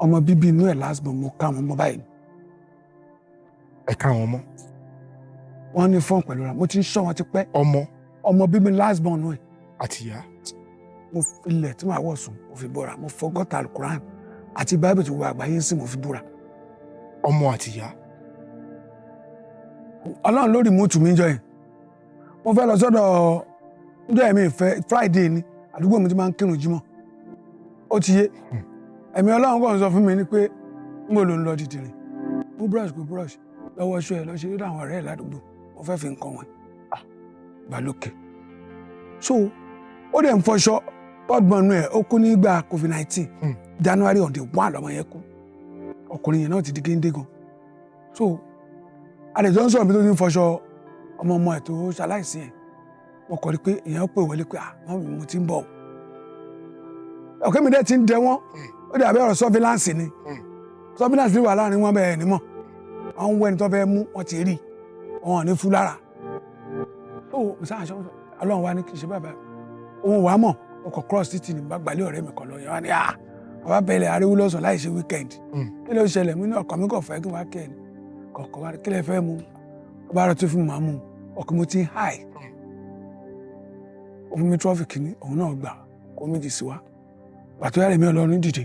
ọmọ bíbí inú ẹ̀ last born mo ká wọn mọ́ báyìí. ẹ ká wọn mọ́. wọ́n ní fọ́n pẹ̀lú ra mo ti ń ṣọ́ wọn ti pẹ́. ọmọ bíbí last born nù ẹ̀. àtìyá. mo filẹ̀ tí màá wọ̀ sùn mo fi búra mo fọgọ́ta alukuran àti báíbù tí gbogbo àgbáyé ń sìn mo fi búra. ọmọ àtìyá. ọlọ́run lórí mọ́tò mi jọ yẹn mo fẹ́ lọ sọ́dọ̀ ọjọ́ ẹ̀mí ìfẹ́ Friday ni àdúgbò mi ti máa ń kírun jímọ̀ ó ti yé ẹ̀mí ọlọ́run kàn sọ fún mi ni pé ń bò ló ń lọ dìde rìn mú brush lọ́wọ́ ṣọ́ ẹ̀ lọ ṣe lọ́dọ̀ àwọn ọ̀rẹ́ ẹ̀ ládùúgbò mo fẹ́ fi nǹkan wọn balókè so ó dẹ̀ ń fọṣọ ọgbọ̀n ẹ̀ ó kú nígbà COVID-19 January on the 1 lọ́mọ yẹn kú ọkùnrin yẹn náà ti di géńdé gan so àdèjọ́ ń sọ̀rọ̀ bí tó ti ń fọṣọ ọmọ ẹ̀ tó ṣaláìsí ẹ̀ wọ́n kọ́ rí pé èèyàn pè wọlé pé mo ti ń bọ̀ ọ̀kẹ́ mi dẹ̀ ti ń dẹ wọ́n ó dàbí ọ̀rọ̀ surveillance ni surveillance lè wà láàrin wọn bẹ́ẹ̀ ni mọ̀ àwọn wẹ́ni tó fẹ́ mú wọn ti rí wọn ní fún lára ó sáàṣọ ọlọ́run wa ní kì í ṣe bàbá òun wàá mọ̀ ọkọ̀ cross títì ní bá gbalẹ̀ ọ̀rẹ́ mi kan lọ yẹn wá ní bàbá bẹ̀rẹ̀ ariwo lọ́sàn láì ṣe weekend kí ló ṣẹlẹ̀ mí ní ọkọ̀ mi kò fẹ́ kí n wá kẹ́ ẹ̀ kọ̀ọ̀kan wá kí lè fẹ́ mu ọba rẹ̀ tó fún mi máa mú ọkọ̀ mo ti high ó fún mi traffic ní òun náà gbà kó méjì sí wa pàtó yàrá mi ọlọ́run dìde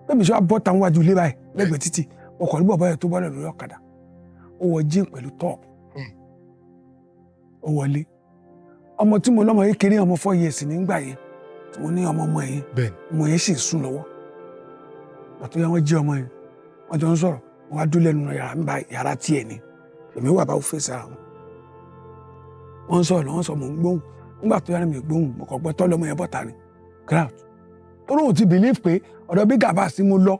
bẹ́ẹ̀ mi sọ bọ́ táwọn wájú ilé báyìí lẹ́gbẹ̀ẹ́ títì ọkọ̀ nígbà báyìí tó bọ́lẹ̀ lórí ọ̀kadà ó wọ jíìn pẹ̀lú top ó wọlé ọmọ tí mo lọ́mọ yìí kéré ọmọ 4 years nígbà yẹn tí mo ní ọmọ yẹn ọmọ yẹn sì sùn lọ́wọ́ pàtó yà wọ́n jí ọmọ yẹn wọ́n jọ ń sọ̀rọ̀ wọ́n á dún lẹ́nu yàrá tiẹ̀ ni èmi wà bá ó fèsì ara wọn wọ́n ń sọ̀rọ̀ lọ́wọ́ sọ mò ń gbóhùn nígbà tó yára mi gbóhùn mo kọ̀ gbọ́ tọ́ lọ́mọ yẹn bọ́ta ni crowd tó lóun ti believe pé ọ̀dọ̀ bí gàbá sí mo lọ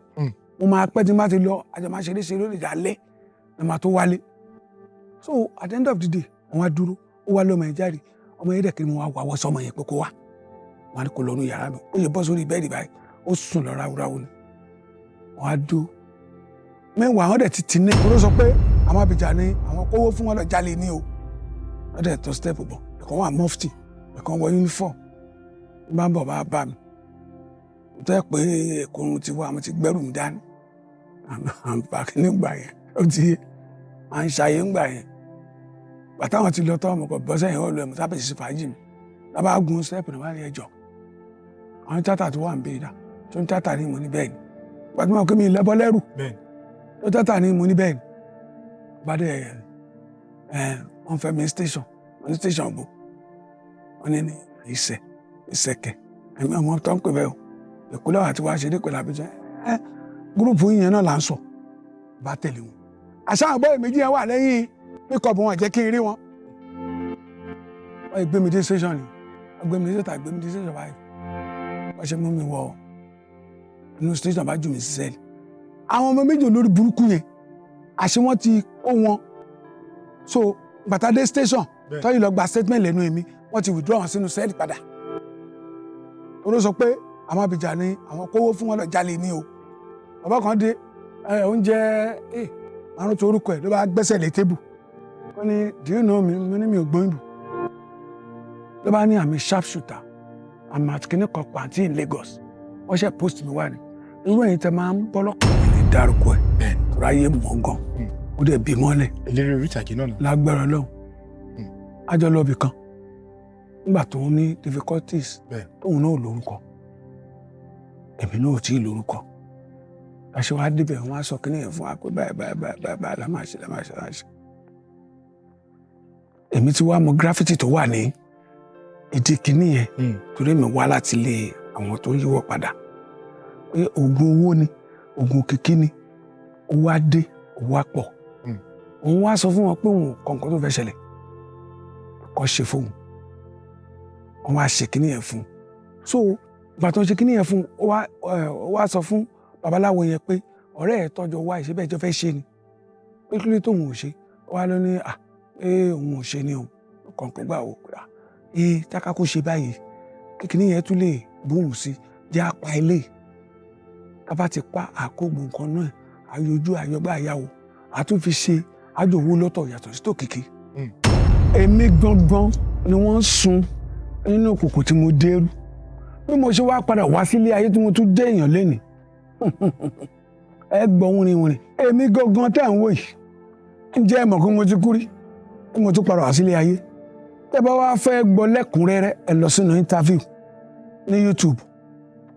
mo máa pẹ́ tí n bá ti lọ àjọ máa ṣeré lórí ìjà lẹ́ ẹ máa tó wálé so at the end of the day wọ́n á dúró ó wá lọ́mọ yẹn jáde ọmọ yẹn dẹ̀kẹ́ ni wọ́n á wà wọ́ sọmọ yẹn pé kó wá wọ́n á ní kó lọ́nu yàrá mi ó yẹ bọ́ sórí bẹ́ẹ̀dì báyìí ó sùn lọ ráúráú ni wọ́n á dó mẹ́wàá àwọn dẹ̀ ti tì ní kó ló sọ pé àwọn abìjà ni àwọn kówó fún wọn lọ jalè ní o wọ́n dẹ̀ tó step bọ̀ ẹ̀kọ́ wà mufti ẹ̀kọ́ wọ uniform ń bá ń bọ̀ bá mi tó yẹ pé ẹ̀kọ́ ti wá mo ti gbẹ́rù mi dání àǹfààní nígbà yẹn ó ti yé à ń ṣàyè ńgbà yẹn bàtà wọn ti lọ tọ́ ọmọ kan bọ́ sẹ́yìn ọ̀lọ́ ẹ̀ mo sábẹ̀ ṣe fàájì mi lábàá gun step ní wọ́n ní ẹjọ́ àwọn tíátà tó wà ń bèèrè tó ń tíátà ní mo ní bẹ́ẹ̀ ni gbàtúmọ̀ kí mi lẹ́bọ́ lẹ́rù tó tíátà ní mo ní bẹ́ẹ̀ ni bá dẹ̀ wọ́n fẹ́ mi station wọ́n ní station bò wọ́n ní ìsẹ̀kẹ̀ ẹ̀mí ọmọ tó ń pè bẹ́ẹ̀ o ìkúlẹ̀ àti wàá ṣe dé pẹ̀lú àbíjẹ́ gúrùpù yìnyẹn náà là ń sọ bá tẹ̀lé wọn àṣà àbọ̀ méjì yẹn wà lẹ́yìn píkọ̀bù wọn jẹ́ kí n rí wọn wọ́n gbé mi dé station ni wọ́n gbé mi dé station gbé mi dé station báyìí wọ́n ṣe mú mi wọ inú station bá jù mí sí sẹ́ẹ̀lì àwọn ọmọ méjì olórí burúkú yẹn àṣé wọ́n ti kó wọn so bàtà dé station tọ́yìn lọ gba statement lẹ́nu èmi wọ́n ti withdraw wọn sínú sẹ́ẹ̀lì padà ó sọ pé àwọn abìjà ni àwọn kówó fún wọn lọ jalè ní o bàbá kan dé oúnjẹ àrùn tó orúkọ ẹ̀ ló bá gbẹ́sẹ̀ lé tébù wọ́n ní do you know mi ní mi ò gbóyìnbó ló bá ní àmì sharp shooter àmì àtìkíní kan pàǹtí in Lagos wọ́n ṣe post mi wá ní irú ẹ̀yin tẹ máa ń bọ́lọ́kọ̀ ní dárúkọ ẹ̀ tó ráyè mọ́ gan ó dẹ̀ bí mọ́lẹ̀ eléré orí ìtàgé náà lágbára Ọlọ́run àjọ lọ́ọ̀bì kan nígbà tó ní difficulties tóun náà lórúkọ èmi náà ò tí ì lórúkọ àṣẹ wa débẹ̀ wọ́n á sọ kí nìyẹn fún wa pé báyìí la máa ṣe èmi ti wá mọ graffiti tó wà ní ìdí kìíní yẹn torí mi wá láti lé àwọn tó yíwọ́ padà pé oògùn owó ni oògùn kìkì ni owó á dé owó á pọ̀ òun wá sọ fún wọn pé òun kọ̀ọ̀kan tó fẹ́ ṣẹlẹ̀ kọ́ ṣe fóun wọ́n wá ṣe kìíní yẹn fún so ìgbà tó ń ṣe kìíní yẹn fún ó wá sọ fún babaláwo yẹn pé ọ̀rẹ́ ẹ̀ tọ́jú wá ìṣe bẹ́ẹ̀ jọ fẹ́ ṣe ni pé kí ló tóun ò ṣe ó wá lọ ní òun ò ṣe ni o kọ̀ọ̀kan gbà wò pé táká kó ṣe báyìí kíkiní yẹn tún lè bóun sí jẹ́ apá ilé tábà ti pa àkógbò nǹkan náà àyọjú àyọgbà àyàwó àtúnfi ṣe àjòwò lọ́tọ̀ yàtọ̀ sí tòkìkí èmi gangan ni wọ́n sun nínú òkùnkùn tí mo dérú bí mo ṣe wá padà wá sílé ayé tí mo tún dé èèyàn lẹ́nìí ẹ gbọ́ wìrìwìrì èmi gangan tẹ́ ń wò yìí ǹjẹ́ ẹ mọ̀ kí mo ti kú rí mo tún padà wá sílé ayé tẹ́ bá wá fẹ́ gbọ́ lẹ́kùnrẹ́rẹ́ ẹ lọ sínú interview ní YouTube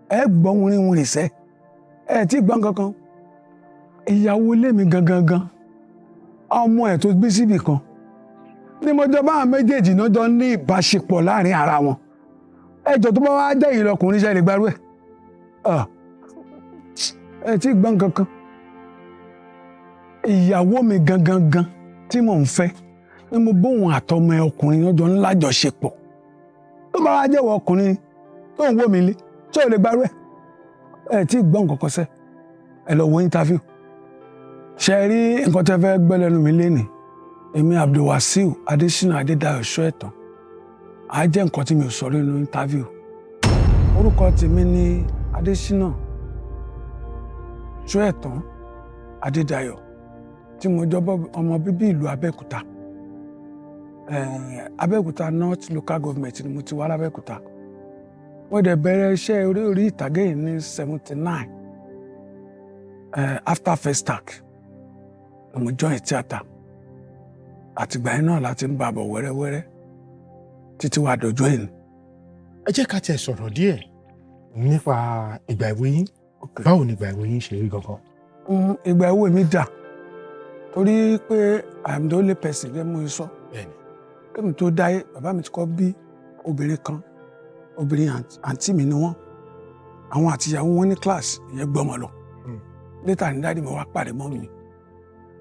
ẹ gbọ́ wìrìwìrì sẹ́ ẹ tí gbọ́n kankan ìyàwó ilé mi gangan ọmọ ẹ̀ tó gbé síbì kan ní mo jọ bá àwọn méjèèjì náà jọ ní ìbáṣepọ̀ láàrin ara wọn ẹjọ́ tó bá wá jẹ́ ìlọkùnrin ṣe lè gbárù ẹ̀ ẹ tí gbọ́n kankan ìyàwó mi gangan tí mò ń fẹ́ ni mo bóun àtọmọ ẹ ọkùnrin náà jọ ń lájọṣepọ̀ tó bá wá jẹ́wọ́ ọkùnrin tó ń wò mí lé tí ò lè gbárù ẹ̀ ẹ tí gbọ́n kankan sẹ́ ẹ lọ wo interview ṣe rí nǹkan tẹ́ fẹ́ gbọ́ lẹ́nu mi lénìí èmi Abdulwasiu Adésínà Adédayọ̀ Ṣóẹ̀tàn á jẹ́ nǹkan tí mi ò sọ nínú interview orúkọ tèmi ní Adésínà Ṣóẹ̀tàn Adédayọ̀ tí mo jọbọ ọmọ bíbí ìlú Abẹ́òkúta Abẹ́òkúta North Local Government ni mo ti wá lábẹ́òkúta mo dẹ̀ bẹ̀rẹ̀ iṣẹ́ orí ìtàgé yìí ní 79 after first act mo join theatre àtìgbà yẹn náà láti ń bá bọ̀ wẹ́rẹ́wẹ́rẹ́ títí wàá dọjọ́ yìí. ẹ jẹ́ ká tiẹ̀ sọ̀rọ̀ díẹ̀ nípa ìgbà èwe yín báwo ni ìgbà èwe yín ṣe rí gangan. ìgbà èwe mi dà torí pé I am the only person gẹ́gẹ́ mo sọ kí mi tó dáyé bàbá mi ti kọ́ bí obìnrin kan obìnrin àǹtí mi ni wọ́n àwọn àtìyàwó wọn ní kíláàsì ìyẹn gbọ́mọ lọ létà ní dáàdì mi wá pàdé mọ́ mi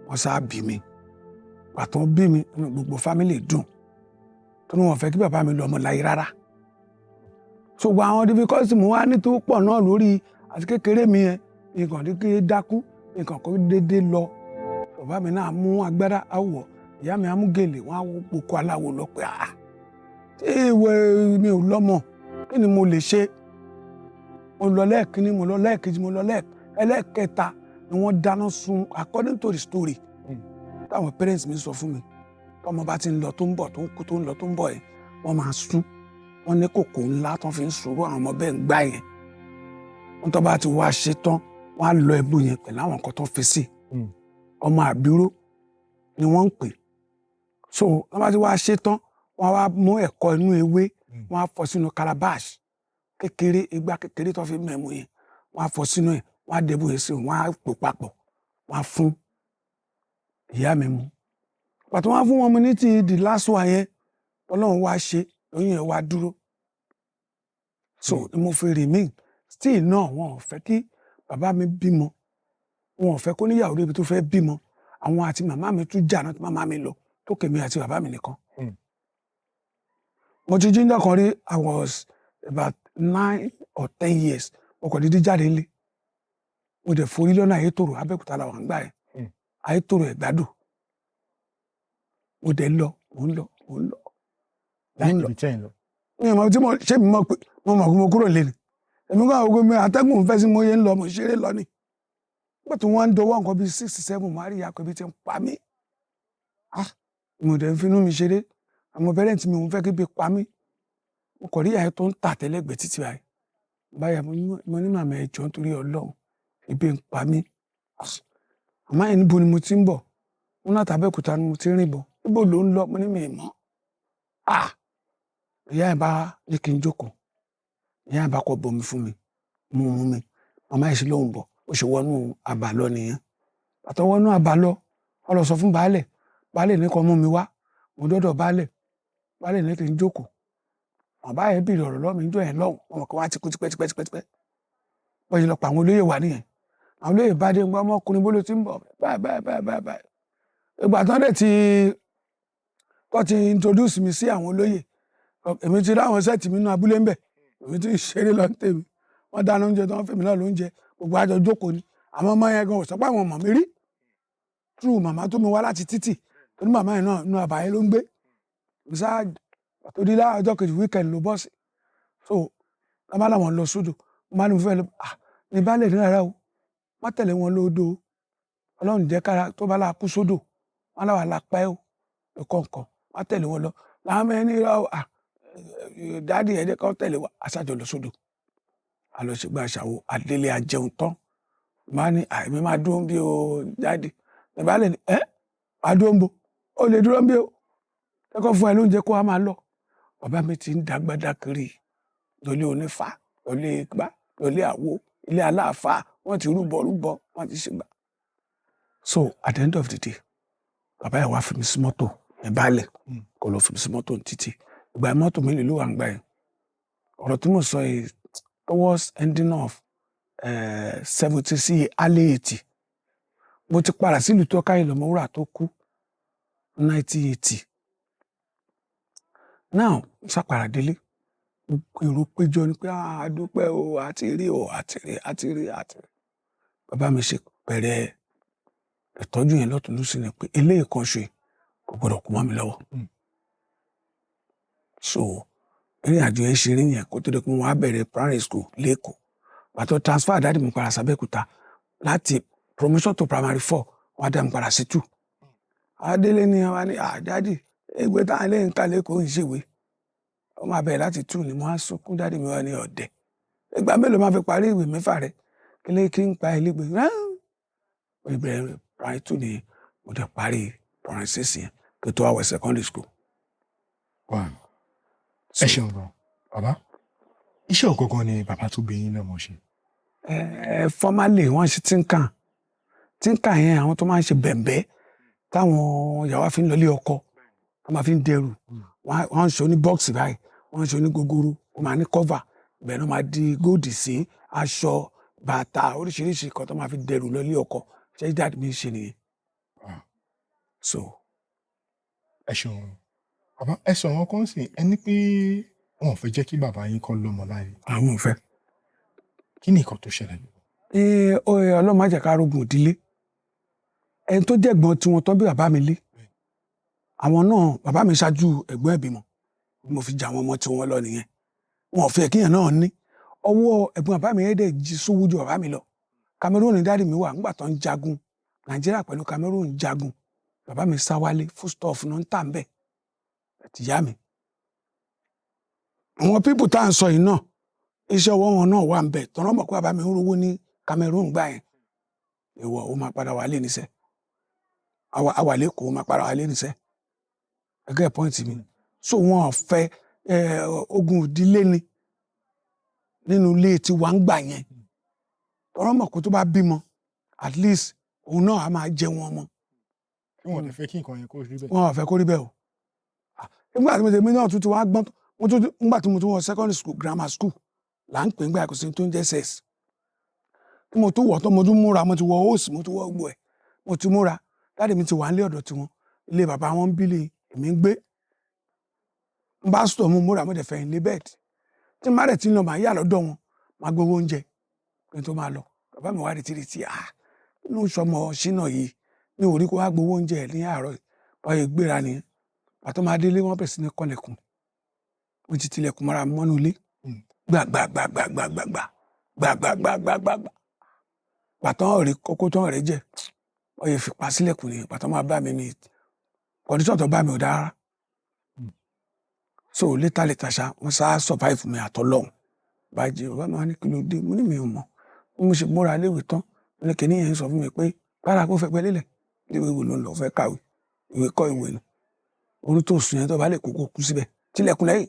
wọ́n sá bí mi pàtó bí mi gbogbo fámìlì dùn tó ní wọn fẹ́ kí bàbá mi lọ ọmọ láyé rárá ṣùgbọ́n àwọn difficulty mo wá ní tó pọ̀ náà lórí àti kékeré mi yẹn nǹkan kékeré dákú nǹkan kó dédé lọ bàbá mi náà mú agbádá àwọ̀ ìyá mi á mú gèlè wọn á pòkó aláwo lọ pé ìwé mi ò lọ́mọ kí ni mo lè ṣe mo lọ lẹ́ẹ̀kíní mo lọ lẹ́ẹ̀kejì mo lọ ẹlẹ́ẹ̀kẹta ni wọ́n dáná sun according to the story táwọn parents mi sọ fún mi tọmọ bá ti ń lọ tó ń bọ̀ tó ń kú tó ń lọ tó ń bọ̀ yẹn wọ́n máa sún wọ́n ní kòkò ńlá tó fi ń sòrò àwọn ọmọ bẹ́ẹ̀ ń gbá yẹn wọ́n tó bá ti wá ṣe tán wọ́n á lọ ẹbú yẹn pẹ̀lú àwọn nǹkan tó fi sí ọmọ àbíró ni wọ́n ń pè so wọ́n bá ti wá ṣe tán wọ́n á wá mú ẹ̀kọ́ inú ewé wọ́n á fọ́ sínú calabash kékeré igbá kékeré tó fi mẹ́mu yẹn wọ́n á fọ́ sínú ẹ̀ wọ́n á dẹ̀bù yẹn sí wọ́n á pò papọ̀ wọ́n á fún ìyá mi mu pàtó wọ́n á fún wọn mu ní ti the last one yẹn Ọlọ́run wá ṣe lóyún ẹ̀ wá dúró so ni mo fi remain still náà wọn ò fẹ́ kí bàbá mi bímọ wọn ò fẹ́ kó níyàwó débi tó fẹ́ bímọ àwọn àti màmá mi tún jà náà tí màmá mi lọ tó kèmí àti bàbá mi nìkan. mo ti jíjọ́ kan rí I was about 9 or 10 years mo kàn dídí jáde nílé mo dẹ̀ forí lọ́nà Ayétòrò Abẹ́òkúta làwọn àgbà yẹn Ayétòrò Ẹ̀gbádò mo dẹ̀ ń lọ mo ń lọ. láti ibi tẹ́ ẹ̀ lọ. mi ò mọ̀ tí mo ṣé mi mọ̀ pé mo mọ̀ pé mo kúrò lé ni èmi kàn wọ́n pé atẹ́gùn fẹ́ sí mo yé ń lọ mo ṣeré lọ ni nígbà tí wọ́n ń dọwọ́ nǹkan bíi 6-7 mo rí ìyá pé bí ti ń pa mí mo dẹ̀ ń finú mi ṣeré àwọn pẹ́rẹ́ǹtì mi ò ń fẹ́ kí bí pa mí mo kọ̀ rí ìyá tó ń tà tẹ́lẹ̀gbẹ́ títí báyìí báyà mo ní màmá ẹ̀jọ̀ nítorí Ọlọ́run ebi ń pa mí àmọ́ ẹ̀ níbo ni mo ti ń bọ̀ wọn láti Abẹ́òkúta ni mo ti ń rìn bọ̀ níbo ló ń lọ mo ní mi mọ̀ ìyá ẹ̀ bá ní kí n jókòó ìyá ẹ̀ bá kọ́ bomi fún mi mú mi màmá ẹ̀ sì lóun bọ̀ ó ṣe wọnú àbàlọ nìyẹn àtọ́ wọnú àbàlọ wọ́n lọ sọ fún baálẹ̀ ní kó mú mi wá mo dọ́dọ̀ baálẹ̀ ní kí n jókòó bàbá ẹ̀ bèrè ọ̀rọ̀ lọ́mọ ìjọ ẹ̀ lọ́hùn ọmọ kan wá ti kú tipẹ́tipẹ́ wọ́n yìí lọ pa àwọn olóyè wà nìyẹn àwọn olóyè bá dé gbọ́ ọmọkùnrin bó ló ti ń bọ̀ báyìí ìgbà tán dẹ̀ ti introduce mi sí àwọn olóyè èmi ti rí àwọn sẹ́ẹ̀tì mi nínú abúlé ń bẹ̀ èmi ti ṣeré lọ tèmi wọ́n dáná oúnjẹ tí wọ́n fẹ́ mi náà lóúnjẹ gbogbo àjọ jókòó ni àmọ́ ọmọ yẹn gan ò sọ pé àwọn ọmọ mi rí true màmá tó mi wá láti títì tó ní màmá yẹn náà inú àbáyé ló ń gbé ìsá tó di láàjọ kejì weekend ló bọ́ sí so lábá làwọn lọ sódò wọ́n bá ní mo fẹ́ lọ ní baálé ní rárá o má tẹ̀lé wọn lódò Ọlọ́run jẹ́ kára tó bá láà kú sódò wọn láwà lápá ẹ̀ o ẹ̀kọ́ nǹkan má tẹ̀lé wọn lọ làwọn mẹ́rin ní ìrọ̀ dáàdì ẹ̀dẹ́ kan tẹ̀lé wa aṣáájọ lọ sódò àlọ́ṣègbè àṣàwò àdélé àjẹun tán màá ní àìmí máa dúró bí o jáde bàbá lè ní máa dúró ń bo ó lè dúró bí o kẹ́kọ̀ọ́ fún ẹ lóúnjẹ kó wá máa lọ bàbá mi ti ń dàgbàdà kiri lọlé onífá lọlé igbá lọlé àwo ilé aláàfáà wọ́n ti rúbọ wọ́n ti ṣègbà. So at the end of the day bàbá yẹn wá fi mi sí mọ́tò ẹ̀ báàlẹ̀ kò lọ fi mi sí mọ́tò títí ìgbà mọ́tò mi lè ló wà ń gbà yẹn ọ̀rọ̀ tí mo sọ yìí towards ending of 70 sí early 80 mo ti padà sílùú tó káyìn lọ́mọwúrà tó kú 1980 now ṣàpàrà délé èrò péjọ ni pé àdúpẹ́ o àti rí bàbá mi ṣe bẹ̀rẹ̀ ìtọ́jú yẹn lọ́tún lósì ni pé eléyìí kan ṣe kò gbọdọ̀ kú mọ́ mi lọ́wọ́ so ìrìn àjò yẹn ṣe rí yẹn kó tó dé pé wọ́n á bẹ̀rẹ̀ primary school lẹ́kọ̀ọ́ pàtó transfer dáàdì mi padà sábẹ́kúta láti promotion to primary 4 wọ́n á dá mi padà sí 2 adélé ni wọ́n á ní dáàdì ẹgbẹ́ táwọn ilé ń kà lẹ́kọ̀ọ́ ń ṣèwé wọ́n máa bẹ̀rẹ̀ láti 2 ni mo á sunkún dáàdì mi wá ní ọ̀dẹ̀ ìgbà mélòó máa fi parí ìwé mẹ́fà rẹ̀ kí n pa ẹlẹ́gbẹ́ ìbẹ̀rẹ̀ primary 2 ni mo dẹ̀ parí primary 6 yẹn kí tó wá wọ secondary school. Ẹ ṣeun gan bàbá iṣẹ́ ògangan ni bàbá tó bí yín lọ́mọ ṣe. Formally wọ́n ṣe tínkà yẹn àwọn tó máa ń ṣe bẹ̀m̀bẹ́ táwọn ìyàwó fi ń lọlé ọkọ wọ́n máa fi ń dẹrù wọ́n ń ṣe oní bọ́ọ̀sì báyìí wọ́n ń ṣe oní gogoro wọ́n máa ní cover bẹ́ẹ̀ ló máa di góòdì sí aṣọ bàtà oríṣiríṣi kan tó máa fi dẹrù lọlé ọkọ ṣé dáàdì mi ṣe nìyẹn. So. Ẹ ṣeun bàbá ẹ sọ wọn kan sí ẹni pé wọn ò fẹ́ jẹ́ kí bàbá yín kọ́ lọ́mọ láyé. Àwọn ò fẹ́. Kí ni nǹkan tó ṣẹlẹ̀? Ọlọ́run má jẹ́ ká rogun ìdílé ẹni tó jẹ́ ẹ̀gbọ́n tiwọn tán bí bàbá mi lé àwọn náà bàbá mi ṣáájú ẹ̀gbọ́n ẹ̀ bímọ mo fi jà àwọn ọmọ tiwọn lọ nìyẹn wọn ò fẹ́ kíyàn náà ní ọwọ́ ẹ̀gbọ́n bàbá mi ẹ̀dẹ̀ jí sówó ju bàbá mi lọ Cameroon ní dáàdì mi wà nígbà tó ń jagun Nàìjíríà pẹ̀lú Cameroon ń jagun bàbá mi sá wálé foodstuff náà ń tà ń bẹ̀ àti ìyá mi. Àwọn pípù tá à ń sọ yìí náà iṣẹ́ ọwọ́ wọn náà wà ń bẹ̀ tọ́nà mọ̀ pé bàbá mi ń rówó ní Cameroon gbà yẹn ìwọ ó máa padà wálé níṣẹ́ àwa lẹ́kọ̀ọ́ ó máa padà wálé níṣẹ́ ẹgẹ́ pọ́ìntì mi so wọn ò fẹ́ ogun ìdílé ni nínú ilé tí wàá ń gbà yẹn tọ́nà mọ̀ pé tó bá bímọ at least òun náà á máa jẹ wọn mọ́. Wọn ò fẹ́ kí nǹkan yẹn kó rí bẹ́ẹ̀. Wọn ò fẹ́ kó rí bẹ́ẹ̀ o nígbà tí mo tẹ̀mí náà tún ti wá gbọ́n nígbà tí mo tún wọ secondary school grammar school là ń pè ń gbà kò sí tó ń jẹ́ sex tí mo tún wọ̀ tán mo tún múra mo ti wọ hóòsì mo tún wọ gbọ́ ẹ̀ mo ti múra dáàdì mi ti wà nílé ọ̀dọ̀ tiwọn ilé bàbá wọn ń bílé èmi ń gbé ń bá sùtọ̀ mo múra mo dẹ̀ fẹ̀yìn lé bẹ́ẹ̀dì tí má dẹ̀ ti ń lọ màá yà lọ́dọ̀ wọn máa gbowó oúnjẹ kí n tó máa lọ bàbá mi wá retí inú sọmọ ṣínà yìí mi ò rí kó wá gbowó oúnjẹ ní àárọ̀ ọyẹ gbéra nìyẹn pàtó máa délé wọn bẹ̀rẹ̀ sí ní kọ́lẹ̀kùn mo ti tilẹ̀kùn mọ́ra mọ́nú ilé gbàgbàgbàgbàgbàgbàgbàgbàgbàgbà pàtó ọ̀rẹ́ kókó tó ọ̀rẹ́ jẹ ọyẹ fipá sílẹ̀kùn nìyẹn pàtó máa bá mi kọ́ndíṣọ̀ tó bá mi ò dára so létà ṣá wọ́n sá survive mi àtọ́lọ́hún bàjẹ́ bàbá mi wá ní kí ló dé mo ní mi ò mọ̀ mo ṣe múra léwé tán mo ní kíní yẹn sọ fún mi pé bára kó fẹ́ pẹ́ lélẹ̀ léwé wo ló ń lọ fẹ́ kàwé ìwé kọ́ ìwé nù orí tó sùn yẹn tó bá lè kókó kú síbẹ̀ tilẹ̀kùn lẹ́yìn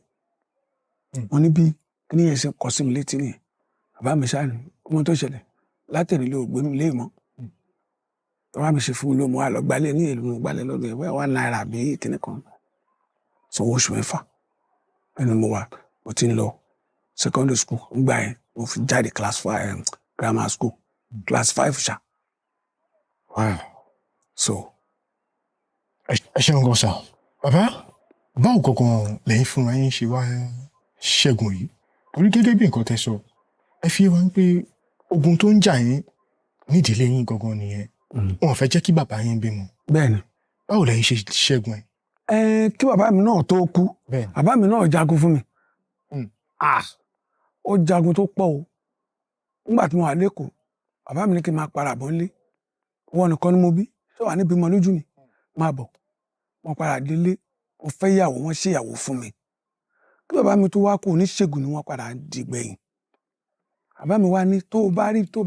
wọn ní bí kíní yẹn ṣe kọ sí mi létí nìyẹn bàbá mi ṣáà ní ọmọ tó ṣẹlẹ̀ látẹ̀lé lé ògbénu lé mọ́ bàbá mi ṣe fún mi ló mọ́ àlọ́gbálẹ̀ ní èlò gbalẹ̀ lọ́dún ẹ̀ wá náírà bí kíní kan sanwó oṣù 6 ẹni mo wà mo ti ń lọ secondary school ńgbà yẹn mo fi jáde class 5 grammar school class 5 ṣá so. Ẹ ṣeun gan sà bàbá báwo gangan lẹ́yìn fúnra yín ṣe wá ṣẹ́gun yìí torí gẹ́gẹ́ bí nǹkan tẹ́ sọ ẹ fi wá ń pé ogun tó ń jà yín nídìílé yín gangan nìyẹn wọn ò fẹ́ jẹ́ kí bàbá yín bímọ. Bẹ́ẹ̀ni. Báwo lẹ́yìn ṣe ṣẹ́gun ẹ̀? Kí bàbá mi náà tó kú bàbá mi náà jagun fún mi ó jagun tó pọ̀ o nígbà tí mo wà lẹ́kọ̀ọ́ bàbá mi ní kí n máa para bọ̀ nílé wọn nìkan ni mo bí ṣé wà ní bímọ lójú mi máa bọ̀ wọn padà délé wọn fẹ́ yàwó wọn ṣèyàwó fún mi kí bàbá mi tó wá kú oníṣègùn ni wọ́n padà dìgbẹ̀yìn bàbá mi wá ní tó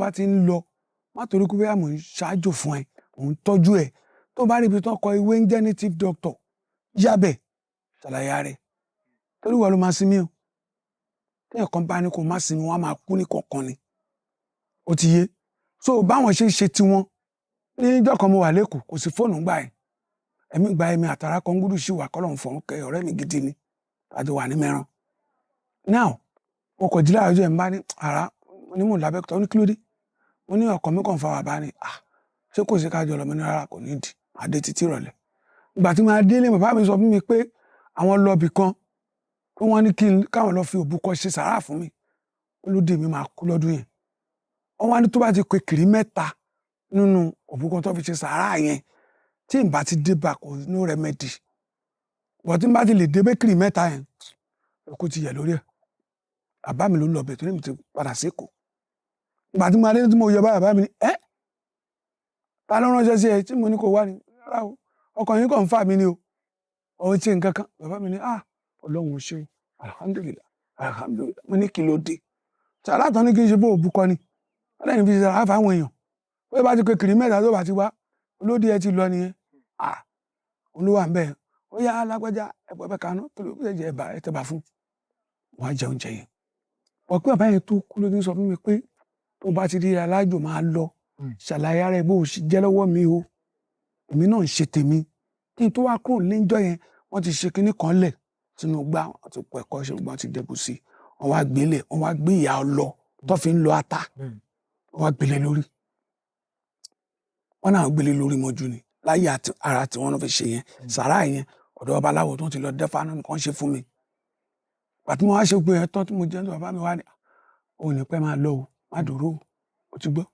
bá ti ń lọ má torí pé mò ń ṣáájò fún ẹ mò ń tọ́jú ẹ tó bá rí ibi tó kọ ìwé ń jẹ́ native doctor yábẹ̀ ṣàlàyé rẹ̀ torí wọ́n ló máa sinmi o tí ẹ̀kan bá ní kó má sinmi wọ́n á máa kú ní kọ̀ọ̀kan ni ó ti yé so báwọn ṣe tiwọn ní ìjọ́ kan mo wà lẹ́kọ̀ọ́ kò sí fóònù gbà ẹ̀ ẹ̀mí gba ẹ̀mí àtàrà kan gbúdú sí wà kọ́lọ̀ fọ̀rún kẹ ọ̀rẹ́ mi gidi ni àjọ wà ní mẹ́ràn now mo kọ̀ jílára ọjọ́ ẹ̀ ń bá ní ara onímọ̀ làbẹ́kọ̀tà ó ní kí ló dé mo ní ọkọ̀ mi kàn fa wà bá ní ṣé kò sí kájọ lọ mo ní rárá kò ní ìdí adé títí ìrọ̀lẹ́ ìgbà tí máa délé bàbá mi sọ fún mi pé àwọn lọ́ọ̀bì kan pé wọ́n ní káwọn lọ fi òbúkọ ṣe sàrà fún mi olódì mi máa kú lọ́dún yẹn wọ́n wá ní tó bá ti pé kiri mẹ́ta nínú òbúkọ tó fi ṣe sàrà yẹn tí n bá ti dé bá kò ní rẹmẹdì bọ̀ tí n bá ti lè dé bẹ́kìrì mẹ́ta yẹn kó ti yẹ lórí ẹ̀ bàbá mi ló lọ bẹ̀ tó ní mi ti padà sékòó ìgbà tí mo adé tí mo yọ bàbá mi ní ta ló ránṣẹ́ sí ẹ tí mo ní kó wá ní rárá o ọkàn yín kàn ń fà mí ni o òun ṣe nǹkan kan bàbá mi ní ọlọ́run ṣe alhamdulilah alhamdulilah mo ní kí ló dé sàrà tán ní kí n ṣe bó òbúkọ ni ọlọ́run fi ṣe sàrà fáwọn èèyàn pé bá ti pé kiri mẹ́ta tó bá ti wá olódì ẹ ti lọ nìyẹn olówó à ń bẹ ó yá alágbájá ẹ̀pọ̀ ẹ̀bẹ̀ kaná tó lè jẹ ẹ̀bà ẹ̀ tẹ̀bà fún wọn á jẹ oúnjẹ yẹn ọ̀pẹ́ bàbá yẹn tó kú ló ti sọ fún mi pé tó bá ti rí alájò máa lọ ṣàlàyé ara ẹ bó o ṣe jẹ́ lọ́wọ́ mi o èmi náà ń ṣe tèmi kí n tó wá kúrò léńjọ́ yẹn wọ́n ti ṣe kinní kan lẹ̀ sínú gbá wọn ti pọ̀ ẹ̀kọ́ ṣe gbọ́n ti dẹ́kun sí wọn wá gbélé wọn wá gbé ìyá ọlọ tó fi ń lọ ata wọn wá gbélé lórí wọn náà gbélé lórí mọ́jú ni láyé ara tí wọ́n fi ṣe yẹn sàrà yẹn ọ̀dọ̀ babaláwo tó ti lọ dẹ́fà náà nìkan ṣe fún mi pàtí mo wá ṣe gbé yẹn tán tí mo jẹ́ ní bàbá mi wá ní òun ní pẹ́ máa lọ o má dúró o ti gbọ́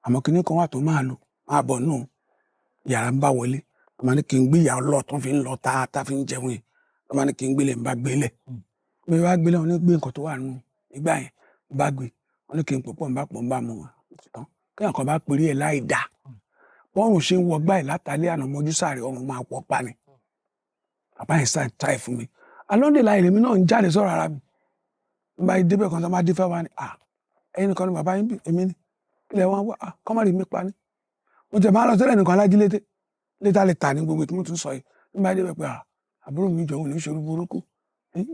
àmọ́ kinní kan wà tó máa lò máa bọ̀ nù yàrá ń bá wọlé ọmọ ní kí n gbé ìyá ọlọ́ọ̀ tó fi ń lọ tá fi ń jẹun yẹn ọmọ ní kí n gbélé ń bá gbélé bí wọ́n bá gbélé wọn ní gbé nǹkan tó wà nù ìgbà yẹn ń bá gbé wọn ní kí n pòpọ̀ ń bá pọ̀ ń bá mu wọn tán kéèyàn kan bá péré ẹ̀ láì dáa bọ́ọ̀rùn ṣe ń wọ gbá ẹ̀ látàlẹ́ àná mọ́jú sáré ọrùn máa pọ̀ pa ni bàbá yẹn sáà táì fún mi alóńdè láì lèmi náà ń jáde sọ̀rọ̀ ara mi ń bá débẹ̀ kan tó máa dé fẹ́ wá ní ẹ̀yin nìkan ni bàbá yín bí èmi ni ilẹ̀ wọn wá kọ́mọ̀rì mi pa ni mo jẹ̀ máa lọ sílẹ̀ nìkan alájí létà lè tà ní gbogbo tí mo tún sọ yìí ń bá débẹ̀ pé àbúrò mi jọ̀wọ́ ní ìṣòro burúkú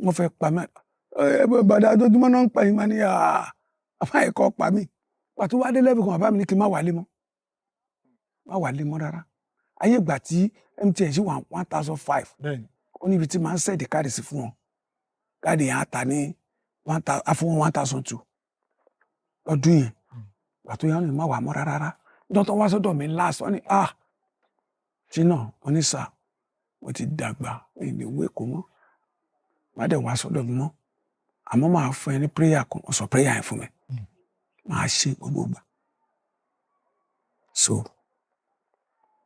wọ́n fẹ́ pa mí bàdà ojoojúmọ́ náà ń pa yín máa ní àbá ẹ̀kọ́ pa mí pàtó wá dé lẹ́bù kan bàbá mi ní kí n má wálé mọ́ rárá ayé ìgbà tí MTN ṣì wà 1,500 ó níbi tí máa ń sẹ́ẹ̀dì káàdì sí fún wọn káàdì yẹn á ta ní fún 1,200 lọ́dún yẹn pàtó yẹn má wà mọ́ rárá dọ́tọ̀ wá sọ́dọ̀ mi láàsì wọ́n ní ṣé náà wọ́n ní sà mo ti dàgbà mi lè wé kó mọ́ má dẹ̀ wá sọ́dọ̀ mi mọ́ àmọ́ máa fún ẹ ní prayer kan ó sọ prayer yẹn fún mi máa ṣe gbogbo gbà so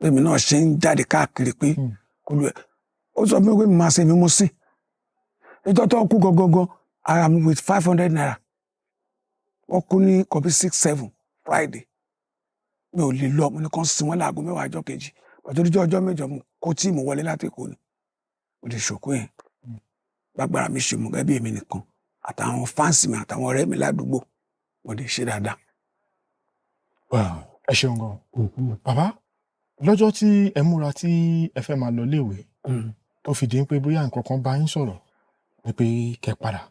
èmi náà ṣe ń jáde káàkiri pé kólú ẹ ó sọ fún mi pé mi máa ṣe mi mú sí nítorí tó kú gangan ara mi with 500 naira wọ́n kú ní kọ̀bí 6-7 Friday mi ò lè lọ mo ní kàn sí wọn láago mẹ́wàá ọjọ́ kejì pàtó ọjọ́ mẹ́jọ mo kó tí mo wọlé láti Èkó ni mo lè ṣòkó yẹn gbàgbára mi ṣe mú gẹ́gẹ́ bí èmi nìkan àtàwọn fáǹsì mi àtàwọn ọ̀rẹ́ mi ládùúgbò mo lè ṣe dáadáa. ẹ ṣeun gan bàbá lọ́jọ́ tí ẹ múra tí ẹ fẹ́ máa lọ léèwé tó fi di pé bóyá nǹkan kan bá yín sọ̀rọ̀ ni pé kẹ́ padà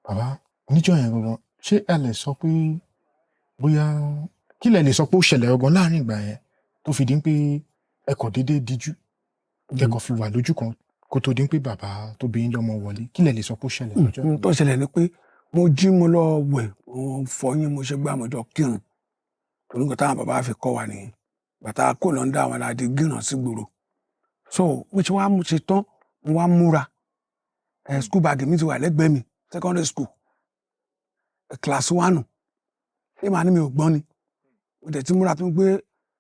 bàbá níjọ́ yẹn gangan ṣé ẹ lè sọ pé bóyá kí lẹ lè sọ pé ó ṣẹlẹ̀ gangan láàrin ìgbà yẹn tó fi di pé ẹ kò déédéé díjú kẹ́kọ̀ọ́ fi wà lójú kan kó tó di pé bàbá tó bí yín lọ́mọ wọlé kí lẹ lè sọ pé ó ṣẹlẹ̀ lọ́jọ́ yẹn. tó ṣẹlẹ̀ ni pé mo jí mo lọ wẹ̀ mo fọyín mo ṣe gbá mo jọ kírun torí nǹkan táwọn bàbá fi kọ́ wa nìyẹn bàtà kò lọ ń dá àwọn aládé gíràn sí gbòòrò so mo ṣe wá mo ṣe tán mo wá múra school bag mi ti wà lẹ́gbẹ̀ẹ́ mi secondary school class 1 ṣé màá ní mi ò gbọ́n ni mo tẹ̀ tí múra tó ń gbé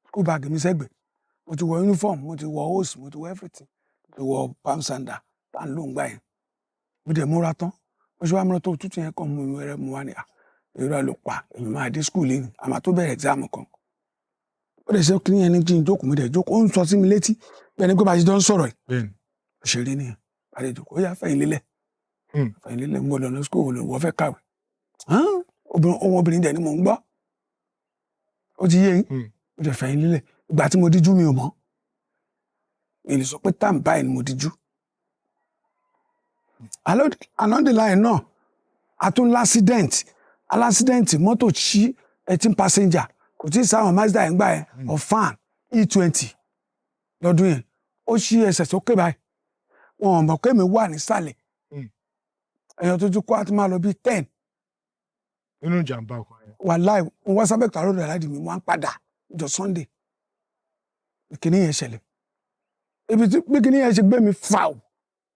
school bag mi sẹ́gbẹ̀ẹ́ mo ti wọ uniform mo ti wọ hose mo ti wọ everything mo ti wọ palm sandal tá à ń lò ń gbà yẹn mo tẹ̀ múra tán mo ṣe wá múra tó tútù yẹn kàn mú mi rẹ mo wá ní èrò ló pa èmi máa dé school lẹ́nu àmọ́ tó bẹ̀rẹ̀ exam kan ó lè ṣe kí ni ẹni jí n jókòó mo dẹ̀ jókòó ó ń sọ sí mi létí bẹ́ẹ̀ ni pé bá a ṣe jọ ń sọ̀rọ̀ yìí òṣèré nìyẹn bá a lè jókòó ó yá fẹ̀yìn lélẹ̀ ń bọ̀ lọ́nà school wọ́n fẹ́ kàwé ohun obìnrin dẹ̀ ni mò ń gbọ́ ó ti yé yín mo jẹ fẹ̀yìn lílẹ̀ ìgbà tí mo díjú mi ò mọ̀ èlì sọ pé táàmù báyìí ni mo díjú along the line náà a tún l'accident mọ́tò ṣí 18 passenger kò tí ì sáwọn Mazda ẹ̀ ń gbà ẹ̀ ọ̀fàn E20 lọ́dún yẹn ó ṣí ẹsẹ̀ sókè báyìí wọn ò mọ̀ pé mi wà nísàlẹ̀ èèyàn tó ti kó àti máa lọ bíi 10 nínú ìjàmbá ọkọ̀ yẹn. wàláì mo wá sábẹ́ kàró rẹ̀ láti mi wọ́n á padà jọ Sunday ìkíní yẹn ṣẹlẹ̀ ibi tí kíní yẹn ṣe gbé mi fàù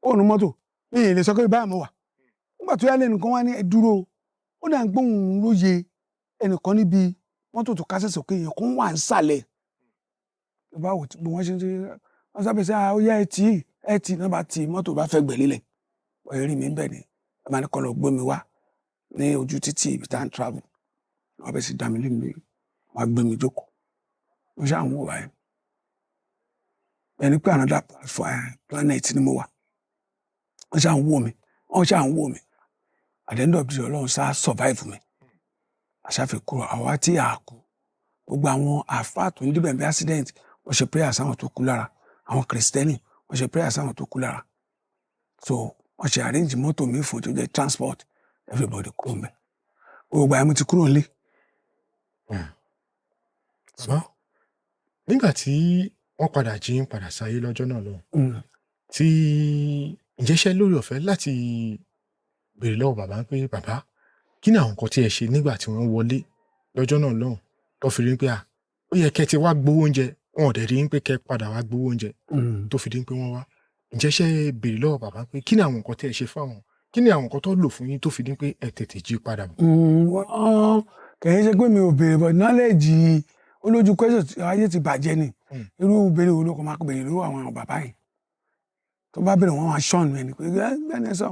òun mọ́tò mi ì lè sọ pé báyà mo wà nígbà tó yá lẹ́nu kan wá ní ẹ dúró ó dà ń gbóhùn lóye ẹnìkan níbi mọ́tò tó kásẹ̀ sókè yẹn kó wà ń sàlẹ̀ báwo tí wọ́n ṣe wọ́n sábẹ́ sẹ́ ó yá ẹ tì náà bá tì mọ́tò bá fẹ́ gbẹ̀lélẹ̀ ọ̀yẹ́ rí mi ń bẹ̀ ni ẹ máa ní kọ́ lọ gbé mi wá ní ojú títì ibi tá à ń travel wọ́n bẹ̀ sí dá mi lé mi wọ́n á gbé mi jókòó mo ṣáà ń wò wáyé ẹni pé another planet ni mo wà wọ́n ṣáà ń wò mí at the end of the day Ọlọ́run ṣáà survive mi àṣàfẹ́ kúrò àwa tí a kú gbogbo àwọn àfáà tó ń dìbẹ̀ bí accident wọ́n ṣe prayer sáwọn tó kú lára àwọn kìrìsìtẹ́nì wọ́n ṣe prayer sáwọn tó kú lára so wọ́n ṣe arrange mọ́tò mi fún tó jẹ́ transport everybody kúrò mẹ́ gbogbo àyẹ̀mú ti kúrò nílé. nígbà tí wọ́n padà jí ń padà sáyé lọ́jọ́ náà lọ tí ìjẹ́ṣẹ́ lórí ọ̀fẹ́ láti béèrè lọ́wọ́ bàbá pé bàbá kí ni àwọn nǹkan tí ẹ ṣe nígbà tí wọ́n wọlé lọ́jọ́ náà lọ́hùn tó fi rí pé ó yẹ kẹ́ ti wá gbowó oúnjẹ wọn ò dẹ̀ rí pé kẹ́ padà wá gbowó oúnjẹ tó fi rí pé wọ́n wá ìjẹ́ṣẹ́ béèrè lọ́wọ́ bàbá pé kí ni àwọn nǹkan tí ẹ ṣe fáwọn kí ni àwọn nǹkan tó lò fún yín tó fi rí pé ẹ tètè jí padà bọ̀. kẹ̀yìn ṣe pé mi ò béèrè but knowledge olójú question ayé ti bàjẹ́ ni irú béèrè wo ló kọ́ máa béèrè lọ́wọ́ àwọn bàbá yìí tó bá béèrè wọn máa ṣọ́ọ̀nù ẹni pé gbẹ́ni ẹ sọ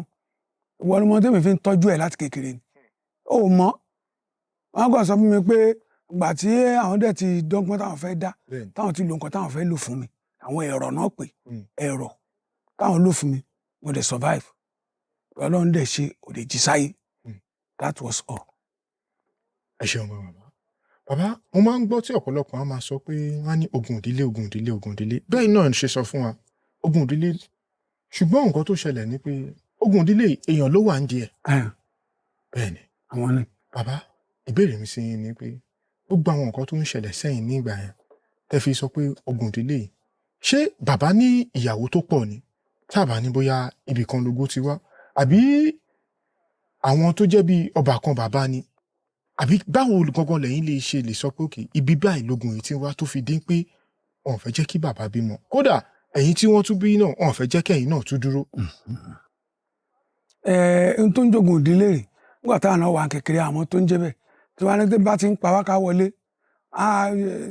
ìwọ ni mo tẹ́mi fi ń tọ́jú ẹ̀ láti kékeré ni ó mọ̀ wọn kàn sọ fún mi pé ìgbà tí àwọn dẹ̀ ti dọ́gbọ́n táwọn fẹ́ dá táwọn ti lo nǹkan táwọn fẹ́ lò fún mi àwọn ẹ̀rọ náà pé ẹ̀rọ táwọn lò fún mi mo dẹ̀ survive Ọlọ́run dẹ̀ ṣe òde jí sáyé that was all. ẹ ṣeun bàbá mo máa ń gbọ́ tí ọ̀pọ̀lọpọ̀ á máa sọ pé wọ́n á ní ogun ìdílé bẹ́ẹ̀ náà ṣe sọ fún wa ogun ìdílé ṣùgbọ́n nǹkan tó ṣẹlẹ̀ ni pé ogun ìdílé èèyàn ló wà ń di ẹ̀ bẹ́ẹ̀ ni àwọn ni. bàbá ìbéèrè mi sí yín ni pé gbogbo àwọn nǹkan tó ń ṣẹlẹ̀ sẹ́yìn nígbà yẹn tẹ́ fi sọ pé ogun ìdílé ṣé bàbá ní ìyàwó tó pọ̀ ni tábà ní bóyá ibì kan lógo ti wá àbí àwọn tó jẹ́ bí ọbàkan bàbá ni àbí báwo gangan lẹ́yìn lè sọ pé òkè ibi báyìí lógun yìí ti wá tó fi dín pé wọn ò fẹ́ jẹ́ kí bàbá bímọ kódà ẹ̀yin tí wọ́n tún bí náà wọn ò fẹ́ jẹ́ kẹ́yìn náà tún dúró. ohun tó ń jogun ìdílé rẹ̀ nígbà táwọn náà wà kékeré àwọn tó ń jẹ́ bẹ́ẹ̀ tí wọ́n á ní bá ti ń pa wákà wọlé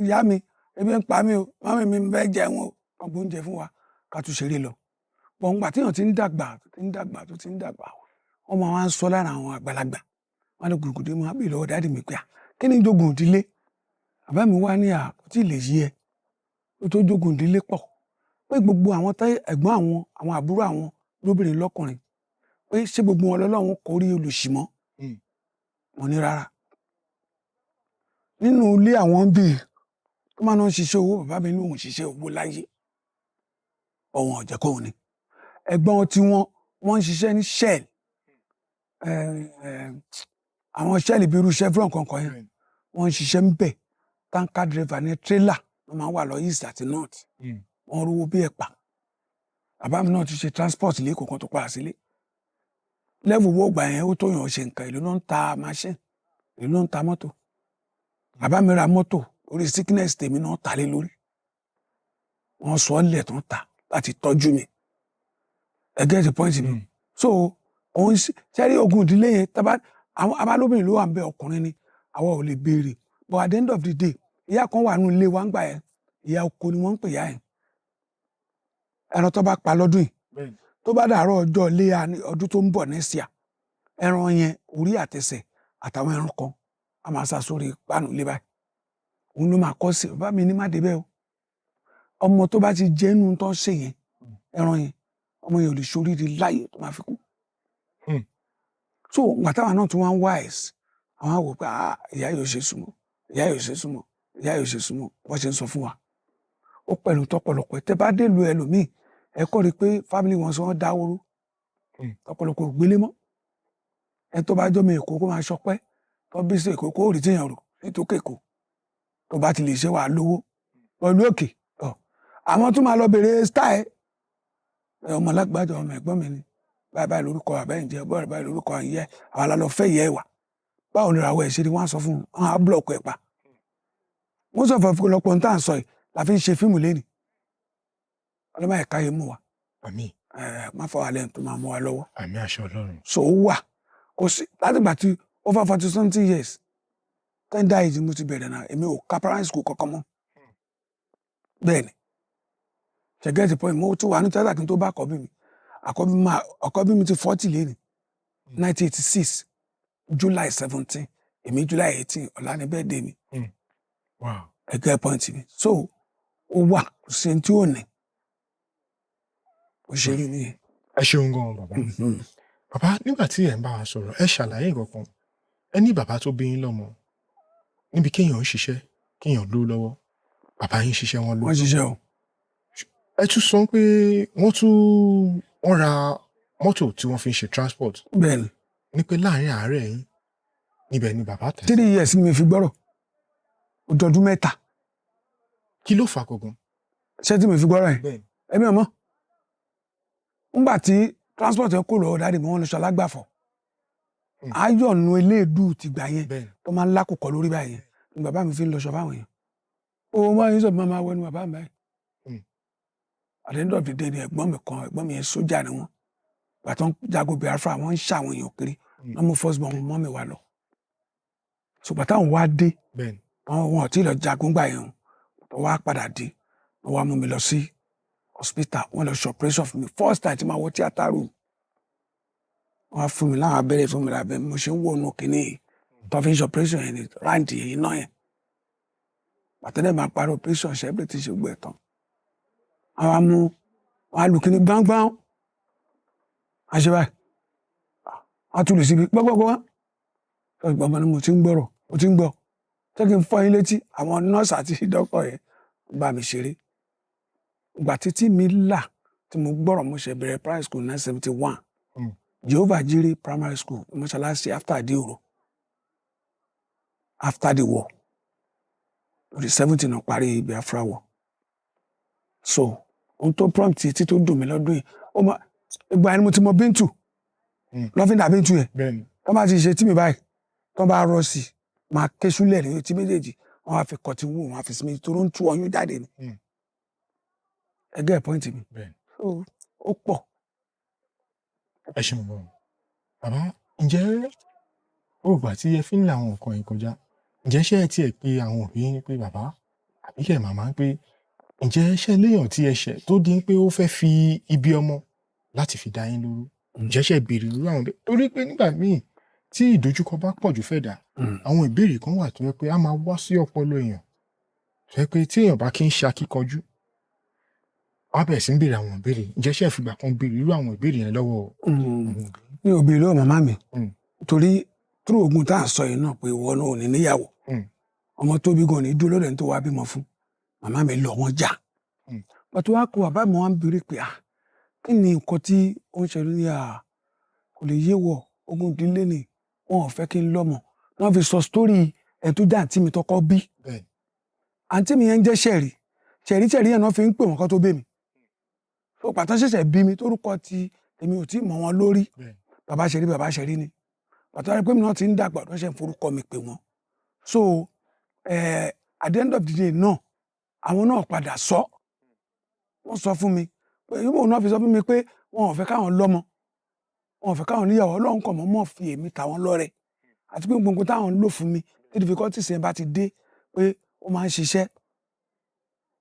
ìyá mi ebi ń pa mí o mọ́mí mi fẹ́ jẹun o wọ́n gbé oúnjẹ fún wa ká tún ṣeré lọ. bọ̀ ńgbà téèyàn ti ń dàgbà wọ́n máa ń sọ lára àwọn àgbàlagbà wọ́n ní gùdùgùdù máa bí lọ́wọ́ dáàdì mi pé kí ni jogun ìdílé àbá mi wá ní àkótí lè yí ẹ ó tó jogun ìdílé pọ̀ pé gbogbo àwọn ẹ̀gbọ́n àwọn àbúrò àwọn lóbìnrin lọ́kùnrin pé ṣé gbogbo wọn lọ́lọ́run kò rí olùṣìmọ́ wọn ní rárá nínú ilé àwọn bíi tó máa ń ṣiṣẹ́ owó bàbá mi ní òun ṣiṣẹ́ owó láyé ọ̀wọ́n ọ̀jẹ̀ kóhun ni ẹ̀gbọ́n tí wọ́n ń ṣiṣẹ́ ní Shell àwọn Shell bíi irú Chevron kankan yẹn wọ́n ń ṣiṣẹ́ ń bẹ̀ tanker driver ní trailer wọ́n máa ń wà lọ east àti north wọ́n rówó bí ẹ̀pà bàbá mi náà ti ṣe transport lẹ́kọ̀ọ́ kan tó padà sílé level wo gbà yẹn ó tó yàn ṣe nǹkan ìlú náà ń ta machine ìlú náà ń ta mọ́tò bàbá mi ra mọ́tò orí sickness tèmi náà ta lé lórí wọ́n sọ ọ́ lẹ̀ tó ń ta láti tọ́jú mi ẹ get the point mi so òun sẹ́rí ogun ìdílé yẹn àwọn abálóbìnrin ló wà ń bẹ ọkùnrin ni àwa ò lè béèrè but at the end of the day ìyá kan wà nínú ilé wa ń gbà yẹn ìyá oko ni wọ́n ń pè ìyá yẹn ẹran tó bá pa lọ́dún yìí tó bá dàárọ̀ ọjọ́ ilé ọdún tó ń bọ̀ next year ẹran yẹn orí àtẹsẹ̀ àtàwọn ẹran kan a máa sá sórí páànù ilé báyìí òun ló máa kọ́ sí bàbá mi ní má débẹ̀ o ọmọ tó bá ti jẹ́ inú tó ń ṣe yẹn ẹran yẹn ọmọ yẹn ò lè ṣoríire láyé tó máa fi kú so ìgbà táwọn náà tún wá ń wise àwọn àwò pé ìyá yóò ṣe súnmọ́ ìyá yóò ṣe súnmọ́ wọ́n ṣe ń sọ fún wa ó pẹ̀lú tọ́pọ̀lọpọ̀ tẹ́ bá dé lu ẹlòmíì ẹ kọ́ rí pé family wọn sọ wọ́n dáwóró tọ́pọ̀lọpọ̀ ò gbélé mọ́ ẹ tó bá jọ́mọ Èkó kó máa ṣọpẹ́ tó bí sí Èkó kó rí téèyàn rò nítorí Èkó tó bá ti lè ṣe wà lówó pẹ̀lú òkè àwọn tó máa lọ bèrè style ọmọ lágbájọ ọmọ ẹ̀gbọ́n mi ni báyìí lórúkọ àbẹ́yìn jẹ́ báyìí lórúkọ àyẹ́ àwọn alálọ́ fẹ́ yẹ wà báwo ni ìràwọ̀ ẹ̀ ṣe ni wọ́n á sọ fún wọn á búlọ̀kù ẹ̀ pa wọ́n sọ fún ọ̀pọ̀lọpọ̀ ní tá à ń sọ yìí la fi ń ṣe fíìmù lẹ́nìí ọlọ́mọ ẹ̀ka yẹn mú wa àmín má fọ alẹ́ tó máa mú wa lọ́wọ́ àmín àṣẹ Ọlọ́run so ó wà kò sí láti gbà tí over 40 years tender age mo ti bẹ̀rẹ̀ náà èmi ò ka primary school kankan mọ́ bẹ́ẹ̀ ni ṣẹ̀gẹ́tì point mo tún wà ní tẹ́lá kí n tó bá àkọ́bí mi ti 40 lẹ́nìí 1986 July 17 èmi July 18 ọ̀la ni birthday mi ẹgbẹ́ point mi so ó wà kò sí ẹni tí ò ní ó ṣe rí nìyẹn. ẹ ṣeun gan bàbá bàbá nígbà tí ẹ ń bá wa sọ̀rọ̀ ẹ ṣàlàyé nǹkan ẹ ní bàbá tó bí yín lọ́mọ níbi kéèyàn ń ṣiṣẹ́ kéèyàn lówó lọ́wọ́ bàbá yín ṣiṣẹ́ wọn lówó. wọ́n ṣiṣẹ́ o. ẹ tún sọ pé wọ́n ra mọ́tò tí wọ́n fi ń ṣe transport. bẹ́ẹ̀ni. ní pé láàrin àárẹ̀ yín níbẹ̀ ni bàbá tẹ̀. 3 years ni mi fi gbọ́rọ̀ ọdọọdún 3. kí ló fà gangan. ṣé tí mi fi gbọ́rọ̀ yẹn ẹ̀mí ọmọ ńgbà tí transport yẹn kò lọ́wọ́ dáàdì mi wọ́n lọ sọ alágbàfọ̀ ayọ̀nù eléèdú ti gbà yẹn tó máa ń lákòókò lórí báyìí ni bàbá mi fi ń lọ sọ fáwọn èèyàn òun máa ń sọ máa wẹnu bàbá mi báyìí at the end of the day ni ẹ̀gbọ́n mi yẹn sójà ni wọ́n bàtọ́ ń jago Biafra wọ́n ń ṣàwọn èèyàn kiri wọ́n mú first born mọ́ mi wá lọ ṣùgbọ́n táwọn wá dé wọn ò tí ì lọ jagun gbà yẹn tó wá padà dé wọ́n wá mú mi lọ sí hospital wọ́n lọ ṣe operation fún mi first time tí máa wọ theatre room wọ́n á fún mi láwọn abẹ́rẹ́ fún mi lábẹ́ mo ṣe ń wọ inú kínní tó fi ń ṣe operation yẹn ní ráǹdì yẹn náà yẹn bàtẹ́lẹ̀ máa parí operation ṣe everything ti ṣe gbẹ̀ tán àwọn á lù kínní gbáǹgbáǹ àṣẹ báyìí á tún lè síbi gbọ́gbọ́gbọ́ ìgbàgbọ́ ni mo ti ń gbọ́rọ̀ mo ti ń gbọ́ jẹ́ kí n fọ́ yín létí àwọn nọ́ọ̀sì àti dókítà yẹn bá mi ṣeré ìgbà títí mi là tí mo gbọ́rọ̀ mo ṣe bẹ̀rẹ̀ primary school 1971 Jehovah Jireh primary school mọ́ṣáláṣí after Adeoro after the war lórí 17 náà parí Biafra war so ohun tó prompt títí tó dùn mí lọ́dún yìí ìgbà ẹni mo ti mọ Bíntù lọ́fíńdà Bíntù yẹn tó bá ti ṣe tí mi báyìí tó bá rọ sí máa ké súlẹ̀ ní etí méjèèjì wọ́n á fi kọ̀tí wù wọ́n á fi sinmi tó ló ń tú ọyún jáde ni ẹgẹ́ pọ́ìntì mi ó pọ̀. ẹ ṣeun bọ bàbá ǹjẹ́ ògbà tí ẹ fi ń la àwọn nǹkan yìí kọjá ǹjẹ́ ṣé ẹ tiẹ̀ pé àwọn òbí yín pé bàbá àbí kẹ̀ màmá pé ǹjẹ́ ṣé léèyàn tí ẹ ṣẹ̀ tó di pé ó fẹ́ fi ibi ọmọ láti fi dá yín lóró ǹjẹ́ ṣé béèrè lórí àwọn bẹ́ẹ̀ torí pé nígbà míì tí ìdojúkọ bá pọ̀ jù fẹ́ dà àwọn ìbéèrè kan wà tó yẹ pé a máa wá sí ọpọlọ èèyàn tó yẹ pé tí èèyàn bá kí ń ṣe akíkanjú wọ́n á bẹ̀rẹ̀ sí ń béèrè àwọn ìbéèrè ǹjẹ́ ṣé ìfìgbà kan béèrè irú àwọn ìbéèrè yẹn lọ́wọ́. mi ò béèrè lọ́wọ́ màmá mi torí túrò ogun tá à ń sọ yìí náà pé ìwọ náà ò ní níyàwó ọmọ tó bí gan ní dúró lọ́dẹ̀ tó wá bímọ fún màmá mi lọ wọn jà pàtó wá kó bàbá mi wọn béèrè pé kí ni nǹkan tí ó ń ṣẹlẹ̀ ní kò lè yé wọ ogun ìdílé ni wọn ò fẹ́ kí n lọ́mọ wọn fi sọ sítórì ẹ̀ tó jẹ́ àǹtí mi tọkọ bí àǹtí mi yẹn ń jẹ́ ṣẹ̀rí yẹn náà fi ń pè wọ́n kọ́ tó bẹ́ mi so pàtó ṣẹ̀ṣẹ̀ bí mi tórúkọ ti èmi ò tí ì mọ̀ wọn lórí bàbá ṣẹ̀rí ni pàtó rẹ pé mi náà ti ń dàgbà tó ṣe ń forúkọ mi pè wọ́n so at the end of the day náà àwọn náà padà sọ wọ́n sọ fún mi pé ìbò náà fi sọ fún mi pé wọn ò fẹ́ káwọn lọ́mọ wọn ò fẹ́ káwọn níyàwó Ọlọ́run kọ̀ mọ́ fi èmi tàwọn lọ́rẹ àti pé gbogbo táwọn ń lò fún mi tí difficulties yẹn bá ti dé pé ó máa ń ṣiṣẹ́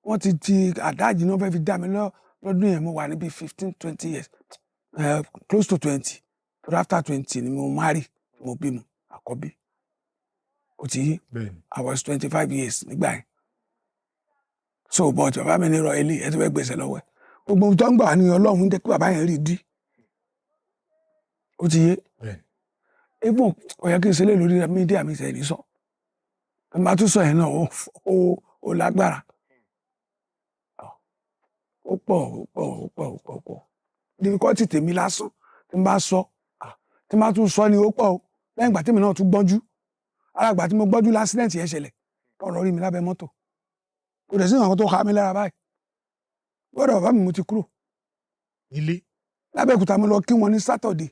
wọ́n ti àdáàjì náà fẹ́ fi dá mi lọ́dún yẹn mo wà níbi 15-20 years close to 20 but after 20 ni mo marry mo bímọ àkọ́bí ó ti yí I was 25 years nígbà yẹn so but bàbá mi ní rọ ilé ẹ ti fẹ́ gbèsè lọ́wọ́ ẹ gbogbo tó ń gbà ní Ọlọ́run ń jẹ́ kí bàbá yẹn rí dí ó ti yé even ó yẹ kí n ṣe lé lórí mídíà mi sẹ́yìn sọ ẹ máa tún sọ yẹn náà ó lágbára ó pọ̀ difficulty tèmi lásán tí n bá sọ tí n bá tún sọ ni ó pọ̀ o lẹ́yìn ìgbà tèmi náà tún gbọ́njú alàgbà tí mo gbọ́njú l'accident yẹn ṣẹlẹ̀ ọ̀rọ̀ rí mi lábẹ́ mọ́tò kò dẹ̀ sí nǹkan tó ká mi lára báyìí gbọ́dọ̀ bàbá mi mo ti kúrò ilé lábẹ́òkúta mo lọ kí wọn ní Saturday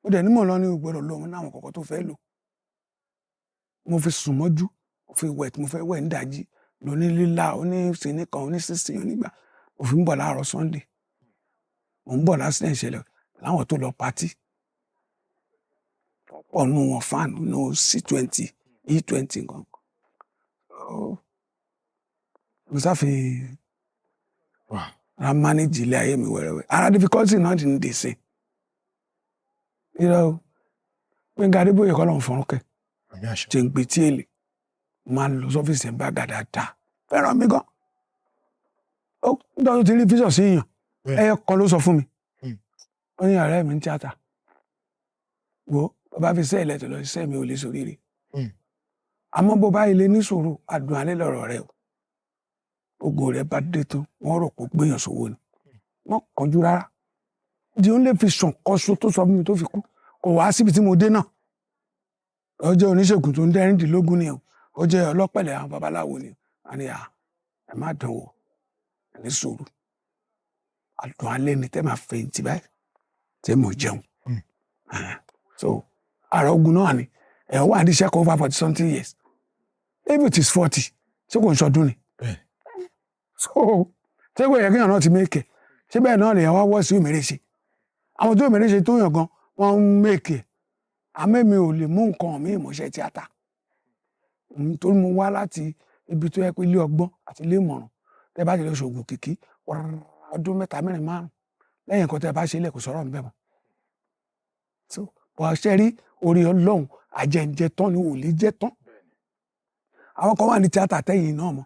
mo dẹ̀ nímọ̀ lọ ní gbọ́dọ̀ lọ wọn náwọn kọ̀ọ̀kan tó fẹ́ lò mo fi sùn mọ́jú mo fi wẹ̀ tí mo fẹ́ wẹ̀ ń dàjí lóní lílá oníṣìní kan oníṣìṣìn onígbà mo fi ń bọ̀ láàárọ̀ Sunday mo ń bọ̀ l'accident ṣẹlẹ̀ láwọn tó lọ patí pọ̀ nù wọn fan nù C20 E20 nǹkan mo sáfi ra manage ilé ayé mi wẹ́rẹ́wẹ́ ara difficulty náà ti ń dè sí irọ́ Gbẹ́ngà Adébóyè kọ́ lọ́n fọ́n kẹ́ ṣe ń gbé tí èlé máa ń lọ sọ́fíìsì ẹ̀ bá gàdàdà fẹ́ràn mi gan ó nítorí ti rí fíṣọ̀ sí èèyàn ẹyẹ kan ló sọ fún mi ó ní ọ̀rẹ́ mi ń tíátà wo bàbá fi sẹ́ ìlẹ́tọ̀ lọ iṣẹ́ mi ò lè sóríire àmọ́ bó bá ilé ní sùúrù àdùn alẹ́ lọ́rọ̀ rẹ o ogun rẹ bá dé tó wọ́n rò pé gbéyàn sówó ni wọ́n kọjú rárá di ó lè fi sàn kọ́sọ tó sọ fún mi tó fi kú kò wá síbi tí mo dé náà ó jẹ́ oníṣègùn tó ń dẹ́rìndínlógún ni o ó jẹ́ ọlọ́pẹ̀lẹ̀ àwọn babaláwo ni a ní ẹ má dán wò ní sùúrù àdùn alẹ́ ni tẹ́ máa fẹ̀yìntì báyìí tẹ́ mo jẹun so àrà ogun náà ni ẹ̀ wà ní iṣẹ́ kan over 40 something years if it is 40 ṣé kò ń ṣọdún ni so ṣé kò yẹ kéèyàn náà ti mẹ́kẹ̀ ṣé bẹ́ẹ̀ náà lèèyàn wá wọ́ sí òmìnira ṣe àwọn tó òmìnira ṣe tó yàn gan wọ́n ń mẹ́kẹ̀ àmẹ́mi ò lè mú nǹkan mi ìmọ̀ṣẹ́ tíátà nítorí mo wá láti ibi tó yẹ pé ilé ọgbọ́n àti ilé ìmọ̀ràn tẹ́ bá ti lọ ṣògùn kìkì ọdún 3 4 5 lẹ́yìn nǹkan tẹ́ bá ṣe ilẹ̀ kò sọ̀rọ̀ ń bẹ̀ mọ́ so wàá ṣe rí orí Ọlọ́run àjẹǹjẹ tán ni ò lè jẹ́ tán àwọn kan wà ní tíátà tẹ́yìn náà mọ́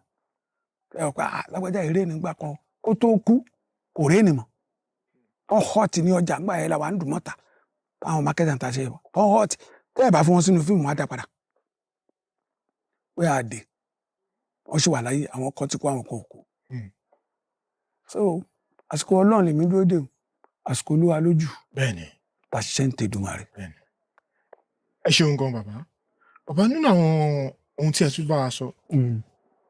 ẹ ọ̀ pé lágbájá eré nígbà kan kó tó kú kò ré ni mọ́ wọ́n hot ní ọjà ńgbà yẹn làwọn àǹdùn mọ́ta àwọn marketer ta ṣe wọ́n hot tẹ́ ẹ̀ bá fún wọn sínú fíìmù wọn á dá padà pé àdè wọ́n ṣì wà láyé àwọn kan ti kó àwọn kan kú so àsìkò Ọlọ́run lèmi dúró dè àsìkò Olúwa lójú bẹ́ẹ̀ni ta ṣiṣẹ́ ń tẹ̀dùmarè. ẹ ṣeun gan bàbá nínú àwọn ohun tí ẹ tún bá wa sọ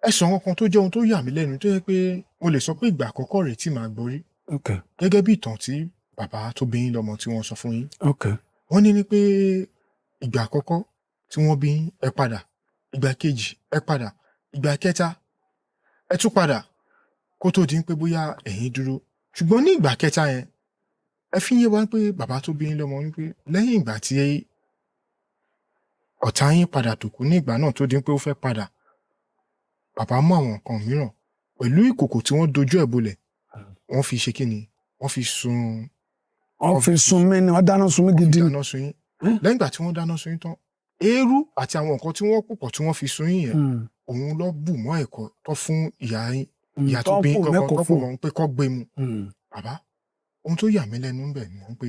ẹ sọ wọn kan tó jẹ́ ohun tó yà mí lẹ́nu tó yẹ pé mo lè sọ pé ìgbà àkọ́kọ́ rẹ̀ tí màá gbọ́ rí gẹ́gẹ́ bí ìtàn tí bàbá tó bí yín lọ́mọ tí wọ́n sọ fún yín wọ́n ní pé ìgbà àkọ́kọ́ tí wọ́n bí ẹ padà ìgbà kejì ẹ padà ìgbà kẹta ẹ tún padà kó tó di pé bóyá ẹ̀yin dúró ṣùgbọ́n ní ìgbà kẹta yẹn ẹ fi yé wa pé bàbá tó bí yín lọ́mọ wípé lẹ́yìn ìgbà tí ọ̀tá yín padà tó kú ní ìgbà náà tó di pé ó fẹ́ padà bàbá mú àwọn nǹkan mìíràn pẹ̀lú ìkòkò tí wọ́n dojú ẹ̀ bolẹ̀ wọ́n fi ṣe kíni wọ́n fi sun mí ni wọ́n dáná sun mí gidi dáná sun yín lẹ́yìn ìgbà tí wọ́n dáná sun yín tán eérú àti àwọn nǹkan tí wọ́n pòpọ̀ tí wọ́n fi sun yín yẹn òun lọ bù mọ́ ẹ̀kọ́ tó fún ìyá yín ìyá tó bí yín kankan tó pò wọ́n pé kọ́ gbé mu bàbá ohun tó yà mí lẹ́nu ń bẹ̀ ni wọ́n pé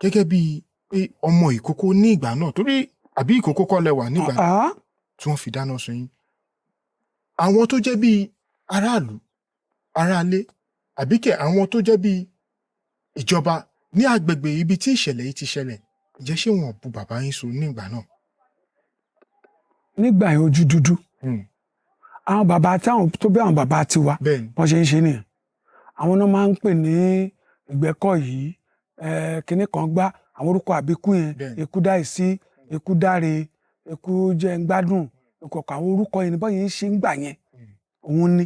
gẹ́gẹ́ bíi pé ọmọ ìkókó ní ìgbà náà torí àbí ìkókó kọ́ lẹ́wà nígbà tí wọ́n fi dáná sun yín àwọn tó jẹ́ bíi aráàlú aráalé àbíkẹ́ àwọn tó jẹ́ bíi ìjọba ní agbègbè ibi tí ìṣẹ̀lẹ̀ yìí ti ṣẹlẹ̀ ǹjẹ́ ṣé wọn bu bàbá yín so nígbà náà. nígbà yẹn ojú dúdú àwọn bàbá táwọn tó bí àwọn bàbá tiwa wọ́n ṣe ń ṣe nìyẹn àwọn náà máa ń pè ní Ìgbẹ́kọ̀yí kinní kan gbá àwọn orúkọ àbíkú yẹn Èkú dáìsí Èkú dáre Èkú jẹ́ ń gbádùn ìkọ̀kọ̀ àwọn orúkọ yẹn níbọ̀ yẹn ṣe ń gbà yẹn òun ni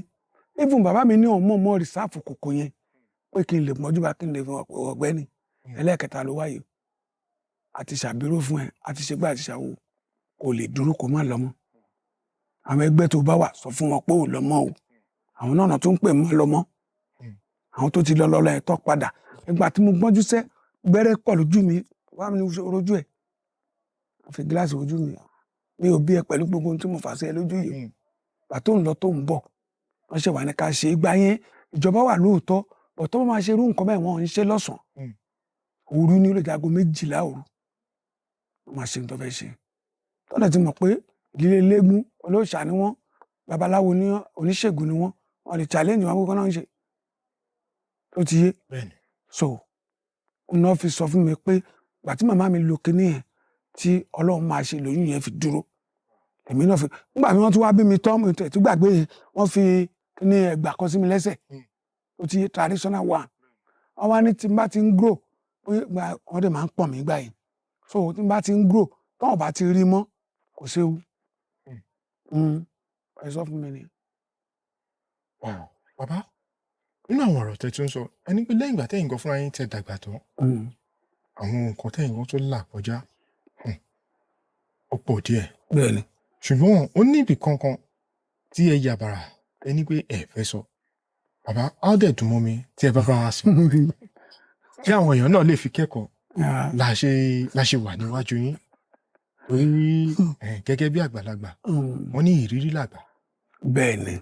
even bàbá mi ní ọmọ ọmọ rìsáàfù kòkò yẹn pé kí n lè mọ́jú bá kí n lè fi ọ̀gbẹ́ni ẹlẹ́ẹ̀kẹta ló wáyé àti ṣàbírò fún ẹ àti ṣègbà àti ṣàwò kò lè dúró kó má lọ́mọ àwọn ẹgbẹ́ tó bá wà sọ fún wọn pé ò lọ́mọ o àwọn náà tó ń pè mọ́ lọ́mọ àwọn tó ti lọ lọ́lọ́ ẹ̀ tọ́ padà ìgbà tí mo gbọ́njú sẹ́ gbẹ́rẹ́ pọ̀ lójú mi wá mi ní ojú ẹ̀ àfi gíláàsì ojú mi ò bí ẹ pẹ̀lú gbogbo ohun tí mo fà sí ẹ lójú yìí gbà tó ń lọ tó ń bọ̀ wọ́n ṣe wà ní ká ṣe ìgbà yẹn ìjọba wà lóòótọ́ ọ̀tọ́ máa ṣe irú nǹkan bẹ́ẹ̀ wọ́n ń ṣe lọ́sàn-án òru ní olè jago 12 òru wọ́n máa ṣe nǹkan fẹ́ ṣe tọ́lẹ̀ ti mọ̀ pé ìdílé eléégún olóòṣà ni wọ́n, babaláwo ni wọ́n, oníṣègùn ni wọ́n, wọ́n lè challenge wọn kó náà ń ṣe tó ti yé. So náà fi sọ fún mi pé ìgbà tí màmá mi lo kinní yẹn tí Ọlọ́run máa ṣe lóyún yẹn fi dúró èmi náà fi nígbà tí wọ́n tún wá bí mi tán mi tẹ̀ tí gbàgbé yẹn wọ́n fi kinní ẹgbà kan sí mi lẹ́sẹ̀ tó ti yé traditional one wọ́n wá ní tí n bá ti ń grow wọ́n dẹ̀ máa ń pọ̀n mí gbà yẹn so tí n bá ti ń grow tọ́wọ́n bá ti rí mọ́ kò séwu ẹ sọ fún mi ni. Bàbá nínú àwọn ọ̀rọ̀ tẹ́ tún sọ ẹni pé lẹ́yìn ìgbà tẹ́yìn kan fúnra yín tẹ́ dàgbà tán àwọn nǹkan tẹ́yìn kan tó là kọjá ó pọ̀ díẹ̀. Bẹ́ẹ̀ni. Ṣùgbọ́n ó ní ibì kankan tí ẹ yà bàrà ẹni pé ẹ fẹ́ sọ bàbá á dẹ̀ dùn mọ́ mi tí ẹ bá bá wa sọ kí àwọn èèyàn náà lè fi kẹ́kọ̀ọ́ la ṣe wà níwájú yín torí gẹ́gẹ́ bí àgbàlagbà wọ́n ní ìrírí làgbà. Bẹ́ẹ̀ni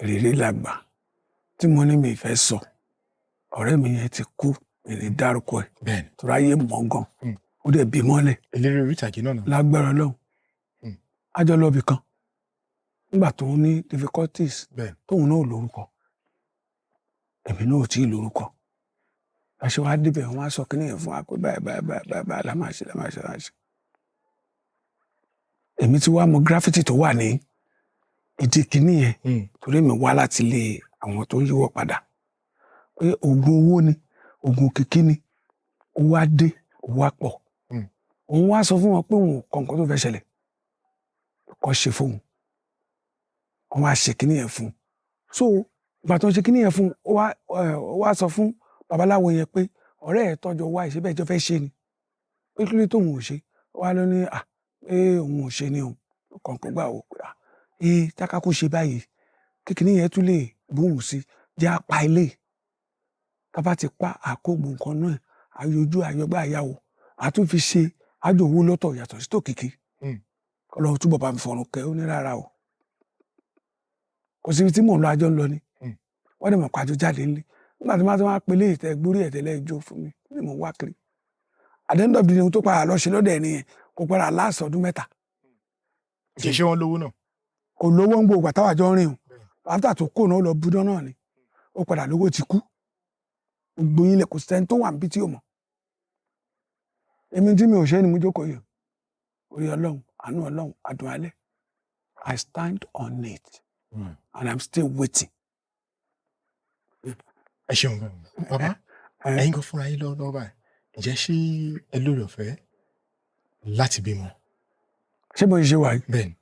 ìrírí làgbà tí mo ní mi fẹ́ sọ ọ̀rẹ́ mi yẹn ti kú èdè dárúkọ ẹ̀ torí ayé mọ̀ gan ó dẹ̀ bí mọ́lẹ̀. eléré orí ìtàgé náà. Lágbára Ọlọ́run àjọ lọ́bì kan nígbà tó ní difficulties tóun náà lórúkọ èmi náà ò tí ì lórúkọ àṣẹ wa débẹ̀ wọ́n á sọ kí nìyẹn fún wa pé báyìí la máa ṣe. Èmi ti wá mọ graffiti tó wà ní ìdí kìíní yẹn torí mi wá láti lé àwọn tó ń yíwọ́ padà pé oògùn owó ni oògùn kìkì ni owó á dé owó á pọ̀ òun wá sọ fún wọn pé òun kọ̀ nǹkan tó fẹ́ ṣẹlẹ̀ kọ́ ṣe fóun wọ́n wá ṣe kìíní yẹn fún so ìgbà tó ń ṣe kìíní yẹn fún ó wá sọ fún babaláwo yẹn pé ọ̀rẹ́ ẹ̀ tọ́jọ́ wá ìṣe bẹ́ẹ̀ jọ fẹ́ ṣe ni pé kí ló tóun ò ṣe wá ló ní òun ò ṣe ni òun kọ̀ọ̀kan gbà wò pé táká kó ṣe báyìí kíkiní yẹn tún lè bóun sí jẹ́ apá ilé tábà ti pa àkógbò nǹkan náà àyọjú àyọgbà àyàwó àtún fi ṣe àjò owó lọ́tọ̀ yàtọ̀ sí tòkìkí Ọlọ́run túbọ̀ bá mi fọ̀rùn kẹ́ ó ní rárá o kò síbi tí mò ń lọ àjọ ń lọ ni wọ́n dẹ̀ mọ̀ pàjọ jáde ńlẹ̀ nígbà tí wọ́n á pelé ìtẹ́ gbórí ẹ̀tẹ́lẹ̀ ìjó fún mi ní mò ń wá kiri àdéhùn bí ohun tó padà lọ ṣe lọ́dẹ̀ nìyẹn kò padà láàsì ọdún 3. kì í ṣe wọn lówó náà. Kò lówó ń gbòògbà táwa jọ ń rìn o after tó kó náà lọ búdán náà ni ó padà lówó ti kú gbogbo yín lẹ kò sẹ́ni tó wà níbi tí ò mọ̀ èmi tí mi ò ṣe ni mo jókòó yìí orí Ọlọ́run àánú Ọlọ́run àdùn alẹ́ I stand on it and I'm still waiting. Ẹ ṣeun gan bàbá ẹ̀yin kan fúnra yín lọ́wọ́ báyìí ǹjẹ́ ṣé ẹ lórí ọ̀fẹ́ láti bímọ. Ṣé mo ṣe wà yìí. Bẹ́ẹ̀ni.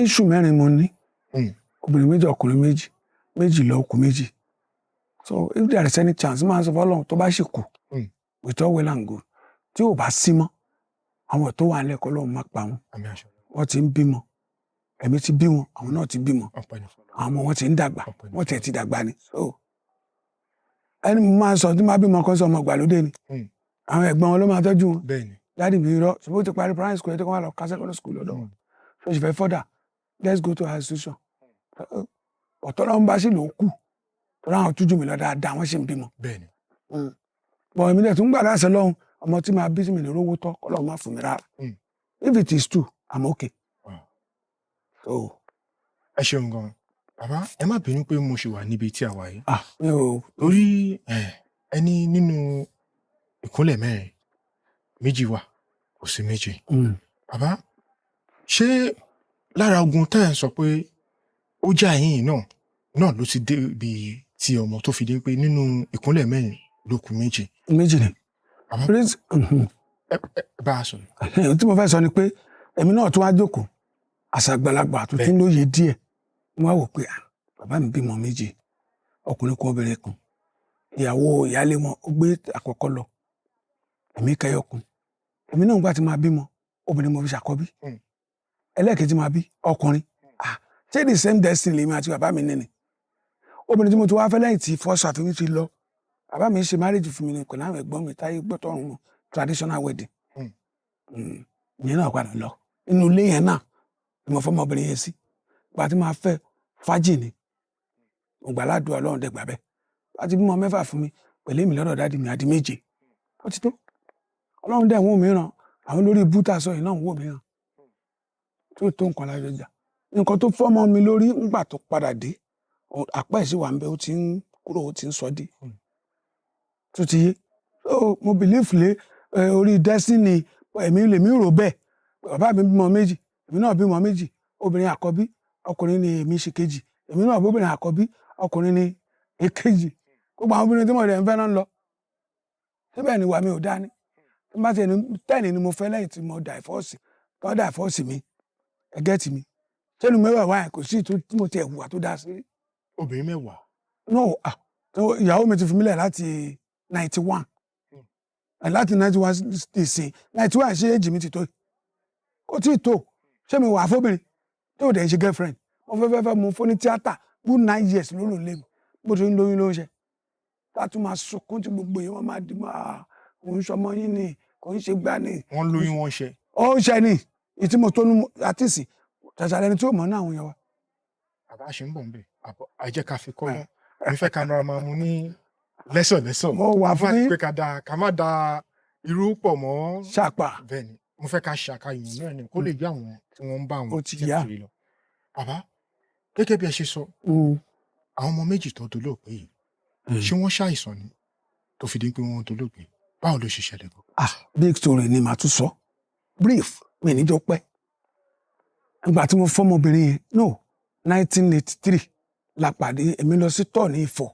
Iṣu 4 mo ní obìnrin 2 ọkùnrin 2 lọ kù 2 so if there is any chance máa sọ fọ́lọ́run tó bá ṣì kù with all well and good tí ò bá sí mọ́ àwọn tó wà lẹ́kọ̀ọ́ lọ́run má pa wọn wọ́n ti ń bímọ ẹ̀mí ti bí wọn àwọn náà ti bímọ àwọn ọmọ wọn ti ń dàgbà wọ́n tẹ̀ ti dàgbà ni so ẹni mo máa sọ tí máa bímọ kan sọ ọmọ ìgbàlódé ni àwọn ẹ̀gbọ́n wọn ló máa tọ́jú wọn dáàdì mi rọ ṣùgbọ́n ó ti parí primary school ẹ̀ tó kọ́ wà lọ ká secondary school lọ́dọ̀ wọn so she fẹ́ further let's go to her institution ọ̀tọ̀ lọ́wọ́n bá sì lò ó kù tọ́lá àwọn tújú mi lọ dáadáa wọ́n sì ń bímọ. bọ̀ èmi dẹ̀ tún gbàdá àṣẹ lọ́hùn ọmọ tí máa bí sí mi ní rówó tọ́ kọ́lọ́ máa fún mi rárá if it is true I'm okay. Ẹ ṣeun gan bàbá ẹ má bínú pé mo ṣì wà níbi tí a wà yìí. torí ẹni nínú ìkúnlẹ̀ 4 2 wà kò sí 2. bàbá ṣé lára ogun tẹ́ ẹ̀ sọ pé ó já yín náà ló ti dé ibi tí ọmọ tó fi dé pé nínú ìkúnlẹ̀ 4 ló kù 2. 2 ni. Bá a sọ. tí mo fẹ́ sọ ni pé èmi náà tún wá jókòó àṣàgbàlagbà tó tún lóye díẹ̀ wọ́n á wò pé bàbá mi bímọ 2 ọkùnrin kan obìnrin kan ìyàwó ìyálé wọn ó gbé àkọ́kọ́ lọ èmi kẹyọkùn èmi náà gbà tí máa bímọ obìnrin mo fi ṣàkọ́bí ẹlẹ́ẹ̀kejì máa bí ọkùnrin ṣé the same destiny lèmi àti bàbá mi nìní obìnrin tí mo ti wá fẹ́ lẹ́yìn tí fọ́sọ àfihàn ti lọ bàbá mi ṣe marriage fún mi ní pẹ̀lú àwọn ẹ̀gbọ́n mi táyé gbọ́tọ̀run mọ̀ traditional wedding ìyẹn náà padà lọ inú ilé yẹn náà ni mo fọ́ ọmọbìnrin yẹn sí gba tí máa fẹ́ fájì ni mo gbà ládùúgbò Ọlọ́run dẹ́gbà bẹ́ẹ̀ bá ti bímọ 6 fún mi pẹ̀lú èmi lọ́dọ̀ dáàdì mi àdí 7 ó ti tó Ọlọ́run dẹ̀ wọ́n mìíràn àwọn lórí bútà sọ yìí náà wọ́n mìíràn tí ó tó nǹkan lájọ jà nǹkan tó fọ́mọ mi lórí ńgbà tó padà dé àpá ẹ̀ sì wà ń bẹ ó ti ń kúrò ó ti ń sọ dé tó ti yé mo believe lé orí destiny èmi lèmi rò bẹ́ẹ̀ bàbá mi bímọ méjì èmi náà bímọ méjì obìnrin àkọ́bí ọkùnrin ni èmi ṣe kejì èmi náà bóbìnrin àkọ́bí ọkùnrin ni èkejì gbogbo àwọn obìnrin tí mo rẹ̀ ń fẹ́ náà ń lọ síbẹ̀ ni ìwà mi ò dá ní tí n bá ti ẹni tẹ́ẹ̀nì ni mo fẹ́ lẹ́yìn tí mo dàìfọ́ọ̀sì tó dàìfọ́ọ̀sì mi ẹgẹ́ tì mí sẹ́nu mẹ́wàá wáyà kò sí tí mo ti ẹ̀wùwà tó dá sí. obìnrin mẹ́wàá. no ìyàwó mi ti fi mílẹ̀ láti 91 láti 91 ìsìn 91 ṣé èjì mi ti tó yìí kò tí ì tó ṣé mi wà fóbìnrin tí ò dẹ̀ ń ṣe girlfriend mo fẹ́ mo fún ní tíátà good 9 years ló lò lé mi bó ti ń lóyún ló ń ṣe tá a tún máa sunkún tí gbogbo yẹn wọ́n máa di máa kò ń ṣọmọ yín ni kò ń ṣe gbá ni. wọ́n lóyún wọ́n ṣe. ó ń ṣe ni ìtí mo tó nu àtìsí ṣàṣàlẹ̀ ni tí ó mọ̀ ní àwọn yẹn wa. àbá ṣe ń bọ̀ nbẹ̀ àjẹ́ ká fi kọ́ lọ mi fẹ́ ká nara máa mu ní lẹ́sọ̀lẹ́sọ̀ mo wà fún yín pé ká má da irú pọ̀ mọ́ ṣàpà bẹ́ẹ̀ ni mo fẹ́ ká ṣàkàyàn náà ni kó lè gbé àwọn tí wọ́n ń bá àwọn tí yá lọ. bàbá gẹ́gẹ́ bí ẹ ṣe sọ àwọn ọmọ méjì tó dolóògbé yìí ṣé wọ́n ṣàìsàn ni tó fi di pé wọ́n dolóògbé báwo ló ṣe ṣẹlẹ̀ gan. big story ni màá tún sọ brief mi níjọ pẹ́ nígbà tí mo fọ́mọbìnrin yẹn no 1983 la pàdé èmi lọ sí tọ́ ní Ifọ̀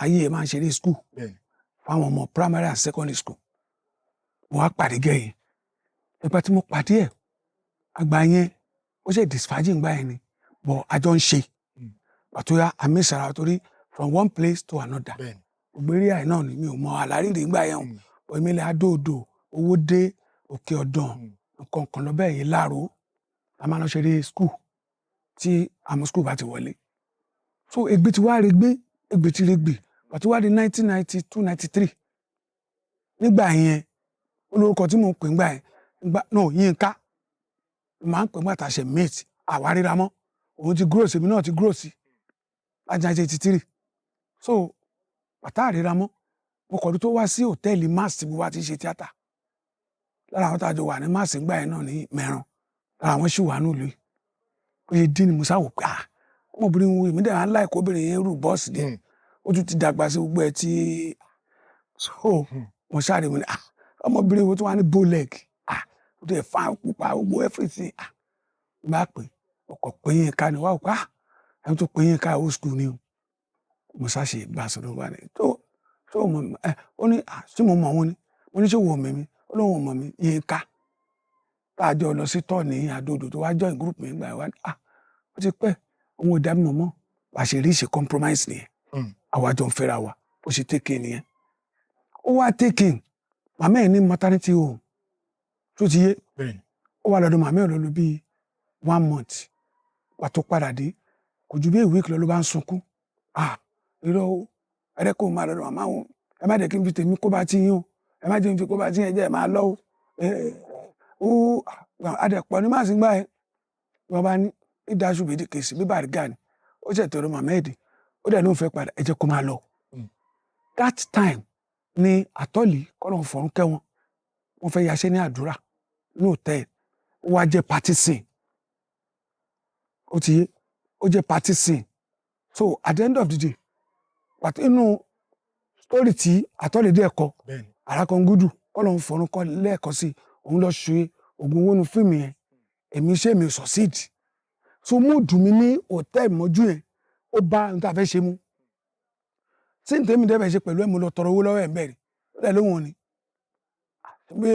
ayé ẹ̀ máa ń ṣeré school fáwọn ọmọ primary and secondary school mo wá pàdé gẹ̀yìn nígbà tí mo pàdé ẹ̀ àgbà yẹn ó ṣe disfaji ńgbà yẹn ni but àjọ ń ṣe pàtó yá àmì ìsàrà torí from one place to another ògbérí àì náà ni mi ò mọ àlárìrì ńgbà yẹn o èmi lè adóodò owó dé òkè ọ̀dàn nǹkan kan lọ bẹ́ẹ̀ yẹn láàró a máa lọ ṣeré school tí àmọ́ school bá ti wọlé so ègbè tí wàá regbé ègbè tí regbè pàtó wá di 1992-93 nígbà yẹn olórúkọ tí mo ń pè ńgbà yẹn no Yínká màá ń pè ńgbà tá a ṣe mate àwa ríra mọ́ òun ti gross èmi náà ti gross láti 1983 so bàtà àríra mọ́ mo kọ̀ọ̀dún tó wá sí hòtẹ́ẹ̀lì mass tí mo wá ti ṣe tíátà lára àwọn tá a jọ wà ní mass ńgbà yẹn náà ní Mẹ́ran lára àwọn sì wà nílùú yìí ó yẹ dín ní mo sáwò pé ọmọbìnrin wo èmi dẹ̀ máa ń láìkó obìnrin yẹn rú bọ́ọ̀sì dẹ̀ ó tún ti dàgbà sí gbogbo ẹ̀ tí so mo ṣáàrè mo ní ọmọbìnrin wo tó wà ní bow leg ó dẹ̀ fa pupa gbogbo everything bá pè ọkọ̀ pé yín ká ni wá òkú ẹni tó pé yín ká old school ni o mo ṣáṣe bá a sọ̀rọ̀ wá ní tó mọ̀ ó ní tí mo mọ̀ wọn ni mo ní ṣé wo mọ̀ mi ó lóun mọ̀ mi yín ká tá a jọ lọ sí tọ́ ní àdódò tó wá join group mi gbà wá ó ti pẹ́ òun ò dá mi mọ̀ mọ́ wà á ṣe rí ṣe compromise nìyẹn àwa jọ ń fẹ́ra wa ó ṣe take in nìyẹn ó wá take in màmá ẹ̀ ní maternity home tó ti yé ó wà lọ́dọ̀ màmá ẹ̀ lọ́lọ́ bíi 1 month pàtó padà dé kò ju bí a week lọ ló bá ń sunkún irọ́ o ẹ̀rẹ́ kò máa lọ́dọ̀ màmá wọn ẹ má jẹ́ kí n fi tèmi kó bá ti yín o ẹ má jẹ́ kí n fi kó bá ti yín ẹ jẹ́ ẹ máa lọ o adẹ̀pọ̀ ní màsí gbà ẹ́ wọ́n bá ní ìdáṣù bèdè kèsì bíbá rí gani ó ṣe tọrọ màmá ẹ̀dì ó dẹ̀ ló ń fẹ́ padà ẹ jẹ́ kó máa lọ. That time ni àtọ́lì kọ́lọ̀ fọ̀rún kẹ́wọn wọ́n fẹ́ yaṣẹ́ ní àdúrà ní hòtẹ́ẹ̀lì ó wá jẹ́ party scene ó ti yé ó jẹ́ party scene so at the end of the day pàtó inú story tí àtọ́lì dé ẹ̀kọ́ àràkọ́ngúdù kọ́lọ̀ fọ̀rún kọ́ lẹ́ẹ̀kọ́ sí òun lọ ṣe ògùn owó nu fíìmù yẹn èmi ṣé mi succeed so mo dùn mí ní hòtẹ́ẹ̀lì mọ́jú yẹn ó bá n ta fẹ́ ṣe mú tí n tèmi dẹ́bẹ̀ ṣe pẹ̀lú ẹ̀ mo lọ tọrọ owó lọ́wọ́ ẹ̀ ń bẹ̀rẹ̀ ó dẹ̀ lóhùn ni pé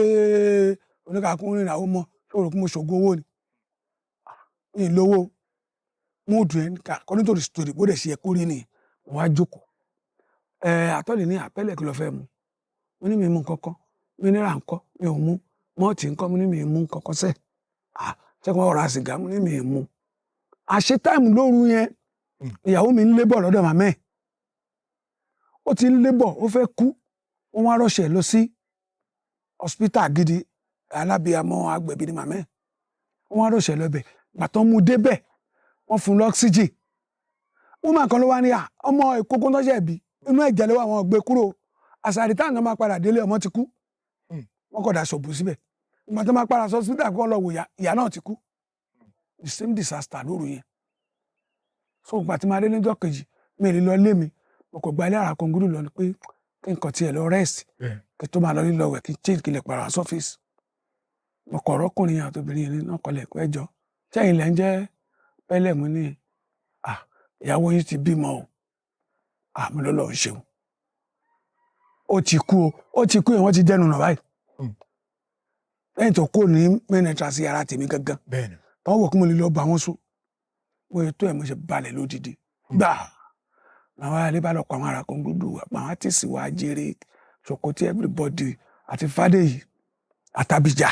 oníkàkùn rìn àwọn ọmọ ṣòro kí mo ṣògùn owó ni ní ìlówó mo dùn ẹ̀ kọ́ nítorí story bó dẹ̀ ṣe yẹ kó rí nìyẹn mo wá jókòó àtọ́lẹ̀ ní àpẹ́lẹ̀ kí lọ fẹ́ mu mo ní mi mú kankan mineral ńkọ́ mi ò mú mọ́ọ̀tì ńkọ́ mo ní mi mú kankan sẹ́ẹ̀ ṣẹ́kun ọ̀rọ̀ àsìgá mo ní mi mú àṣẹ táìmù lóru yẹn ìyàwó mi ń lébọ̀ lọ́dọ̀ màmá ẹ̀ ó ti ń lébọ̀ ó fẹ́ kú wọ́n wá rọ́ṣẹ̀ lọ sí hospital gidi alábìàmọ́ agbẹ̀bí ni màmá ẹ̀ wọ́n wá rọ́ṣẹ̀ lọ bẹ̀ gbàtọ́ mu débẹ̀ wọ́n fún lọ́ksíjì wọ́n máa kan ló wá ní ọmọ ìkókó tó ṣẹ̀ bí inú ẹ̀jẹ̀ lọ́wọ́ àwọn ọ̀gbẹ́ kúrò àṣàrí táwọn náà máa padà délé ọmọ ti kú wọ́n kọ̀ dà ṣọ̀bù síbẹ̀ ìgbà tó máa padà sọ hospital kọ́ lọ wò ìyá náà ti kú the same disaster lóru yẹn so ìgbà tí máa dé níjọ́ kejì mi ò lè lọ lé mi mo kò gba ilé ara kan gúdù lọ ni pé kí nǹkan tiẹ̀ lọ rest kí tó máa lọ lílọ wẹ̀ kí change kí lè para sọ́fíìsì mo kọ̀ ọ̀rọ̀kùnrin àti obìnrin yẹn náà kọlẹ̀ pé ẹjọ́ sẹ́yìn lẹ́ ń jẹ́ pẹ́lẹ́ mú ní ìyàwó yín ti bímọ o àmì lọ́lọ́ ń ṣeun ó ti kú yẹn wọ́n ti dẹnu nà báyìí lẹ́yìn tó kó ní mẹ́nẹ̀tra sí ara tèmi gangan tọ́wọ́ wọ̀ kí mo lè lọ bá wọn sùn mo yẹ tó ẹ̀ mo ṣe balẹ̀ lódìdí gbà àwọn ará ilé bá lọ pa àwọn ará kan dúdú àwọn àtìsí wa jèrè Sokoti everybody àti Fádèyí àtàbíjà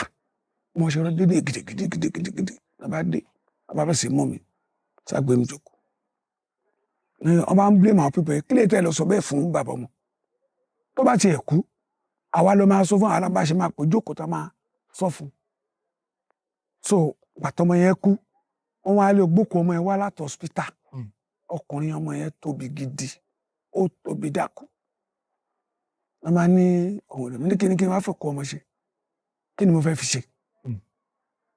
mo ṣe rọ dédé gidigidi nàbà dé nàbà bẹ̀ sí mú mi ságbé mi jókòó ní ọba ń blame àwọn pípẹ́ kí lè tẹ́ lọ sọ bẹ́ẹ̀ fún bàbá ọmọ tó bá tiẹ̀ kú àwa ló máa sọ fún àwọn alábàáṣe máa pè jókòó tá máa sọ fún so pàtọ́mọ yẹn kú wọ́n wá lé gbókò ọmọ yẹn wá láti hospital ọkùnrin ọmọ yẹn tóbi gidi ó tóbi dákú wọ́n máa ní ọ̀hún rẹ̀ ní kíni kí n wá fẹ́ kó ọmọ ṣe kí ni mo fẹ́ fi ṣe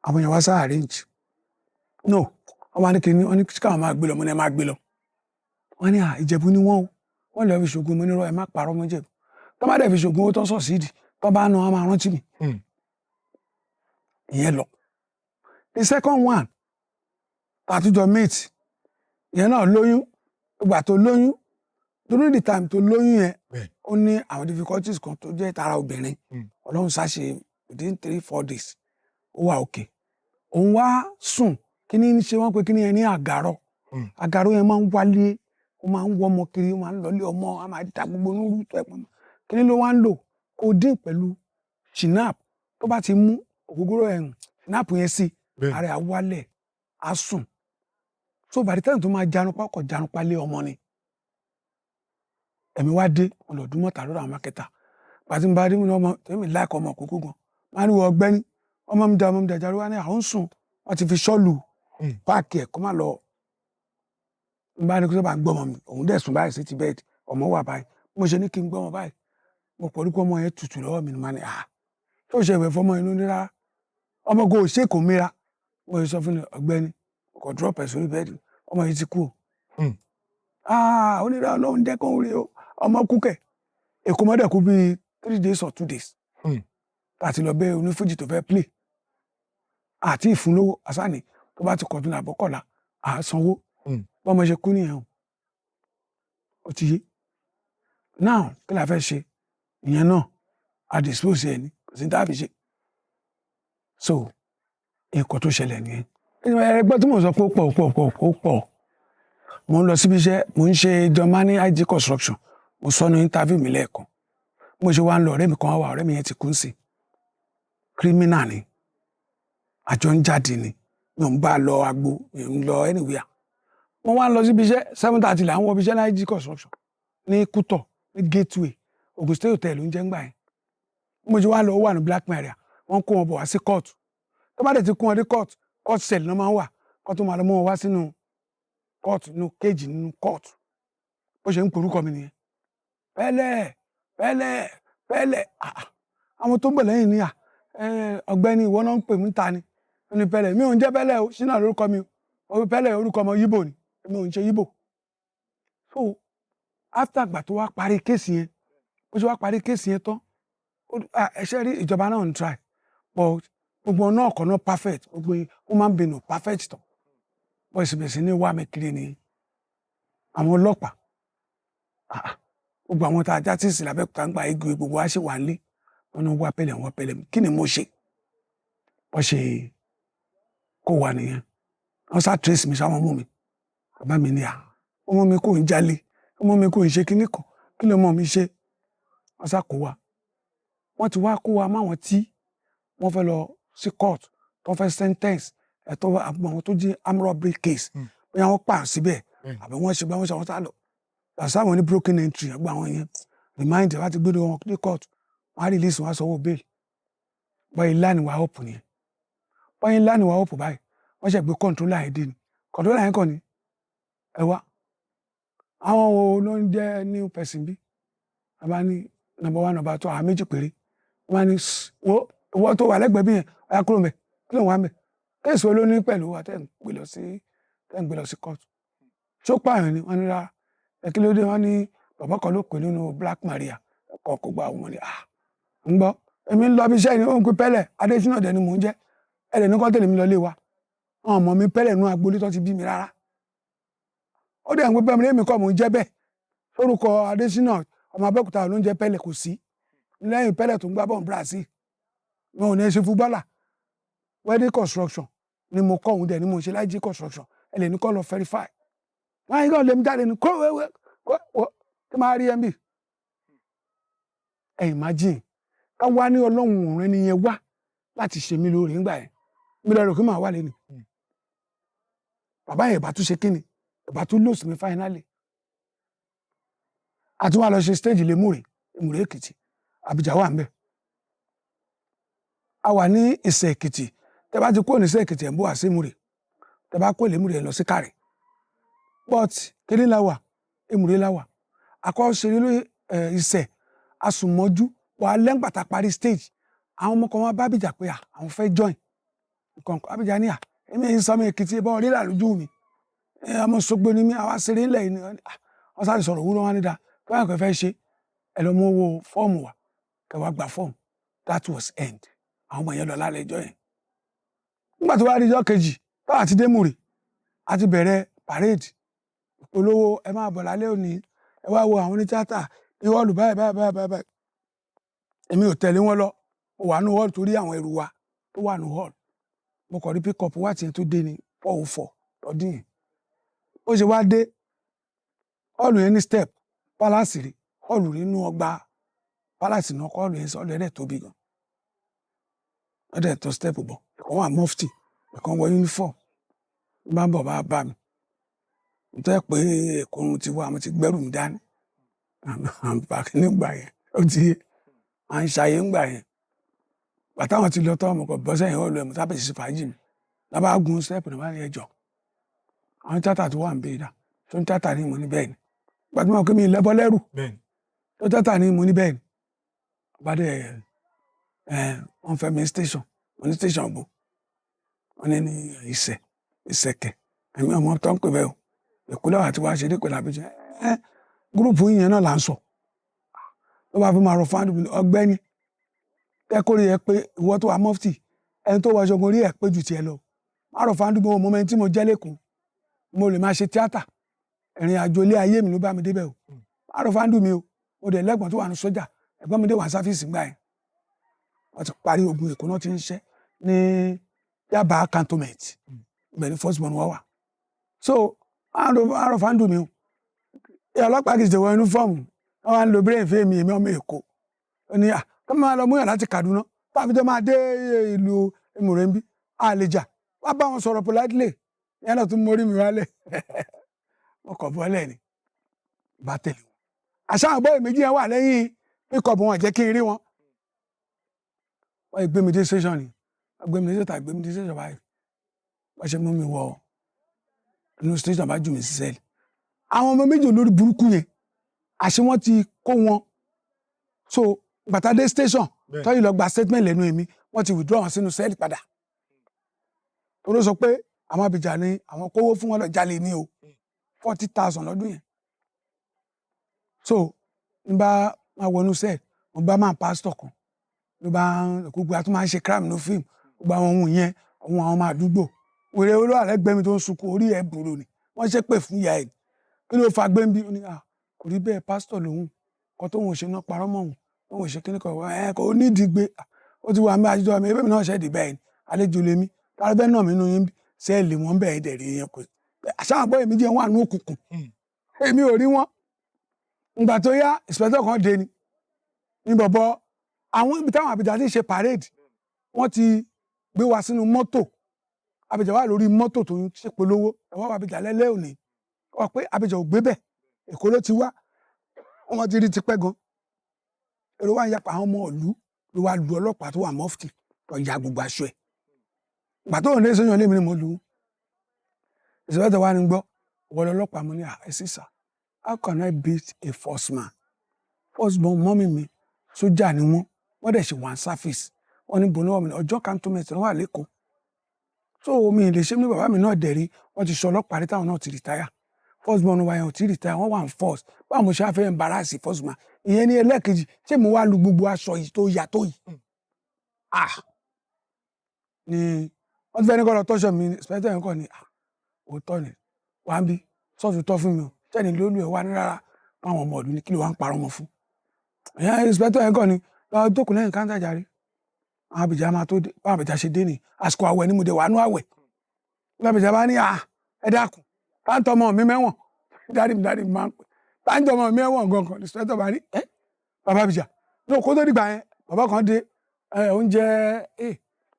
àwọn yẹn wá sá arrange no wọ́n máa ní kíni wọ́n ní káwọn máa gbé lọ mo ní ẹ máa gbé lọ wọ́n ní Ìjẹ̀bú ni wọ́n lọ fi ṣògùn mo ní rọ ẹ má parọ́ mọ́ Ìjẹ̀bú tó bá dẹ̀ fi ṣògùn owó tó ń sọ̀ síìdì tó bá nà wọ́n máa rántí mi ìyẹn lọ the second one àtújọ mate ìyẹn náà lóyún ìgbà tó lóyún during the time tó lóyún yẹn ó ní àwọn difficulties kan tó jẹ́ tara obìnrin Ọlọ́run ṣàṣe within 3-4 days ó wà òkè òun wá sùn kí ni ṣe wọ́n pé kí ni yẹn ní àgàrọ̀ yẹn máa ń wálé ó máa ń wọ́ ọmọ kiri ó máa ń lọlé ọmọ á máa da gbogbo onírú tó ẹ̀pọ̀ kí ni ló wá ń lò codeine pẹ̀lú shinap tó bá ti mú ògógóró shinap yẹn sí ara ẹ̀ á wálẹ̀ á sùn so by the time tó máa janupa ọkọ̀ janupa lé ọmọ ni ẹ̀mí wá dé ọlọ́dún mọ́ta lọ́dọ̀ àwọn mákẹ́tà pàtí mo bá dé ọmọ tẹ́mi láìkọ́ ọmọ kókó gan máa ní wọ ọgbẹ́ni ọmọ mi jà jáde wá ní àwọn sùn wọ́n ti fi ṣọ́ọ̀lù páàkì ẹ̀ kó má lọ n bá ní kó sábà ń gbọ́mọ mi òun dẹ̀ sùn báyìí sí ti bẹ́ẹ̀dì ọmọ wà báyìí mo ṣe ní kí n gbọ́mọ báyìí mo pọ̀ nípa ọmọ yẹn tutù lọ́wọ́ mi ni máa ní tó ṣe ìwẹ̀ fọmọ inú ní rárá ọmọ kò ṣe kò mìíràn mo sọ fún ọgbẹ́ni kò drop ẹ̀ sórí bẹ́ẹ̀dì ọmọ yìí ti kú o onírà Ọlọ́run dẹ́kun orí o ọmọ kúkẹ̀ èkó mọ́dẹ̀ kú bíi 3 days or 2 days láti lọ bẹ́ onífújì tó fẹ́ play àti ìfúnlówó àsáni tó bá ti kọ̀tún àbọ̀kọ̀lá àsanwó bọ́mọ ṣe kú nìyẹn ó ti yé now kí la fẹ́ ṣe ìyẹn náà a dispose ẹ̀ ní kò sí dábì ṣe so nǹkan tó ṣẹlẹ̀ nìyẹn ẹgbẹ́ tí mo sọ pé ó pọ̀ mo ń lọ síbi iṣẹ́ mo ń ṣe Germany IG construction mo sọ ní interview mi lẹ́ẹ̀kan mo ṣe wá ń lọ ọ̀rẹ́ mi kan wá ọ̀rẹ́ mi yẹn ti kú sí criminal ni àjọ ń jáde ni mi ò ń bá a lọ agbo mi ò ń lọ anywhere mo wá ń lọ síbi iṣẹ́ 7:30 là ń wọ ibi iṣẹ́ ní IG construction ní Kútọ̀ ní Gateway Ogun State Hotel ń jẹ́ ń gbà yẹn mo ṣe wá lọ ó wà ní Black Maria wọ́n kó wọn bọ̀ wá sí court tó bá dẹ̀ ti kó wọn dé court cell náà máa ń wà kó tó máa lọ mú wọn wá sínú court nínú kéèjì nínú court bó ṣe ń porúkọ mi nìyẹn pẹ́lẹ́ àwọn tó ń bọ̀ lẹ́yìn níyà ọ̀gbẹ́ni ìwọ náà ń pè mí ta ni ó ní pẹ́lẹ́ mi ò ń jẹ́ pẹ́lẹ́ o ṣínà lórúkọ mi o pẹ́lẹ́ orúkọ ọmọ Yíbò ni mi ò ń ṣe Yíbò so after àgbà tó wá parí kéèsì yẹn bó ṣe wá parí kéèsì yẹn tán ẹ̀ṣẹ́ rí ìjọba náà ń try but gbogbo náà kọ́ náà perfect gbogbo human being perfect tán wọ́n sì bẹ̀rẹ̀ sí ní wá mi kiri ni àwọn ọlọ́pàá gbogbo àwọn tá a já tíìsì lábẹ́kúta ń gba igi gbogbo wa ṣe wà nílé wọn ní wá pẹ̀lẹ́ mi kí ni mo ṣe wọ́n ṣe kó wà nìyẹn wọ́n sá trace mi sáwọn ọmọ mi bàbá mi ní ọmọ mi kò ń jalè ọmọ mi kò ń ṣe kíní kan kí ló mọ̀ mi ṣe wọ́n sá kó wa wọ́n ti wá kó wa máwọn tí wọ́n fẹ́ lọ sí court tó fẹ́ sentence ẹ̀tọ́ àwọn tó jẹ́ armed robbery case bóyá wọ́n pààyàn síbẹ̀ àbí wọ́n ṣe bá wọ́n ṣe àwọn sá lọ àsáwọn ní broken entry àgbà àwọn yẹn remind láti gbé wọn ní court wọ́n á release wọn sanwó bail báyìí láàánú hope nìyẹn báyìí láàánú hope báyìí wọ́n ṣe gbé controller yẹn dé ni controller yẹn kàn ní ẹ wá àwọn wo ló ń jẹ́ new person bí wọ́n bá ní number 1 number 2 àwọn méjì péré wọ́n bá ní ìwọ tó wà lẹ́gbẹ̀ẹ́ bí yẹn ọ̀yá kúrò mẹ́ kí ló ń wá mẹ́ kéèsì wo ló ní pẹ̀lú wa tẹ́ ń gbé lọ sí kóòtù ṣó pààyàn ni wọ́n ní rárá kí ló dé wọ́n ní bàbá kan ló pè nínú Black Maria ẹ̀kọ́ kó gba àwọn ni ń gbọ́ èmi ń lọ bí iṣẹ́ ni ó ń pín pẹ́lẹ̀ Adésínà dẹ̀ ni mò ń jẹ́ ẹ̀rẹ̀ ní kọ́ tẹ̀lé mi lọ lé wa àwọn ọmọ mi pẹ́lẹ̀ nú agboolé tó ti bí mi rárá ó dẹ̀ ń pín pẹ́lẹ̀ èmi kọ́ mò ń jẹ́ bẹ́ẹ̀ lórúkọ Adésínà ọmọ Abẹ́òkúta ló ń jẹ́ pẹ́lẹ̀ kò sí lẹ́yìn pẹ́lẹ̀ tó ń gbá bọ́ọ̀n Brazil wọn ò ní ṣe fúbọ́là wedding construction ni mo kọ́ òun dẹ̀ ni mo ṣe láìjí construction ẹ lè ní kọ́ lọ verify wọn àyíká ò lè mi jáde ní kó kí máa rí ẹ̀mí ẹ imagine ká wá ní Ọlọ́run òun ẹni yẹn wá láti ṣe mí lóore ńgbà yẹn mi lẹ́rù kí màá wà lẹ́nu bàbá yẹn ìbá tún ṣe kíni ìbá tún lose mi finally àti wọn lọ ṣe stage Lémùrè Èkìtì Àbújá wà ń bẹ̀ a wà ní Ìsẹ̀ Èkìtì tẹ bá ti kó ní Ìsẹ̀ Èkìtì ẹ̀ ń bọ̀ wá sí Èmùrè tẹ bá kó Lémùrè lọ sí Kàrẹ́ but kíní la wà Èmùrè la wà àkọ́ṣe nílò Ìsẹ̀ asùnmọ́jú wà lẹ́ngbàtà parí stage àwọn ọmọ kan wọn bá Abíjà pé àwọn fẹ́ join nǹkan Abíjà ní èmi ń sọmọ Èkìtì ìbọn orí làlójú mi ọmọ Ṣogbo ni mi àwa ṣeré ńlẹ̀ yìí wọ́n sáré sọ̀rọ̀ òwúrọ̀ wọn ní da kí wọ́n kàn fẹ́ ṣe ẹ lọ mú owó fọ́ọ̀mù wa kẹwàá gba fọ́ọ̀mù that was end àwọn ọmọ yẹn lọ lálẹ́ ẹjọ́ yẹn nígbà tó wá rí ijọ́ kejì táwa ti dé Èmùrè a ti bẹ̀rẹ̀ parade ìpolówó ẹ máa bọ̀ lálẹ́ òní ẹ wá wo àwọn onítìátà ní họ́ọ̀lù báyìí èmi ò tẹ̀lé wọn lọ mo wà ní họ́ọ̀lù torí àwọn ẹrù wa tó wà ní họ́ọ̀lù mo kọ̀ rí pick-up wá tiẹ̀ tó dé ní 404 lọ́dún yẹn ó ṣe wá dé họ́ọ̀lù yẹn ní step palace rí họ́ọ̀lù nínú ọgbà palace náà họ́ọ̀lù yẹn sọ́ọ̀lù ẹ̀dẹ̀ tóbi gan ẹ̀dẹ̀ tó step bọ̀ ẹ̀kan wà mufti ẹ̀kan wọ uniform bá ń bọ̀ bá mi nítorí pé èkó ti wá mo ti gbẹ́rù mi dání àǹfààní nígbà yẹn ó ti à ń ṣàyè ńgbà yẹn bàtà wọn ti lọ tọ́ ọmọ kan bọ́ sẹ́yìn họ́ọ̀lù ẹ̀ mo sábẹ̀ sí fàájì mi lábá gun step ní wọ́n ní ẹjọ́ àwọn tíátà tó wà ń bèèrè tó ń tíátà ní mo ní bẹ́ẹ̀ ni gbàtúmọ̀ pé mi lẹ́bọ́ lẹ́rù tó tíátà ní mo ní bẹ́ẹ̀ ni bàdé wọ́n fẹ́ mi station mo ní station bò wọ́n ní Ìsẹ̀kẹ̀ ẹ̀mí ọmọ tó ń pè bẹ́ẹ̀ o ìkúlẹ̀ àti wá ṣe dípẹ̀ lábẹ́jẹ́ gúrùpù yìnyẹn náà là ń sọ ló bá fi máa rọ fáńdù ọgbẹ́ni kẹ́kọ̀ọ́ yẹ pé ìwọ tó wà mọ́fìtì ẹni tó wọṣọ orí ẹ̀ pé jù tiẹ̀ lọ má rọ fáńdù gbọ́ mọ́mọ́ tí mo jẹ́ lẹ́kọ̀ọ́ mo lè máa ṣe tíátà ìrìn àjò ilé ayé mi ló bá mi débẹ̀ o má rọ fáńdù mi o mo dẹ̀ lẹ́gbọ̀n tó wà ní sójà ẹ̀gbọ́n mi dé wà sáfíìsì gbà yẹn wọ́n ti parí ogun Èkó náà ti ń ṣẹ́ ní Yaba cantonment ibẹ̀ ni first born wọ́n wà so má rọ fáńdù mi o ọlọ́pàá kìí ṣe wọ yúnífọ́ọ̀mù wọ́n wá ń lo brain fún èmi ọmọ Èkó ó ní tó máa lọ múyàn láti Kaduna tàbí tó máa dé ìlú Èmùrè ń bí àlejà wá bá wọn sọ̀rọ̀ politely ìyẹn náà tún mórí mi wálẹ̀ wọn kọ̀ bọ́lẹ̀ ni bá tẹ̀lé wọn àṣà àgbọ̀ méjì yẹn wà lẹ́yìn píkọ̀bù wọn jẹ́ kí n rí wọn wọ́n gbé mi dé station ni gbé mi dé station báyìí wọ́n ṣe mú mi wọ inú station bá jù mí sí sẹ́ẹ̀lì àwọn ọmọ méjì olórí burúkú yẹn àṣé wọ́n ti kó wọn so gbàtà dé station tọ́yì lọ gba statement lẹ́nu èmi wọ́n ti withdraw wọn sínú sẹ́ẹ̀lì padà tó ló sọ pé àwọn Abíjà ni àwọn kówó fún wọn lọ jalè ní o 40,000 lọ́dún yẹn so n bá máa wọnú sẹ́ẹ̀lì mo bá máa pásítọ̀ kan ló bá gbogbo àti máa ń ṣe crime no film gbogbo àwọn ohun yẹn àwọn ọmọ àdúgbò wèrè olú àlẹ́gbẹ̀mí tó ń sunkún orí ẹ̀ burú ni wọ́n ṣe pè fún ìyá ẹ̀ kí ló fa gbẹ́ńbí ó ní kò rí bẹ́ẹ̀ pásítọ̀ lòun kan tó wọn ṣe náà parọ́ mọ́ òun tó wọn ṣe kíní kan kò nídìí gbé ó ti wà mí àjọ mi ebí mi náà ṣẹ́ẹ̀dì bẹ́ẹ̀ ni àlejò lèmi tàbí bẹ́ẹ̀ náà mi nù yín sẹ́ẹ̀lì wọn bẹ́ẹ̀ dẹ̀ rí yẹn kò àṣà àbọ̀ èmi jẹ́ wọn àánú òkùnkùn èmi ò rí wọn ìgbà tó yá ìspẹ́tọ̀ kan dé ni ní bọ̀bọ̀ àwọn ibi táwọn Abíjà ti ṣe parade wọ́n ti gbé wa sínú mọ́tò Abíjà wà lórí mọ́tò tó ń ṣèpolówó ẹ̀wọ́n Abíjà lẹ́lẹ́ òní wọ́n pé Abíjà ò gbé bẹ̀ Èkó ló ti wá wọ́n ti rí tipẹ́ gan èrò wa ń yapa àwọn ọmọ ìlú ló wá lu ọlọ́pàá tó wà mọ́fìtì tó ya gbogbo aṣọ ẹ̀ ìgbà tó ń lé sẹ́yìn lémi ni mo lù ú ìṣẹ̀lẹ̀ wa ni gbọ́ wọlé ọlọ́pàá mo ní ẹ̀sìn sà how can I beat a first man first born mọ́mí mi sójà ni wọ́n dẹ̀ ṣe one service wọ́n ní bọ́lá ọmọ ọjọ́ cantonment wà lẹ́kọ̀ọ́ so mi lè ṣe ní bàbá mi náà dẹ̀rí wọ́n ti ṣe ọlọ́pàá rí táwọn náà ti rìtáyà first born wa yẹn ò ti rìtáyà wọ́n wà ń force báwo mo ṣe fẹ́ embarrass first man ìyẹn ní ẹlẹ́ẹ̀kejì ṣé mo wá lu gbogbo aṣọ yìí tó yà tó yìí ni wọ́n ti fẹ́ ní kọ́ lọ tọ́ṣọ̀ mi inspector yẹn kọ́ ni òótọ́ ni wà ń bí sọ́ọ̀tù tọ́ fún mi o tẹ́ni lólu ẹ̀ wá ní rárá àwọn ọmọ ọdún ní kí ló wá ń parọ́ mọ́ fún ìyẹn inspector yẹn kọ́ ni lọ́wọ́ jókòó lẹ́yìn káńtà jàre àwọn àbìjà máa tó dé báwọn àbìjà ṣe dé ní àsìkò àwẹ̀ ni mo dé wà nú àwẹ̀ bí àbìjà bá ní ẹ dákun táǹtọ́ ọmọ mi mẹ́wọ̀n dáàdì mi máa ń pè táǹtọ́ ọmọ mi mẹ́wọ̀n gangan inspector bá ní bàbá àbìjà ní òkú tó dìgbà yẹn bàbá kan dé oúnjẹ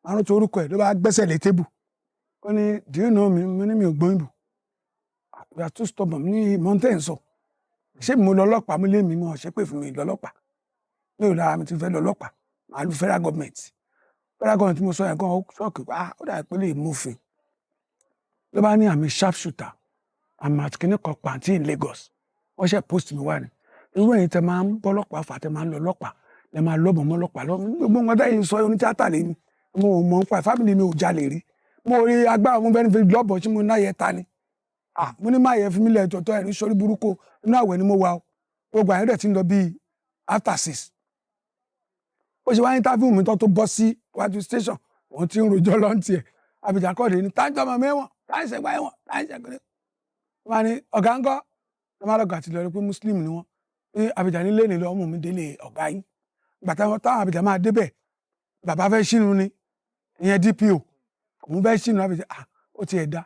àrùn tó orúkọ ẹ̀ ló bá gbẹ́sẹ̀ lé tébù ó ní do you know mi ní mi ò gbọ́n ìbò we are too stubborn ní mountain sọ ṣé mo lọ ọlọ́pàá mi lé mi mọ̀ ṣé pé fún mi lọ́lọ́pàá mi ò lára mi ti fẹ́ lọ ọlọ́pàá màá lu federal government mo sọ yẹn gan ṣọ́ọ̀kì ó dà pé lè mófin ló bá ní àmì sharp shooter àmì àtìkíní kan pàǹtí in Lagos wọ́n ṣe post mi wá ni irú ẹ̀yin tẹ máa ń bọ́ ọlọ́pàá fà tẹ máa ń lọ ọlọ́pàá lẹ máa lọ́bọ̀ mọ́ ọlọ́pàá lọ́wọ́ gbogbo wọn dáyé sọ oní tíátà lé mi mo mọ̀ ń pa fámìlì mi ò jalè rí mo rí agbára mo bẹ́ẹ̀ ní fi lọ́bọ̀ tí mo náyẹ ta ni mo ní máa yẹ fún mi lẹ̀ tọ̀tọ̀ ẹ̀rí sórí burúkú inú àwẹ̀ ni mo wà o gbogbo àyẹ̀wò rẹ̀ ti ń lọ bíi after 6 ó ṣe wá ní interview mi tó bọ́ sí wájú station òun ti ń rojọ́ lọ́ntì ẹ̀ àbíjà kọ́ọ̀dé ní táǹjọ́ ọmọ mẹ́wọ̀n táǹṣẹ̀ gba ẹ̀wọ̀n táǹṣẹ̀ gbé wọn ni ọ̀gá ń kọ́ ẹ má lọ́gà àti lọ́ọ́ rí pé muslim ni wọ́n ní àbíjà nílé nílò ọmọ mi délé ọ̀gá yín gbàtà wọn táwọn àbíjà máa débẹ̀ bàbá fẹ́ ṣínú ni ìyẹn DPO òun fẹ́ ṣínú àbíjà ó ti ẹ̀ dá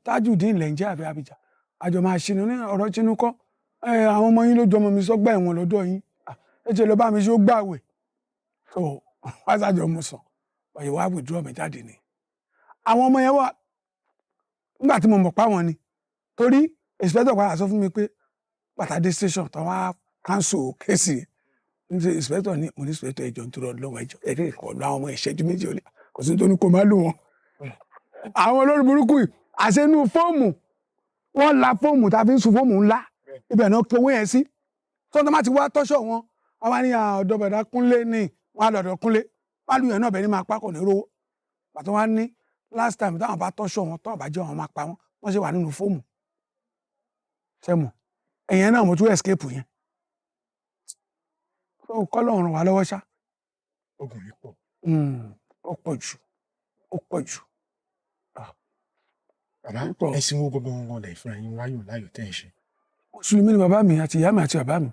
Tajudeen lẹ́ ń jẹ́ àbí àbíjà àjọ máa ṣínú ní ọ̀rọ̀ ṣínú kọ́ àwọn ọmọ yín ló jọmọ mi sọ́gbà ẹ̀wọ̀n lọ́dọ̀ yín ẹ ṣe lọ bá mi ṣe ó gbàwẹ̀ so wá sájọ mo sàn ọ̀yẹ̀ wá withdraw mi jáde ni àwọn ọmọ yẹn wà nígbà tí mo mọ̀ pa wọn ni torí inspector padà sọ fún mi pé pàtàdé station tó wá cancel kéèsì inspector ní mo ní inspector ẹjọ́ nítorí ọlọ́wọ́ ẹjọ́ ẹ̀rí ìkọlù àwọn ọmọ ìṣẹ́jú méjì ó lè kò sí tó ní kó má lù wọn àwọn olórí burúkú yìí àṣẹnú fóòmù wọn la fóòmù tá a fi ń sun fóòmù ńlá ibẹ̀ náà kówó yẹn sí tó má ti wá tọ́ṣọ̀ wọn wá ní ọ̀dọ̀ bẹ̀dá Kúnlé ní wọn lọ́dọ̀ Kúnlé pálù yẹn náà bẹ̀ ní máa pa kò ní rówó pàtó wá ní last time táwọn bá tọ́ṣọ̀ wọn tó bá jẹ́ wọn máa pa wọn wọ́n ṣe wà nínú fóòmù sẹ́mu ẹ̀yẹn náà mo tún escape yẹn tó kọ́ lọ́run wà lọ́wọ́ ṣá. ogun yìí pọ̀. ó pọ̀ jù. bàbá ẹ̀sìn wo gbogbo wọn lẹ̀ fúnra yín láyò tẹ́ ẹ̀ ṣe. mùsùlùmí ni bàbá mi àti ìyá mi àti bàbá mi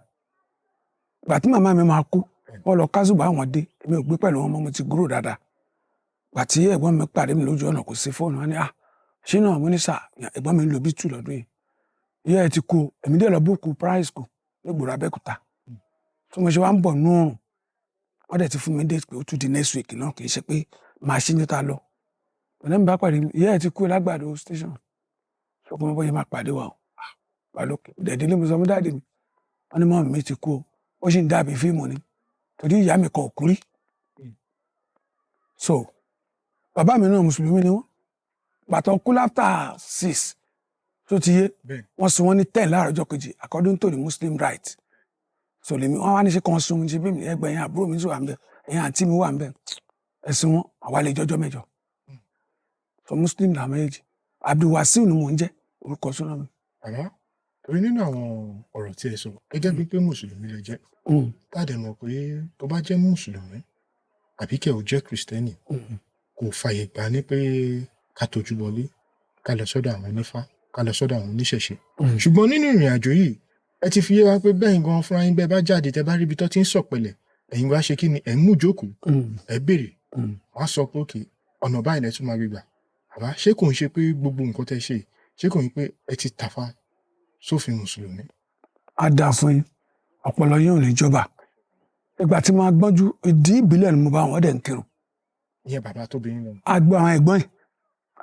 ìgbà tí màmá mi máa kú wọn lọ kásùbà àwọn dé èmi ò gbé pẹ̀lú wọn mọ́ mo ti gúrò dáadáa ìgbà tí ẹ̀gbọ́n mi pàdé mi lójú ọ̀nà kò sí fóònù wọn ni ṣínà mo ní sà ẹ̀gbọ́n mi ń lo bí 2 lọ́dún yìí ìyá ẹ̀ ti kú èmi dé lọ búùkù primary school nígboro Abẹ́òkúta tó mo ṣe wá ń bọ̀ nú ọ̀run wọ́n dẹ̀ ti fún mi date pé ó tún di next week náà kì í ṣe pé màá ṣí níta lọ ọ̀nà mi bá pàdé mi ìyá ẹ̀ ti kú lágbàdo station ṣọkùn mi bóyá máa pàdé wa balókè dẹ̀dílé mo sọ fún dáàdì mi wọ́n ní mọ́mì mi ti kú ó sì ń dàbí fíìmù ni torí ìyá mi kọ̀ òkú rí so bàbá mi náà mùsùlùmí ni wọ́n gbàtọ̀ kú after 6 tó ti yé wọ́n sùn wọ́n ní 10 láàárọ̀ ọjọ́ kejì according to the Muslim right so lèmi wọ́n wá ní ṣe kan sun ṣe bí mi ẹgbẹ́ yẹn àbúrò mi sì wà ń bẹ ẹ̀yìn àǹtí mi wà ń bẹ ẹ̀sìn wọn àwa lè jọjọ́ mẹ́jọ so Muslim là méjì Abdulwasiu ni mò ń jẹ́ orúkọ súná mi. àmọ́ torí nínú àwọn ọ̀rọ̀ tí ẹ sọ gẹ́gẹ́ bíi pé mùsùlùmí lẹ jẹ́ táàdẹ̀ mọ̀ pé tó bá jẹ́ mùsùlùmí àbí kẹ́ ò jẹ́ kìrìsìtẹ́nì kò fàyè gbà ní pé ká tójú bọlé ká lọ sọ́dọ̀ àwọn onífá ká lọ sọ́dọ̀ àwọn oníṣẹ̀ṣe ṣùgbọ́n nínú ìrìn àjò yìí ẹ ti fi yé wa pé bẹ́ẹ̀ gan fúnra yín bẹ́ẹ̀ bá jáde tẹ́ bá ríbi tó ti ń sọ̀pẹ̀lẹ̀ ẹ̀yin wá ṣe kí ni ẹ̀ ń mú jókòó ẹ béèrè wọ́n á sọ pé òkè ọ̀nà báyìí lẹ tún máa gbégbà àbá ṣé kò ń ṣe pé gbogbo nǹkan tẹ́ ṣe ṣé kò ń pé ẹ ti tàfà sófin mùsùlùmí. a dà fún yín ọpọlọ yín ò ní jọba ìgbà tí máa gbọ́njú ìdí ìbílẹ̀ ni mo bá wọn dẹ̀ ń kírun. ìyẹn bàbá tó bí yín lọ. a gbọ́ àwọn ẹ̀gbọ́n yìí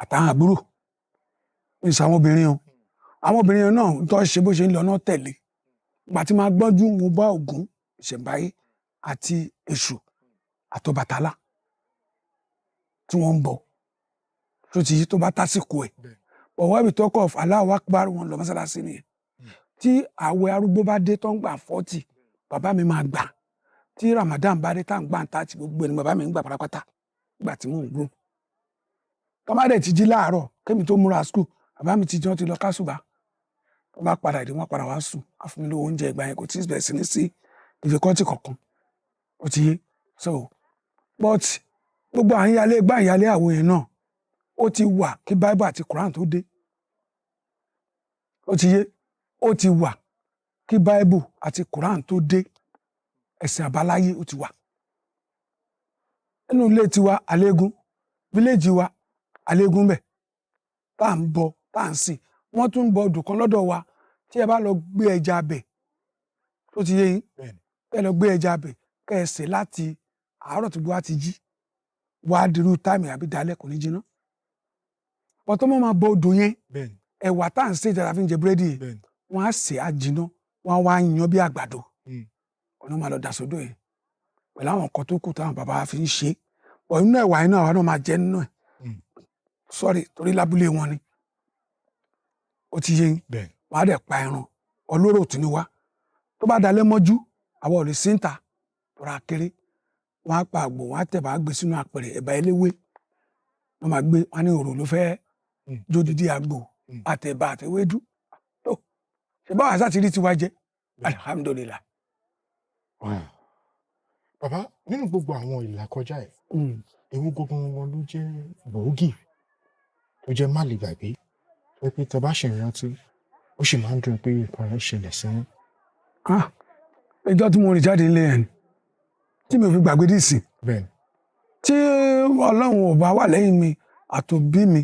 àtàwọn àbúrò ní sàwọn obìnrin o àwọn obìnrin náà tó ṣe bó ṣe ń lọ náà tẹ̀lé ìgbà tí máa gbọ́njú mo bá Ògún ìṣẹ̀ǹbáyé àti Èṣù àtọbàtálá tí wọ́n ń bọ̀ tó ti yí tó bá tásìkò ẹ̀ but when we talk of Allahu Akbar wọn lọ mọ́sálásí nìyẹn tí àwẹ̀ arúgbó bá dé tó ń gbà 40 bàbá mi máa gbà tí Ramadan bá dé tá à ń gbà ń tààtì gbogbo ẹni bàbá mi ń gbà pátápátá gbà tí mò ń gbó tó bá dẹ̀ ti jí láàárọ̀ kémi tó múra school bàbá mi ti jọ́ ti lọ kásùbà tó bá padà dé wọ́n padà wá sùn á fún mi lówó oúnjẹ ìgbà yẹn kò tí ì bẹ̀rẹ̀ sí ní sí ìfikọ́tì kankan ó ti yé so but gbogbo àyíyálé gbá ìyálé àwọn yẹn náà ó ti wà kí Bible àti Quran tó dé ó ti yé ó ti wà kí Bible àti Quran tó dé ẹ̀sìn àbáláyé ó ti wà nínú ilé tiwa àlégún fíléèjì wa àlégún bẹ̀ tá à ń bọ tá à ń sìn wọ́n tún ń bọ odò kan lọ́dọ̀ wa tí ẹ bá lọ gbé ẹja bẹ̀ tó ti yé yín ẹ lọ gbé ẹja bẹ̀ kẹ́ ẹ sè láti àárọ̀ tó gbé wá ti jí wá dirú táìmì àbí dalẹ́ kò ní jiná pọ̀tọ́ mọ́ máa bọ odò yẹn ẹ̀wà tá à ń sè ìjọba fi ń jẹ búrẹ́dì yẹn wọ́n á sè á jiná wọ́n á wá yan bí àgbàdo ọ̀nà máa lọ dà sódò yẹn pẹ̀lú àwọn nǹkan tó kù táwọn bàbá wa fi ń ṣe pọ̀ nínú ẹ̀wà yẹn náà àwa náà máa jẹ nínú ẹ̀ sọ́ọ̀rì torí lábúlé wọn ni ó ti yé yín wọ́n á dẹ̀ pa ẹran ọlọ́rọ̀ tún ní wá tó bá dalẹ́ mọ́jú àwọn ò lè sí ń ta tọ́ra kéré wọ́n á pa àgbò wọ́n á tẹ̀ bá gbé sínú apẹ̀rẹ̀ ẹ̀bà eléwé wọ́n máa gbé wọn ní òrò ló fẹ́ jó dídí àgbò àtẹ̀bà àtẹ̀wédú tó ṣe báwa sá ti rí tiwa jẹ alihamudulilayi. Bàbá nínú gbogbo àwọn ìlàkọjá ẹ̀ ewu gbogbo wọn ló jẹ́ gbòógì tó jẹ́ má lè gbàgbé tó pé tẹ bá ṣe ìrántí ó sì máa ń dùn pé nǹkan rẹ̀ ṣẹlẹ̀ sí yín. ẹjọ́ tí mo rìn jáde nílé ẹ̀ ni tí mi ò fi gbàgbé dì sí tí Ọlọ́run ò bá wà lẹ́yìn mi àtòbí mi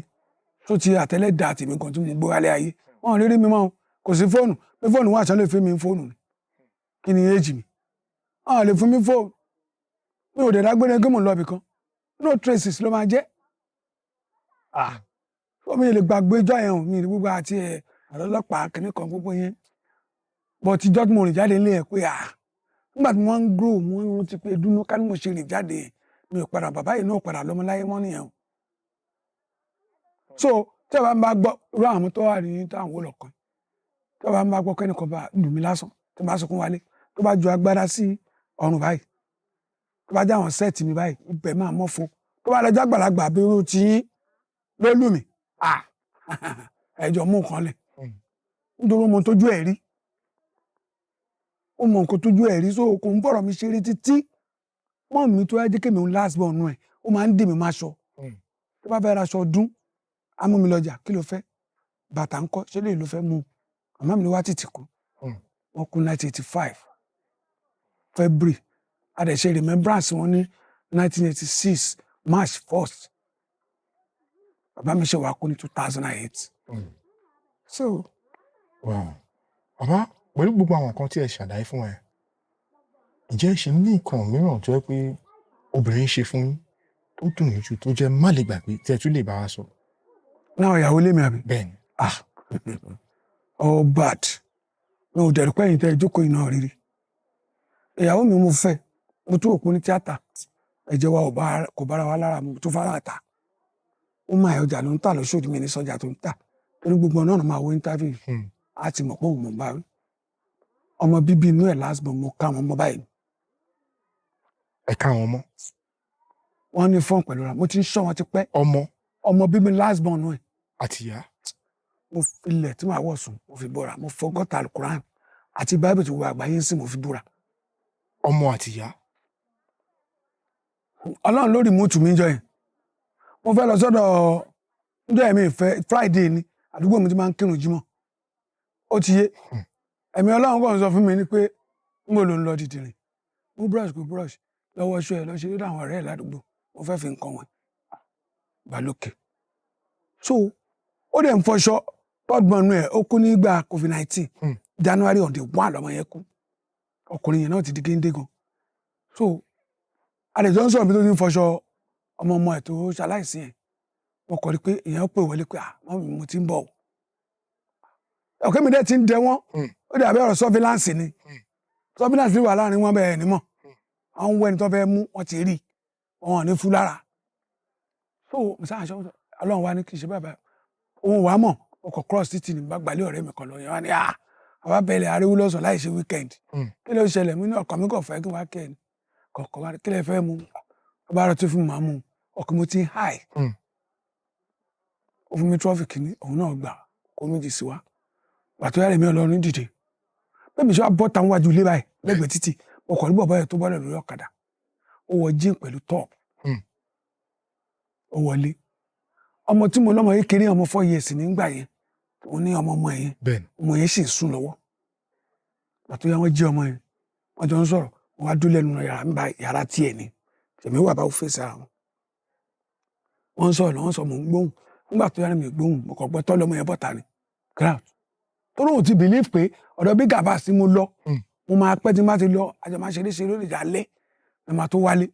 tó ti àtẹ́lẹ́dà tèmi kan tí mo gbé wálé ayé wọn ò rí mi mọ́ kò sí fóònù pé fóònù wà sọ́lé fún mi fóònù ni kí ni éèjì mi wọn ò lè fún mi fóònù mi ò dẹ̀ dágbére gé mò ń lọ ibì kan no traces ló máa jẹ́ mi lè gbàgbé ìjọ yẹn mi rí gbogbo àti ọlọ́pàá kìnnì kan gbogbo yẹn bọ́ tíjọ́ tí mo rìn jáde nílé ẹ̀ pé nígbà tí wọ́n ń grow wọ́n ti pé dúnú ká ní mo ṣe rìn jáde mi ò padà bàbá yìí náà padà lọ́mọ láyé mọ́ nìyẹn so tí a bá ń bá gbọ́ irú àwọn tó wà ní táwọn wò lọ́kàn tí a bá ń bá gbọ́ kẹ́nìkan bá lù mí lásán tí a bá sunkún wálé tó bá ju agbára sí ọrùn báyìí tó bá já àwọn sẹ́ẹ̀tì mi báyìí ibẹ̀ máa mọ́ fún tó bá lọ́jọ́ àgbàlagbà bí irú ti yín ló lù mí ẹjọ́ mú nǹkan lẹ̀ nítorí mo tójú ẹ̀ rí ó mọ nǹkan tójú ẹ̀ rí so kò ń bọ̀rọ̀ mi ṣeré títí mọ́ mi tó yá jẹ́ kémi ń last born nù ẹ̀ ó máa ń dì mí máa ṣọ tó bá fẹ́ ra aṣọ ọdún á mú mi lọ́jà kí ló fẹ́ bàtà ńkọ́ ṣé lè ló fẹ́ mú àmọ́ mi ló wá títì kú wọ́n kú 1985 February a dẹ̀ ṣe remembrance wọn ní 1986 March 1st bàbá mi ṣe wà kú ní 2008 so. Wow. Bàbá pẹ̀lú gbogbo àwọn nǹkan tí ẹ ṣàlàyé fún ẹ ǹjẹ́ ṣe ní nǹkan mìíràn tó jẹ́ pé obìnrin ṣe fún tó dùn yín jù tó jẹ́ má lè gbàgbé tí ẹ tún lè bá wa sọ. láwọn ìyàwó ilé mi àbí. bẹ́ẹ̀ni. oh bad mi ò dẹ̀rù pẹ́yìn tẹ́ ìjókòó iná rírí ìyàwó mi mo fẹ́ mo tún òpó ní tíátà ẹ̀jẹ̀ wa kò bára wa lára mo tún fara ta ó máa ọjà ló ń tà lóṣòdì mi ní sọjà tó ń tà torí gbogbo náà máa wo interview á ti mọ̀ pé òun mọ̀ bá rí ọmọ bíbí inú ẹ̀ last born mo ká wọn mọ́ báyìí. ẹ ká wọn mọ́. wọ́n ní fọ́ọ̀n pẹ̀lú ra mo ti ń ṣọ́ wọn ti pẹ́. ọmọ bíbí last born nù ẹ̀. àtìyá. mo filẹ̀ tí màá wọ̀ sùn mo fi búra mo fọgọ́ta alukuran àti báíbù tí wo àgbáyé ń sìn mo fi búra. ọmọ àtìyá. Ọlọ́run lórí mútu mi jọ yẹn mo fẹ́ lọ sọ́dọ̀ ǹjọ́ ẹ̀mí ìfẹ́ Friday ni àdúgbò mi ti máa ń kírun jímọ̀ ó ti yé ẹ̀mí Ọlọ́run kàn sọ fún mi ni pé mo lò ń lọ dìdìrìn mo brush kò brush lọ́wọ́ ṣọ́ ẹ̀ lọ ṣe lọ́dọ̀ àwọn ọ̀rẹ́ ẹ̀ ládùúgbò mo fẹ́ fi nǹkan wọn balókè so ó dẹ̀ ń fọṣọ third born ẹ̀ ó kú nígbà COVID-19 January on the 1 lọ́mọ yẹn kú ọkùnrin yẹn náà ti di géńdé gan so àlejò ń sọ̀rọ̀ bí tó ti ń fọṣọ ọmọ ẹ̀ tó ṣaláìsí yẹn mo kọ̀ rí pé èèyàn pè wọlé pé mọ́mí mo ti ń bọ̀ ọ̀kẹ́ mi dẹ̀ ti ń dẹ wọ́n ó dàbí ọ̀rọ̀ surveillance ni surveillance wà láàrin wọn bẹ́ẹ̀ ni mọ̀ àwọn wẹ́ni tó fẹ́ mú wọn ti rí wọn ò ní fún lára so ṣáàṣọ Ọlọ́run wa ní kì í ṣe bàbá òun wàá mọ̀ ọkọ̀ cross títì ní gbàgbálẹ̀ ọ̀rẹ́ mi kan lọ yẹn wá ní àwa bẹ̀rẹ̀ ariwo lọ́sàn láì ṣe weekend kí ló ṣẹlẹ̀ mí ní ọkàn mi kò fẹ́ kí wọ́n á kẹ́ ẹ̀ kọ̀ọ̀kan wá kí lè fẹ́ mu ọba rẹ̀ tó fún màá mu ọkàn mo ti ń high ó fún mi trọ́fì kìíní òun náà gbà kó méjì sí wa pàtó yàrá mi Ọlọ́run dìde bẹ́ẹ̀ mi ṣe wá bọ́ táwọn wájú ilé báyìí lẹ́gbẹ̀ẹ́ títì ọkọ̀ ní bọ̀bọ́ yẹn tó bọ́lẹ̀ lórí ọ̀kadà ó wọ jíìn pẹ̀lú tọ́ọ̀pù ó wọlé ọmọ tí mo lọ́mọ yìí kéré ọmọ 4 years nígbà yẹn òun ní ọmọ yẹn sì ń sùn lọ́wọ́ pàtó yà wọ́n jí ọmọ yẹn wọ́n jọ ń sọ̀rọ̀ wọ́n wá dúró lẹ́nu yàrá tiẹ̀ ni tèmi wà bá fèsì ara wọn wọ́n ń sọ̀rọ̀ wọ́n sọ mò ń gbóhùn nígbà tó yára mi gbóhùn mo kàn gbọ́ tọ́lọ́mọ yẹn bọ́ta ni ground tó lóun ti believe pé ọ̀dọ̀ bí gàbá sí mo lọ mo máa pẹ́ tí n bá ti lọ àjọ máa ṣeré ṣeré lórí ìdálẹ́ ẹ máa tó wálé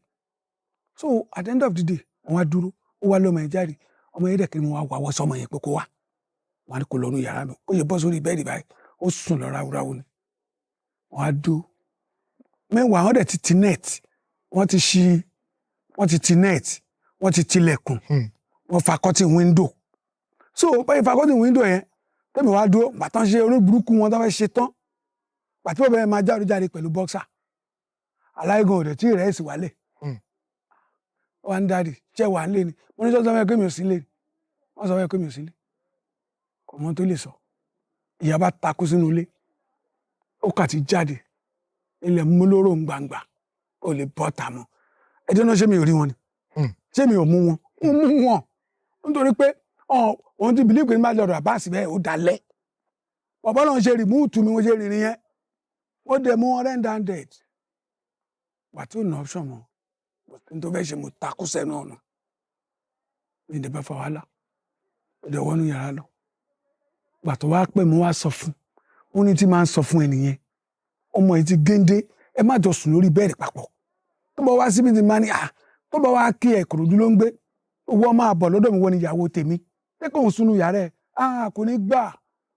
so at the end of the day wọ́n á dúró ó wá lọ́mọ yẹn jáde ọmọ yẹn dẹ̀ kí ni mo wá wọ́ sọmọ yẹn pé kó wá wọ́n á ní kó lọ nú yàrá mi ó yẹ bọ́ sórí bẹ́ẹ̀dì báyìí ó sùn lọ ráúráú ni wọ́n á dó mẹ́wàá wọ́n dẹ̀ ti ti net wọ́n ti ti net wọ́n ti tilẹ̀kùn wọ́n fa cutting window so báyìí fa cutting window yẹn tẹ́mi wá dúró gbàtàn ṣe orí burúkú wọn tó fẹ́ ṣe tán gbàtí bọ́ọ̀ bẹ́ẹ̀ máa jáde pẹ̀lú boxer aláìgàn òdẹ̀ tí ìrẹ́ sì wálẹ̀ wọ́n ń dáàdì ṣe wà ń lé ni mo ní sọ́sọ́ fẹ́ pé mi ò sí lé ni wọ́n sọ fẹ́ pé mi ò sí lé kò mọ tó lè sọ ìyá bá takú sínú ilé ó kà ti jáde ilẹ̀ múlóró ń gbangba ó lè bọ́ tà mọ́ ẹjọ́ náà ṣé mi ò rí wọn ni ṣé mi ò mú wọn mo mú wọn nítorí pé òun ti bìlí pé ní bá lọ́dọ̀ àbáàsì bẹ́ẹ̀ ó dalẹ̀ bọ̀bọ́ náà ṣe rìmúùtù mi mo ṣe rìnrìn yẹn ó dẹ̀ mú wọn red-handed wà tí ò ná option mọ́ ní tó fẹ́ ṣe mo takú sẹ́nu ọ̀nà mi ì dẹ̀ bá fa wàhálà ó dẹ̀ wọnú yàrá lọ gbà tó wá pẹ́ mo wá sọ fún wọn ní tí máa ń sọ fún ẹnìyẹn ọmọ yìí ti géńdé ẹ má jọ sùn lórí bẹ́ẹ̀dì papọ̀ tó bá wá síbi tí máa ní tó bá wá kí ẹ Ìkòròdú ló ń gbé owó máa bọ̀ lọ́dọ̀ mi wọ́n ní ìyàwó tèmi pé kóun sunu yàrá ẹ̀ kò ní gbà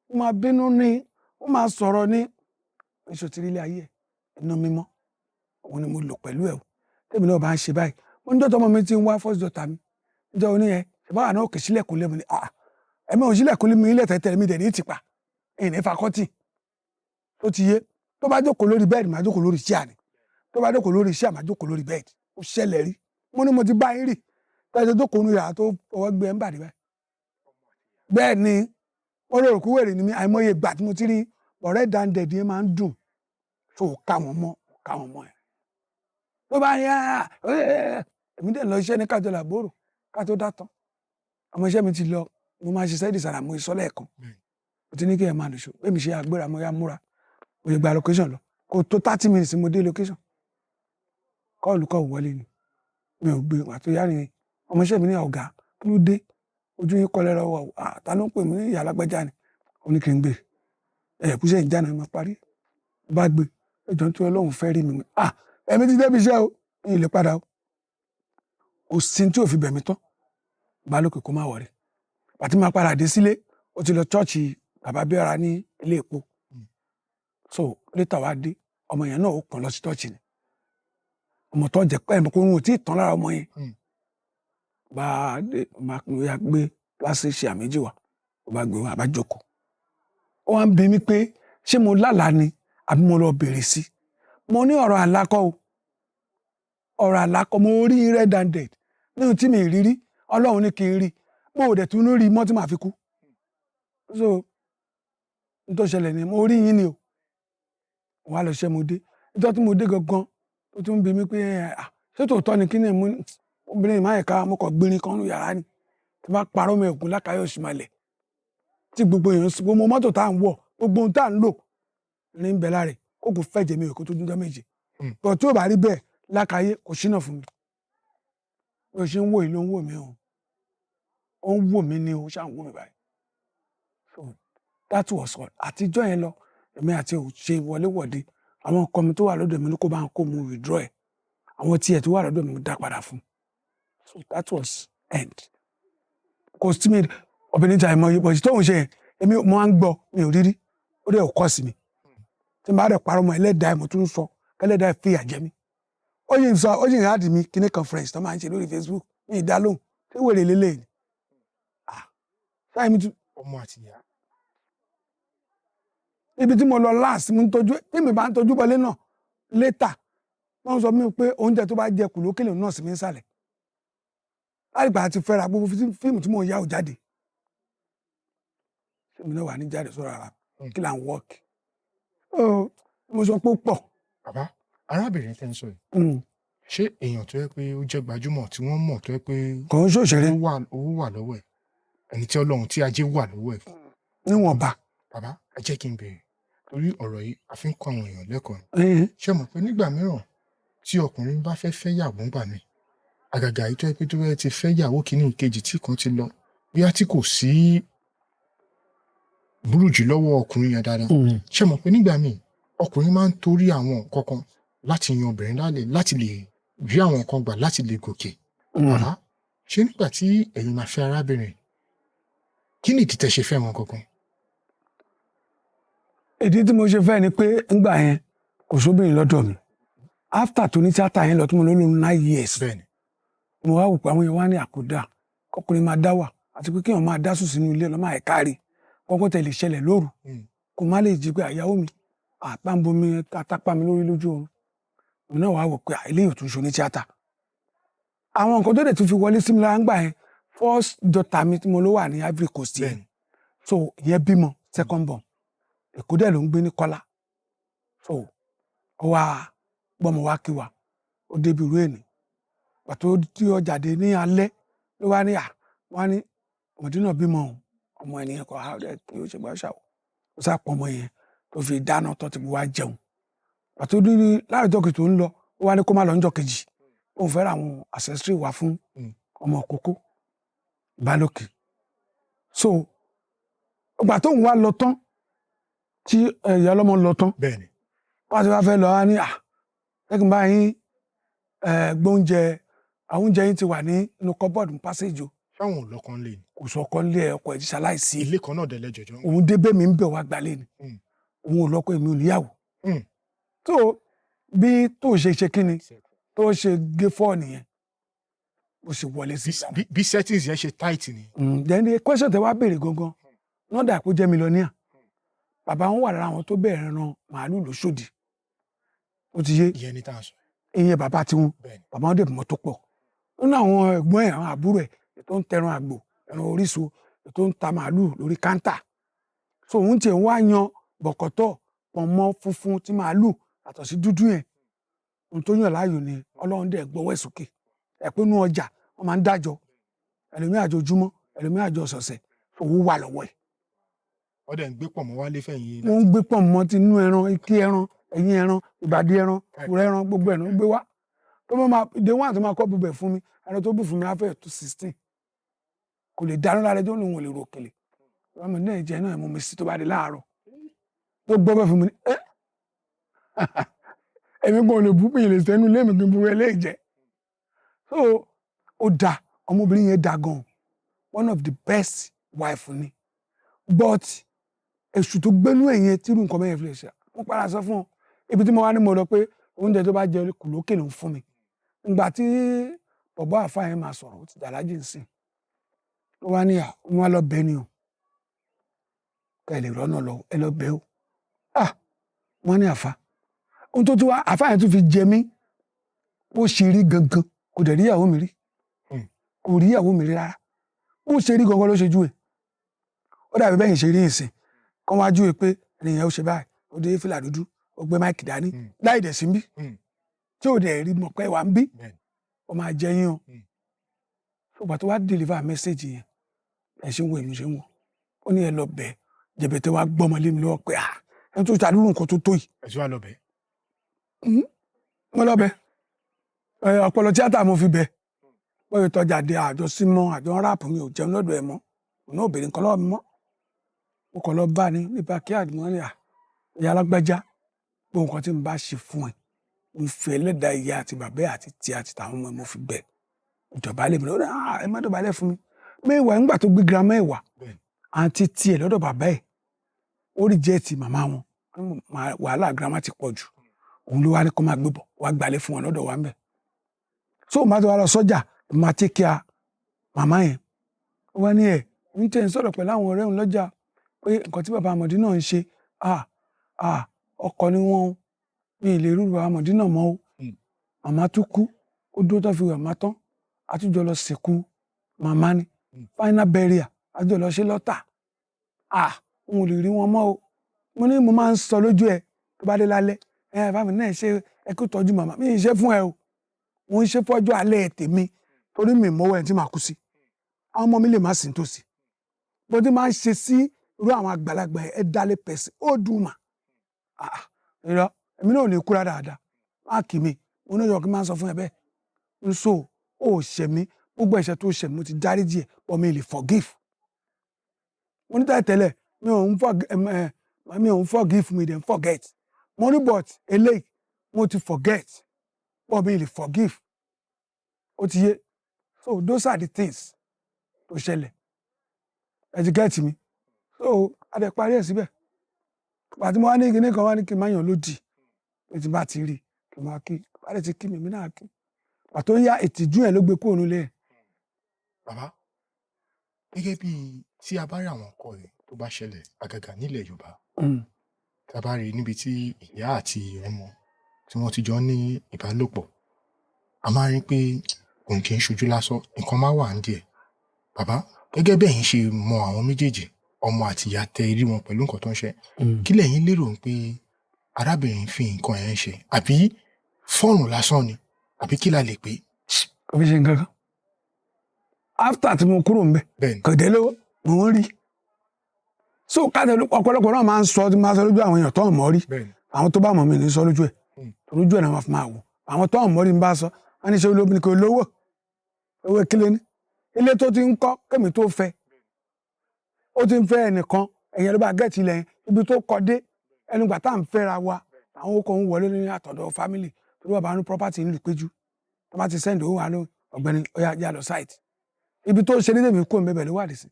ó máa bínú ní ó máa sọ̀rọ̀ ní èso ti rí ilé ayé ẹ̀ inú mímọ́ òun ni mo lò pẹ̀lú ẹ̀ o tèmi náà bá ń ṣe báyìí mo ní dọ́tọ̀ ọmọ mi ti ń wá first daughter mi níjọ́ oní yẹn ṣùgbọ́n àná òkè sílẹ̀kùn lé mi ní ẹ̀mí ò sílẹ̀kùn lé mi ilé tẹ̀tẹ̀ mi dẹ̀ ní ìtìpa ẹ̀yìn ní fakọ́tì tó ti yé tó bá jókòó lórí bẹ́ẹ̀dì máa jókòó lórí chair ni tó bá jókòó lórí chair máa jókòó lórí bẹ́ẹ̀dì ó ṣẹlẹ̀ rí mo ní mo ti bá yín rí tẹ́lẹ̀ tó kónú yàrá tó fọwọ́ gbé ẹ̀ ń bàdí báyìí bẹ́ẹ̀ ni wọ́n lóòrùn kú wèrè ni mi àìmọye ìgbà tí mo ti rí ọ̀rẹ́ dáńdẹ̀dì yẹn máa ń dùn tó ká wọn mọ́ ẹ̀ tó bá ní èmi dẹ̀ lọ iṣẹ́ ní kájọ làbórò ká tó dátọ́ ọmọ iṣẹ́ mi ti lọ mo máa ṣiṣẹ́ ìdìsára mo ìsọ́lẹ̀ ẹ̀kan mo ti ní kí ẹ máa lòṣù bẹ́ẹ̀ mi ṣe àgbéra mo yá múra mo lè gba location lọ kò tó 30 minutes mo dé location kọ́ọ̀lù wọlé ni mi ò gbé àti ìyá ni ọmọ iṣẹ́ mi ní ọ̀gá kí ló dé ojú yín kọ́lẹ́ lọ́wọ́ ta ló ń pè mí ní ìyá alágbájá ni ó ní kí n gbé kúṣẹ́ ìjà náà máa parí bá gbé ẹjọ́ tí Ọlọ́run fẹ́ rí mi ẹ̀mí ti débi iṣẹ́ o ní ilé padà o kò sí tí ò fi bẹ̀mí tán bá lókè kó má wọ̀rẹ́ àti máa padà dé sílé ó ti lọ chọ́ọ̀chì bàbá Bíọ́ra ní ilé epo so létà wá dé ọmọ yẹn náà ó kàn lọ sí chọ́ọ̀chì ni ọmọ tó jẹ pé ẹnìkan òun ò tí ì tán lára ọmọ yẹn bá a dé ya gbé plastic chair méjì wá ó bá gbé wọn àbá jókòó ó wá ń bi mí pé ṣé mo lálàá ni àbí mo lọ bèrè sí mo ní ọ̀rọ̀ àlákọ mo rí red-handed nínú tí mi rí rí Ọlọ́run ní kí n rí mo ò dẹ̀ tún rí mọ́ tí màá fi kú so n tó ṣẹlẹ̀ ni mo rí yín ni o wà lọ ṣẹ́ mo dé nítorí tí mo dé gangan ó tún bi mí pé ṣé tòótọ́ ni kí ni mo obìnrin máa ẹ̀ka mo kàn gbérin kan ní yàrá ni tí bá parọ́ mi ògùn lákàáyọ̀ ṣìmalẹ̀ tí gbogbo èèyàn gbogbo mọ́tò tá à ń wọ̀ gbogbo ohun tá à ń lò ní ń bẹ láre kó kò fẹ́jẹ̀ mi ò kó tó dúdú méje bọ̀ tí ò bá rí bẹ́ẹ̀ lákàáyé kò ṣínà fún mi bí o ṣe ń wò yìí ló ń wò mí o ó ń wò mí ni o ṣáà ń wò mí báyìí so that was all àtijọ́ yẹn lọ èmi àti ò ṣe wọléwọ̀de àwọn nǹkan mi tó wà lọ́dọ̀ mi ní kó bá ń kó mu withdraw ẹ̀ àwọn tiẹ̀ tó wà lọ́dọ̀ mi dá padà fún so that was end kò sí mi obìnrin tí a mọ yìí bọ̀ tí tóun ṣe yẹn èmi mo máa ń gbọ́ mi ò rírí ó dẹ̀ kọ́ sí mi tí n bá dẹ̀ parọ́ mọ́ ẹlẹ́dàá ẹ̀ mo tún sọ ẹlẹ́dàá ẹ̀ fìyà jẹ mi ó yìí ń hádìí mi kíní conference tó máa ń ṣe lórí Facebook ní ìdálóhùn tí wèrè lélẹ̀ ni ṣáà mi tún ọmọ àti ìyá ibi tí mo lọ last mo ń tọ́jú tí mi bá ń tọ́jú bọlé náà later wọ́n sọ mí pé oúnjẹ tó bá jẹ kù lókèlè náà sì mí ń sàlẹ̀ láìpẹ́ àti fẹ́ra gbogbo fíìmù tí mo yà ò jáde èmi náà wà ní jáde sọ̀rọ̀ ara kí là ń wọ́ọ̀kì. Mo sọ pé ó pọ̀. Bàbá, arábìnrin tẹ́ ń sọ yìí, ṣé èèyàn tó yẹ pé ó jẹ́ gbajúmọ̀ tí wọ́n mọ̀ tó yẹ pé kò ń ṣòṣèré owó wà lọ́wọ́ ẹ̀, ẹni tí Ọlọ́run tí ajé wà lọ́wọ́ ẹ̀? Níwọ̀nba. Bàbá, ẹ jẹ́ kí n béèrè, torí ọ̀rọ̀ yìí a fi ń kọ́ àwọn èèyàn lẹ́kọ̀ọ́ ni. Ṣé mọ̀ pé nígbà mìíràn tí ọkùnrin bá fẹ́ fẹ́ yàwó ńgbà mi, àgàgà yìí tó yẹ pé tó yẹ ti fẹ́ yàwó kìíní ìkejì tí kan ti lọ, bóyá tí kò sí burújù lọ́wọ́ ọkùnrin yẹn dáadáa. Ṣé mọ̀ pé nígbà míì ọkùnrin máa ń torí àwọn nǹkan kan láti yan obìnrin lálẹ́ láti lè rí àwọn nǹkan gbà láti lè gòkè. Bàbá, ṣé nígbà tí ẹ̀yin máa fẹ́ arábìnrin, kí ni ìdí tẹ́ ṣe fẹ́ wọn gangan? Ìdí tí mo ṣe fẹ́ ni pé ńgbà yẹn kò sóbìnrin lọ́dọ̀ mi. After tó ní tíátà yẹn lọ tí mo lò 9 years. Bẹ́ẹ̀ni. Mo wá wò pé àwọn yẹn wá ní àkódà kọkùnrin máa dá wà àti pé kéèyàn máa dá sùn sínú ilé lọ máa ẹ̀ka rí kọ́kọ́ tẹ̀ lè ṣẹlẹ̀ lóru kò má lè jí pé àyàwó mi àpáǹbomi àtàpá mi lórí lójú oorun. Mo náà wá wò pé eléyìí ò tún ṣe ní tíátà. Àwọn nǹkan tó dẹ̀ tún fi wọlé sí mi lára ńgbà yẹn first daughter mi tí mo ló wà ní Ivory Coast yẹn. So ìyẹn bímọ second born. Èkó dẹ̀ ló ń gbé ní Kọ́lá. So ó wá gbọ́mọ wá kí wa ó débi ìrú èní pàtó tí ó jáde ní alẹ́ ló wá ní wá ní Mọ̀dínà bímọ ọmọ ènìyàn kan kí ó ṣe gbà ṣàwọ̀ ó sá pọ̀ ọmọ yẹn tó fi dáná tó ti wá jẹun pàtó ní láàrin ọjọ́ kejì tó ń lọ ó wá ní kó má lọ níjọ́ kejì ó ń fẹ́ ra àwọn accessory wá fún ọmọ òkókó Ìbálòkè. So ìgbà tó ń wá lọ tán tí ìyá ọlọ́mọ lọ tán wọ́n ti wá fẹ́ lọ wá ní lẹ́kìn báyìí gbóúnjẹ àwọn oúnjẹ yìí ti wà ní inú kọ́bọ́ọ̀dù passage o. Ṣáwọn ò lọ́kàn lé ni? Kò sọ ọkàn lé ọkọ ẹ̀ ti ṣaláìsí. Ilé kan náà dẹ̀lẹ́ jọjọ́. Òun débẹ̀ mi ń bẹ̀ wá gbalẹ̀ ni. Òun ò lọ́kọ èmi ò níyàwó. So bí tó ṣe ṣe kí ni tó ṣe gé fọ́ọ̀nù yẹn bó ṣe wọlé sí. Bí settings yẹn ṣe tight ni. Then the question tẹ wá béèrè gangan náà dà kó jẹ́ mílíọ̀nìà. Bàbá wọn wà lára àwọn tó bẹ̀rẹ̀ ran màálù lóṣòdì. Ó ti yé. Ìyẹn ní tá a sọ. Ìyẹn bàbá tiwọn. Bàbá wọn dẹ̀ bímọ tó pọ̀. Nínú àwọn ẹ̀gbọ́n ẹ̀ àwọn àbúrò ẹ̀ tó ń tẹran àgbò ẹran oríṣo tó ń ta màálù lórí káńtà. So òun tiẹ̀ wá yan bọ̀kọ̀tọ̀ pọ̀nmọ́ funfun tí màálù àtọ̀ sí dúdú yẹn. Ohun tó yàn láàyò ni Ọlọ́run dẹ̀ gbọ́wọ́ ẹ̀ sókè. Ẹ̀pẹ́ inú ọjà wọ́n máa ń dájọ́ ẹlòmíì àjọ ojúmọ́ ẹlòmíì àjọ ọ̀sọ̀ọ̀sẹ̀ owó wà lọ́wọ́ ẹ̀. Ọdẹ ń gbé pọ̀nmọ́ wálé fẹ̀yìn. Wọ́n ń gbé pọ̀nmọ́ ti inú ẹran ike ẹran ẹ̀yìn ẹran ìbàdí ẹran ìkùrẹ́ ẹran gbogbo ẹ̀ ló ń gbé wá. Tó máa ìdè wọn àti máa kọ́ bubẹ̀ fún mi ẹran tó bù fún mi á fẹ́ tó 16 kò lè dáná lára ẹjọ́ lòun ò lè ro òkèlè ọmọ náà ìjẹ náà mo mi sí tó bá di láàárọ̀ tó gbọ́ bẹ́ẹ̀ fún mi ní èmi kò lè bú mi lè sẹ́nu lémi kí n bu ẹlẹ́yìí jẹ. So ó da ọmọbìnrin yẹn da gan one of the best wife ni but èṣù tó gbénú ẹ̀yẹn tí irú nǹkan bẹ́ẹ̀ fi lè ṣe mo padà sọ fún ọ ibi tí mo wá ní mo lọ pé oúnjẹ tó bá jẹ kù lókè ló ń fún mi ìgbà tí bọ̀bọ́ àfa yẹn máa sọ̀rọ̀ ó ti dàlájì ń sìn ó wá ní wọn lọ bẹ ni o ká ẹ lè rọ́nà lọ ẹ lọ bẹ o wọn ní àfa ohun tó tún wá àfa yẹn tún fi jẹ mí bó ṣe rí gangan kò dẹ̀ rí ìyàwó mi rí kò rí ìyàwó mi rí rárá bó ṣe rí gangan ló ṣe júwe ó dàbí bẹ́yìn ṣe rí ìsìn kọ́ wá júwe pé ènìyàn ó ṣe báyìí ó dé fìlà dúdú ó gbé máìkì dání láì dẹ̀ sí ń bí tí ò dẹ̀ rí mọ̀ pé wà ń bí ó máa jẹ yín o ṣùgbọ́n tó wá deliver message yẹn ẹ ṣe ń wo èmi ṣe ń wò ó ní ẹ lọ bẹ jẹbẹtẹ wá gbọmọ lé mi lọ́wọ́ pé ẹ tó ṣàdúró nǹkan tó tó yìí. ẹ ṣe wá lọ bẹ. mo lọ bẹ ọpọlọ tíátà mo fi bẹ bóyá tọjà dé àjọ símọ àjọ ráàpù mi ò jẹun lọ́dọ̀ ẹ mọ́ òun náà ò béèrè nǹkan lọ́wọ́ mi mọ́ mo kàn lọ bá ní nípa kí àdìmọ́ ní ìyá alágbájá gbogbo nǹkan tí mo bá ṣe fún ẹ mo fi ẹlẹ́dàá ìyá àti bàbá àti tí àti tàwọn ọmọ ẹ mo fi bẹ ìdọ̀bálẹ̀ mi lọ́dọ̀ ẹ má dọ̀bálẹ̀ fún mi mẹ́wàá nígbà tó gbé girama ẹ̀ wá àǹtí tiẹ̀ lọ́dọ̀ bàbá ẹ̀ ó rí jẹ́ẹ̀tì màmá wọn wàhálà girama ti pọ̀ jù òun ló wá ní kó máa gbé bọ̀ wá gbalẹ̀ fún wọn lọ́dọ̀ wa ń bẹ̀ so màá tó wá lọ sọ́jà màá tẹ́ kí a màmá yẹn ó wá ní ẹ̀ ń tẹ̀ ń sọ̀rọ̀ pẹ̀lú àwọn ọ̀rẹ́ òun lọ́jà pé nǹkan tí bàbá àmọ̀dí náà ń ṣe ọkọ ni wọn mi ì lè rú bàbá àmọ̀dí náà mọ́ o màmá tún kú ó dúró tó fi wà má tán àtúnjọ lọ sìnkú màmá ni final burial àjọ lọ ṣe lọ́tà n ò lè rí wọn mọ́ o mo ní mo máa ń sọ lójú ẹ tó bá dé lálẹ́ bá mi náà ṣe ẹ kó tọ́jú màmá mi ì ṣe fún ẹ o mo ń ṣe fọ́jọ́ alẹ́ tèmi torí mi mọ́wọ́ ẹ̀ tí màá kú sí àwọn ọmọ mi lè má sí nítòsí bó ti máa ń ṣe sí irú àwọn àgbàlagbà ẹ dálé pẹ̀sì ó dùn mà irọ́ èmi náà ò ní kúra dáadáa má kì mí mo ní ìjọ kí n máa sọ fún ẹ bẹ́ẹ̀ n so ó ṣẹ̀ mí gbogbo ẹ̀ṣẹ̀ tó ṣẹ̀ mo ti dáríjì ẹ̀ but mi lè forgive mo ní tẹ́lẹ̀ mi ò ń forgive mi then forget mo ní but eléyìí mo ti forget but mi lè forgive ó ti yé so those are the things tó ṣẹlẹ̀ ẹ ti get mi so adẹ parí ẹ̀ síbẹ̀ pàtí mo wá ní kíní kan wá ní kí n má yàn lódì pé tí bá ti rí kí n máa kí bá dẹ̀ ti kí mi náà kí pàtó yá ìtìjú ẹ̀ ló gbé kúrò nílé ẹ̀. bàbá gẹ́gẹ́ bí tí a bá rí àwọn ọkọ rẹ̀ tó bá ṣẹlẹ̀ àgàgà nílẹ̀ Yorùbá tá a bá rí níbi tí ìyá àti ọmọ tí wọ́n ti jọ ní ìbálòpọ̀ a máa rí pé òun kì í ṣojú lásán nǹkan máa wà ń díẹ̀ bàbá gẹ́gẹ́ bẹ́ẹ̀ yín ṣe mọ àwọn méjèèjì ọmọ àti ìyá tẹ rí wọn pẹ̀lú nǹkan tó ń ṣe kí lẹ̀yin lérò pé arábìnrin fi nǹkan ẹ̀ ń ṣe àbí fọ́ọ̀nù lásán ni àbí kí la lè pè. kò fi ṣe nǹkan kan after tí mo kúrò ńbẹ̀ kò dé lówó mò ń rí so káàtẹ ọ̀pọ̀lọpọ̀ náà máa ń sọ tí máa sọ lójú àwọn èèyàn tó ń mọ̀ rí àwọn tó bá mọ̀ mí ní sọ lójú ẹ̀ lójú ẹ̀ náà máa fi máa wò àwọn tó ń mọ̀ rí ń bá sọ wọn ní ṣe olóbìnrin kò lówó owó kílé ní ilé tó ti ń kọ́ kémi tó fẹ́ ó ti ń fẹ́ ẹnìkan ẹ̀yìn ló bá gẹ̀ẹ́tì ilẹ̀ yẹn ibi tó kọ dé ẹnu gbà tá à ń fẹ́ra wa àwọn okòó ń wọlé ní àtọ̀dọ̀ family torí bàbá ní property ńlù péjú tó bá ti send owó wa ló ọ̀gbẹ́ni ọ̀yà yà lọ site ibi tó ṣe nídèmí kó mbẹ́bẹ̀ ló wà dé sí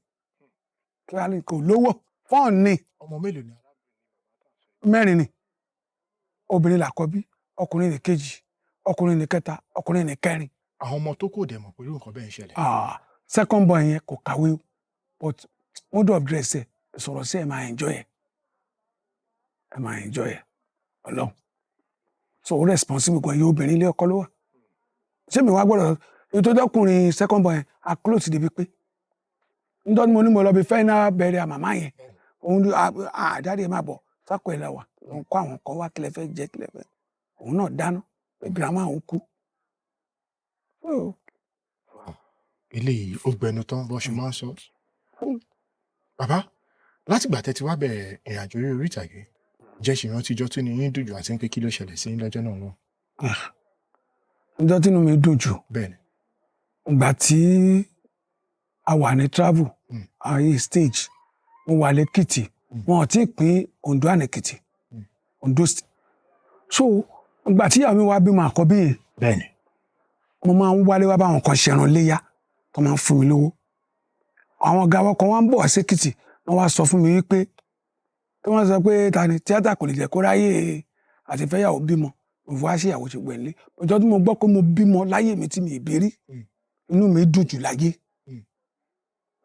kí wàá ní kò lówó fọ́ọ̀n ni. ọmọ mélòó ni. mẹ́rin ni obìnrin làkọ́bí ọkùnrin ní kejì ọkùnrin ní kẹta ọkùnrin ní kẹrin. àwọn ọmọ tó kò dẹ̀ mọ̀ pẹ̀lú nǹkan bẹ́ẹ̀ ń ṣẹlẹ̀. second boy yẹn kò kàwé but mode of dress ẹ sọ̀rọ̀ sí ẹ máa enjoy ẹ ọlọ́run so ó responsible gan yóò obìnrin ilé ọkọ ló wà ṣé mi wá gbọ́dọ̀ èyí tó dọ́kùnrin second boy yẹn a close débi pé nítorí mo ní mo lọ bí final burial màmá yẹn òun àdáde máa bọ̀ sákò ẹ̀ lẹ́wà òun kọ́ àwọn kan wá kílẹ̀ fẹ́ jẹ́ kílẹ̀ fẹ́ òun náà dáná pé girama òun kú. eléyìí ó gbẹnu tán bó ṣe máa ń sọ. bàbá látìgbà tẹ́ ti wá bẹ̀rẹ̀ ìrìn àjò orí ìtàgé jẹ́ ṣì rántí ijọ́ tí yín dùn jù àti pé kí ló ṣẹlẹ̀ sí lọ́jọ́ náà náà. ọjọ́ tí inú mi dùn jù ìgbà tí a wà ní travel ayé stage mo wà lẹ́kìtì wọn ò tí ì pín Ondo and Èkìtì Ondo state so ìgbà tí ìyàwó mi wá bímọ àkọ́bí yẹn mo máa ń wálé wá báwọn kan ṣẹran léyà tó máa ń fún mi lówó àwọn ọ̀gá wọn kan wá ń bọ̀ wá sékìtì wọ́n wá sọ fún mi wípé tí wọ́n sọ pé ta ni tíátà kò lè jẹ́ kó ráyè àti fẹ́yàwó bímọ òfò wá sí ìyàwó ṣe gbẹ̀lé ọjọ́ tí mo gbọ́ pé mo bímọ láyé mi tí mi ì bí rí inú mi dùn jù láyé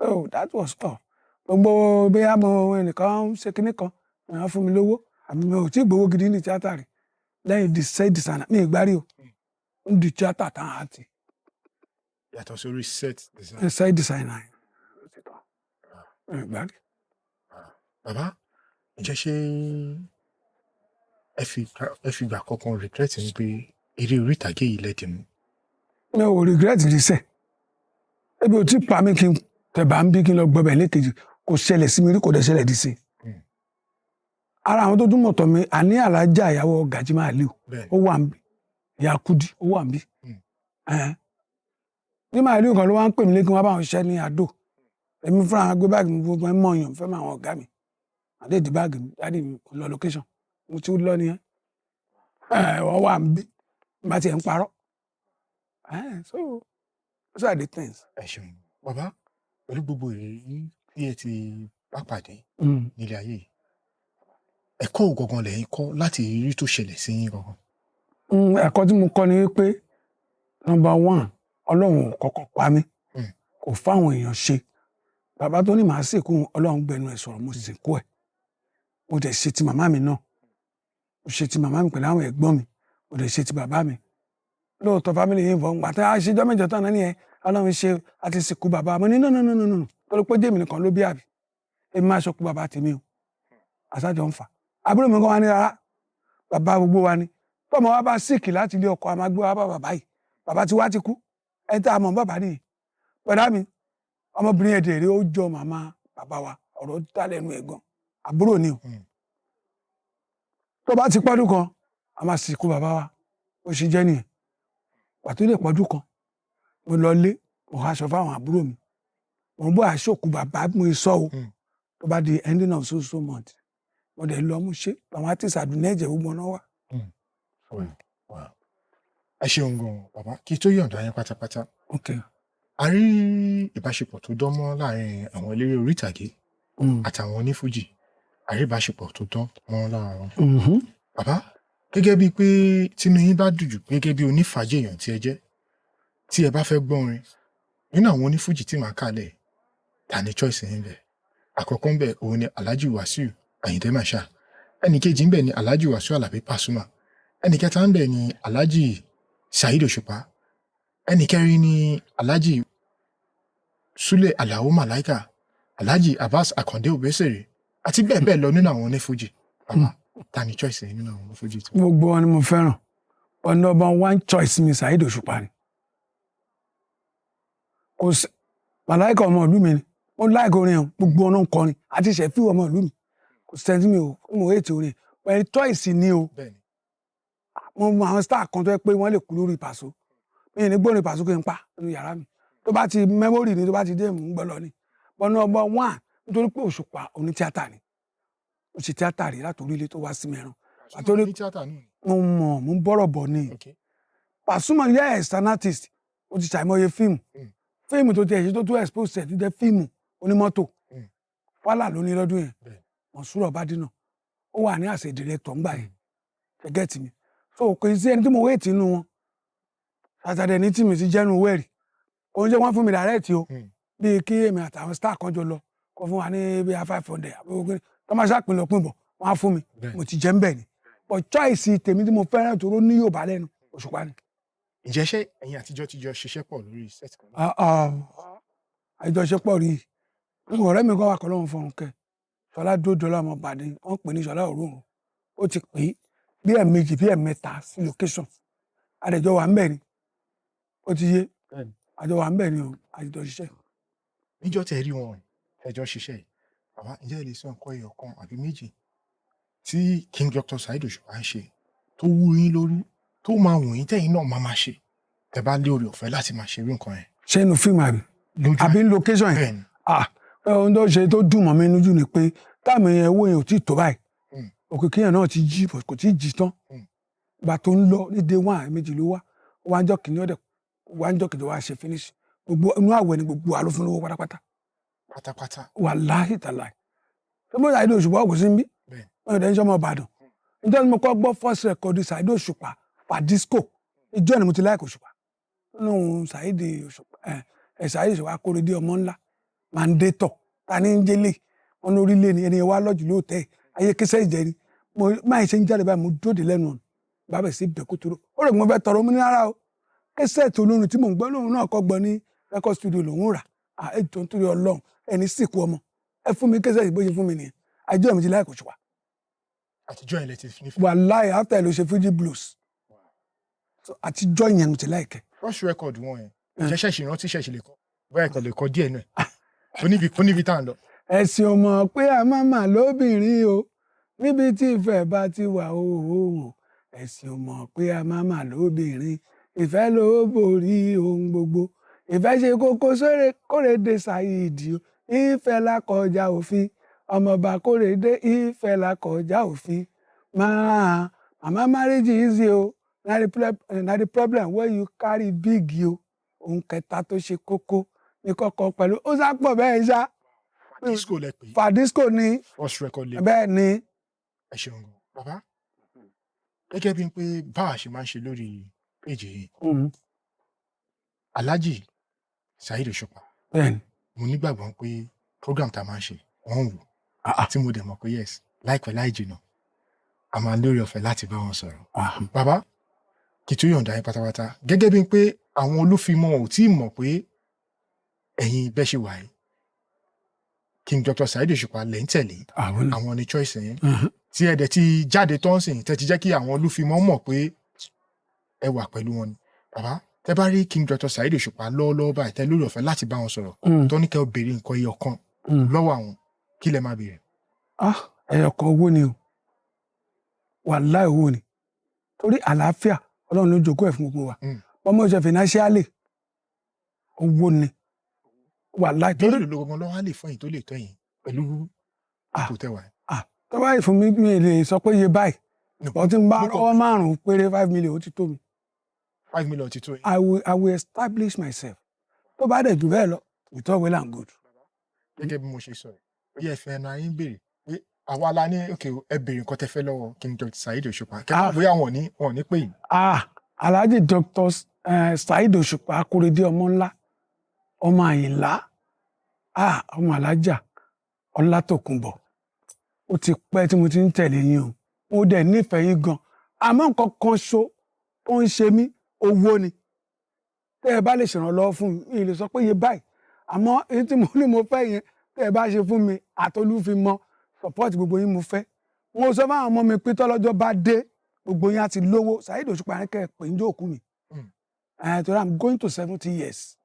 oh that was all gbogbo bóyá mo ẹnìkan ń ṣe kinní kan èèyàn fún mi lówó àmì mi ò tí ì gbowó gidi ní tíátà rẹ̀ lẹ́yìn di set designer mi ì gbárí o ń di tíátà tán àti. yàtọ̀ sórí set designer. set designer mi ì gbárí. bàbá ǹjẹ́ ṣé ẹ fi gbà kankan regret ni pé eré orí ìtàgé yìí lẹ́dìí mú. mi ò regret rí sẹ́ ebi ò tí pa mí kí n tẹ̀bà ń bí kí n lọ gbọ́bẹ̀ lẹ́kejì kò ṣẹlẹ̀ sí mi rí kò dẹ̀ ṣẹlẹ̀ dì sí. ara àwọn tó túmọ̀ tọ̀ mi àní alájà ìyàwó Gàjí Màálíù ó wà ń bí ìyá Kúdí ó wà ń bí. ní Màálíù kan ló wá ń pè mí lé kí wọ́n bá wọn ṣiṣẹ́ ní Àdó èmi fúnra wọn gbé báàgì mi gbogbo ẹ̀ mọ̀ ọ̀yàn fẹ́ mọ àwọn ọ̀gá mi àdéhìí báàgì mi dáàdì mi kò lọ location mo ti lọ nìyẹn wọ́n wà ń bí bá tiẹ̀ ń parọ́ so those are the things. ẹ ṣeun bàbá pẹ̀lú gbogbo ìrírí tí ẹ ti bá pàdé nílé ayé yìí ẹ̀kọ́ ògangan lẹ́yìn kọ́ láti ìrírí tó ṣẹlẹ̀ sí yín gangan. ẹ̀kọ́ tí mo kọ́ ni pé number one ọlọ́run ò kọ́kọ́ pa mí kò fáwọn èèyàn ṣe bàbá tó ní màá sìnkú ọlọ́run gbẹnu ẹ̀ sọ̀rọ̀ mo sì sìnkú ẹ̀ mo dẹ̀ ṣe ti màmá mi náà mo ṣe ti màmá mi pẹ̀lú àwọn ẹ̀gbọ́n mi mo dẹ̀ ṣe ti bàbá mi lóòótọ́ fámìlì yìí ń bọ̀ ńgbà tá a ṣe jọ́ mẹ́jọ tán náà nìyẹn ọlọ́run ṣe àti sìnkú bàbá mo ní no torí pé jẹ́mi nìkan ló bí àbí èmi máa ṣọkú bàbá tèmi o àṣàjọ ń fà àbúrò mi kan wá ní rárá bàbá gbogbo wa ni tọmọ wa bá síìkì láti ilé ọkọ a máa gbé wa bá bàbá yìí bàbá tí wá ti kú ẹni tá a mọ̀ bàbá nìyí bọ̀dá mi ọmọbìnrin ẹ̀dẹ̀ rẹ̀ ó jọ màmá bàbá wa ọ̀rọ̀ dá lẹ́nu ẹ̀ gan àbúrò ni o tó bá ti pọ́dún kan a máa sìnkú bàbá wa ó ṣe jẹ́ nìyẹn pàtó lè pọ́dún kan mo lọ lé mo aṣọ fáwọn àbúrò mi mo ń bọ́ àṣòkù bàbá mo sọ o tó bá di ending of so month mo dẹ̀ lọ mú ṣe àwọn artist àdúnà ẹ̀jẹ̀ gbogbo náà wà. ẹ ṣeun gan bàbá kí tó yọ̀ǹda yẹn pátápátá a rí ìbáṣepọ̀ tó dán mọ́ láàrin àwọn eléré orí ìtàgé àtàwọn onífújì a rí ìbáṣepọ̀ tó dán mọ́ láàrin wọn. bàbá gẹ́gẹ́ bíi pé tínú yín bá dùn jù gẹ́gẹ́ bí onífàájì èèyàn tí ẹ jẹ́ tí ẹ bá fẹ́ gbọ́ orin nínú àwọn onífújì tí màá kálẹ̀ ta ni choice yín bẹ̀ àkọ́kọ́ ń bẹ̀ òun ni Alhaji Wasiu Ayinde Marshal ẹnì kejì ń bẹ̀ ni Alhaji Wasiu Alabi Pasuma ẹnì kẹta ń bẹ̀ ni Alhaji Saheed Òṣùpá ẹnì kẹrin ni Alhaji Sule Alao Malaika Alhaji Abbas Akande Obesere àti bẹ́ẹ̀ bẹ́ẹ̀ lọ nínú àwọn onífújì bàbá ta ni choice yín nínú àwọn onífújì tó. gbogbo wọn ni mo fẹ́ràn number one choice mi Saheed Òṣùpá ni kò sí Malaika ọmọ ìlú mi ni mo láìka orin ẹ̀ gbogbo ọ̀nà ń kọrin àti Ṣẹ̀fí ọmọ ìlú mi kò sẹ́ńtì mi ò mo ètò orin pẹ̀lú choice ni o mo mọ àwọn star kan tó yẹ pé wọ́n lè kú lórí Paso mi ò ní gbórin Paso kí n pa nínú yàrá mi tó bá ti memory ni tó bá ti dé mò ń gbọ́ lọ ni but number one nítorí pé Òṣùpá oní tíátà ni ó ṣe tíátà rí láti orílẹ̀ tó wá sí mẹ́rin àtòrí mo mọ̀ mo ń bọ̀rọ̀ bọ̀ ni Pasuma yes an artist ó ti ṣàìmọye fíìmù tó ti ẹ̀ṣẹ́ tó tó expose ẹ̀ ti jẹ́ fíìmù onímọ́tò Fálà ló ní lọ́dún yẹn Mọ̀súrù Ọbádínà ó wà ní àṣẹ director ńgbà yẹn ṣẹgẹ́tì mi so kò sí ẹni tí mo wéètì inú wọn Saturday ní tìmí sí jẹ́nu wẹ̀rì kò ń jẹ́ wọ́n fún mi direct o bíi kí èmi àtàwọn star kan jọ lọ kó fún wa ní bíi 500 àbí tọ́mọ ṣàpín lọ pín bọ̀ wọ́n á fún mi mo ti jẹ́ ń bẹ̀ ni but choice tèmi tí mo fẹ́ràn tó ní Yorùbá lẹ́nu Òṣùpá ni. ǹjẹ́ ṣé ẹ̀yin àtijọ́ ti jọ ṣiṣẹ́ pọ̀ lórí set kan náà. àjọṣepọ̀ rí ọ̀rẹ́ mi kan wà kọ́ lọ́wọ́ fọ̀rùn kẹ́ Ṣọlá Dódọ́lá ọmọ Ìbàdàn wọ́n pè ní Ṣọlá Òróòrùn ó ti pè é bí ẹ̀ẹ̀mejì bí ẹ̀ẹ̀mẹ́ta sí location àdẹ̀jọ́ wà ń bẹ̀ ni ó ti yé àjọ wà ń bẹ̀ ni o àjọ ṣiṣẹ́. níjọ́ tẹ́ rí wọn ẹjọ́ ṣiṣẹ́ yìí bàbá ǹjẹ́ ẹ lè sọ nǹkan ẹyọ kan àbí méjì tí King Dr. Saheed Òṣùpá ń ṣe tó wú yín lórí tó máa wù yín tẹ́yìn náà máa ṣe tẹ́ bá lé oore ọ̀fẹ́ láti máa ṣe irú nǹkan yẹn. ṣé inú fíìmù àbí location yẹn ohun tó ṣe tó dùn mọ́ mi lójú ni pé táàmù yẹn owó yẹn ò tí ì tó báyìí òkìkí yẹn náà ti jí kò tí ì jí tán ìgbà tó ń lọ ní day one méjì ló wá ń jọ kìíní ọ̀dẹ̀ wá ń jọ kìíní wá ṣe finish gbogbo inú àwẹ̀ ni gbogbo àlófin lówó pátápátá wàláhì tàláhì ṣé bó Saheed Òṣùpá kò sí ń bí wọn ò dẹ́ ń sọmọ Ìbàdàn nítorí mo kọ́ gbọ́ first record Saheed Òṣùpá Padisco ìjọ ni mo ti láìkò Òṣùpá nínú Saheed Òṣùpá Kóredé ọmọ ńlá mandator ta ní ń jẹ́lé wọn lórílẹ̀ ni ẹni wá lọ́jù lóòótẹ́ ayé kíṣẹ́ ìjẹ́ ni mo máa ṣe ń jáde báyìí mo dóde lẹ́nu ọ̀nà bàbá sí bẹ̀kú tó rọ ó rẹ̀ mo fẹ́ tọrọ mi ní ara o kíṣẹ́ ètò olórin tí mò ń gbọ́ lóhun náà kọ́ gbọ́ ní record studio lòún rà ètò nítorí Ọlọ́run ẹni sìnkú ọmọ ẹ fún mi kíṣẹ́ ìbò ṣe fún mi nìyẹn àjọ mi ti láìkò Òṣùpá. àtijọ́ yẹn lè ti fi. wàláhì after ló ṣe Fuji blues àtijọ́ yẹn mo ti láìkẹ́. first record wọn yẹn ìṣẹ́ṣẹ́ ìrántí ṣẹ̀ṣẹ̀ lè kọ́ bóyá ìkọ̀ lè kọ́ díẹ̀ náà oníbi tá à ń lọ. ẹ̀sìn ò mọ̀ pé a máa mà lóbìnrin o níbi tí ìfẹ́ bá ti wà o ẹ̀sìn ò mọ̀ pé a máa mà lóbìnrin ìfẹ́ ló borí ohun gbogbo ìfẹ́ ṣe kókó sóre Kóredé Saheed o ìfẹ́ la kọjá òfin ọmọọba Kóredé ìfẹ́ la kọjá òfin mama marriage easy o na the problem wey you carry big o ohun kẹta tó ṣe kókó ní kọ́kọ́ pẹ̀lú ó sápọ̀ bẹ́ẹ̀ ṣá. Fadisco lẹ pé. Fadisco ni. first record lẹ. bẹ́ẹ̀ ni. ẹ ṣeun gan bàbá gẹ́gẹ́ bí pé báwa ṣe máa ń ṣe lórí péjì yìí Alhaji Saheed Òṣùpá bẹ́ẹ̀ni mo nígbàgbọ́ pé program tá a máa ń ṣe wọ́n wò tí mo dẹ̀ mọ̀ pé yes láìpẹ́ láì jìnnà a máa lórí ọ̀fẹ́ láti bá wọn sọ̀rọ̀. bàbá kì í tún yọ̀ǹda yín pátápátá gẹ́gẹ́ bí pé àwọn olúfimọ́ ò tí ì mọ̀ pé ẹ̀yin bẹ́ẹ̀ ṣe wà yìí King Dr. Saheed Òṣùpá lẹ́ ń tẹ̀lé àwọn àwọn ní choice yẹn tí ẹ̀dẹ̀ ti jáde tó ń sìn tẹ́ ti jẹ́ kí àwọn olúfimọ́ mọ̀ pé ẹ wà pẹ̀lú wọn ni bàbá tẹ́ bá rí King Dr. Saheed Òṣùpá lọ́wọ́lọ́wọ́ báyìí tẹ́ lórí ọ̀fẹ́ láti bá wọn sọ̀rọ̀ tó ní kẹ́ ọ béèrè nǹkan ẹyọ kan lọ́wọ́ àwọn kí lẹ máa béèrè. ẹyọ kan owó ni o wàláhì owó ni torí àlàáfíà Ọlọ́run ló jogún ẹ̀ fún gbogbo wa ọmọ ìṣe financially owó ni wàláhì torí èlò gbogbo lọ́wọ́ á lè fún yín tó lè tọ́ yín pẹ̀lú ipò tẹ́wà. tó báyìí fún mi lè sọ pé iye báyìí wọ́n ti ń bá ọwọ́ 5 péré 5 million ó ti tó mi. 5 million ti tó yín. I will establish myself tó bá dẹ̀ jù bẹ́ẹ̀ lọ with all well and good. gẹ́gẹ́ bí mo ṣe sọ ó yẹ fẹ́ ẹnu ayé ń béèrè pé àwa la ní òkè ẹ béèrè nǹkan tẹ́ fẹ́ lọ́wọ́ King Dr. Saheed Òṣùpá kẹ́kọ̀ọ́ bóyá wọn ní pè yín. Alhaji Dr. Saheed Òṣùpá Akóredé ọmọ ńlá ọmọ Àyìnlá ọmọ alájà Ọlátòkùnbọ̀ ó ti pẹ́ tí mo ti ń tẹ̀lé yín o mo dẹ̀ nífẹ̀ẹ́ yín gan àmọ́ nǹkan kan ṣo tó ń ṣe mí owó ni tẹ́ ẹ bá lè ṣèrànlọ́wọ́ fún mi lè sọ pé iye báyìí àmọ́ èyí tí mo ní mo fẹ́ yẹn tẹ́ ẹ bá ṣe fún mi àtolúfimọ́ support gbogbo yín mo fẹ́ mo sọ fún àwọn ọmọ mi pé tọ́lọ́jọ́ bá dé gbogbo yín á ti lówó Saheed Òṣùpá ní kẹ́ ẹ pè ń jókòó mi torí I'm going to 70 years.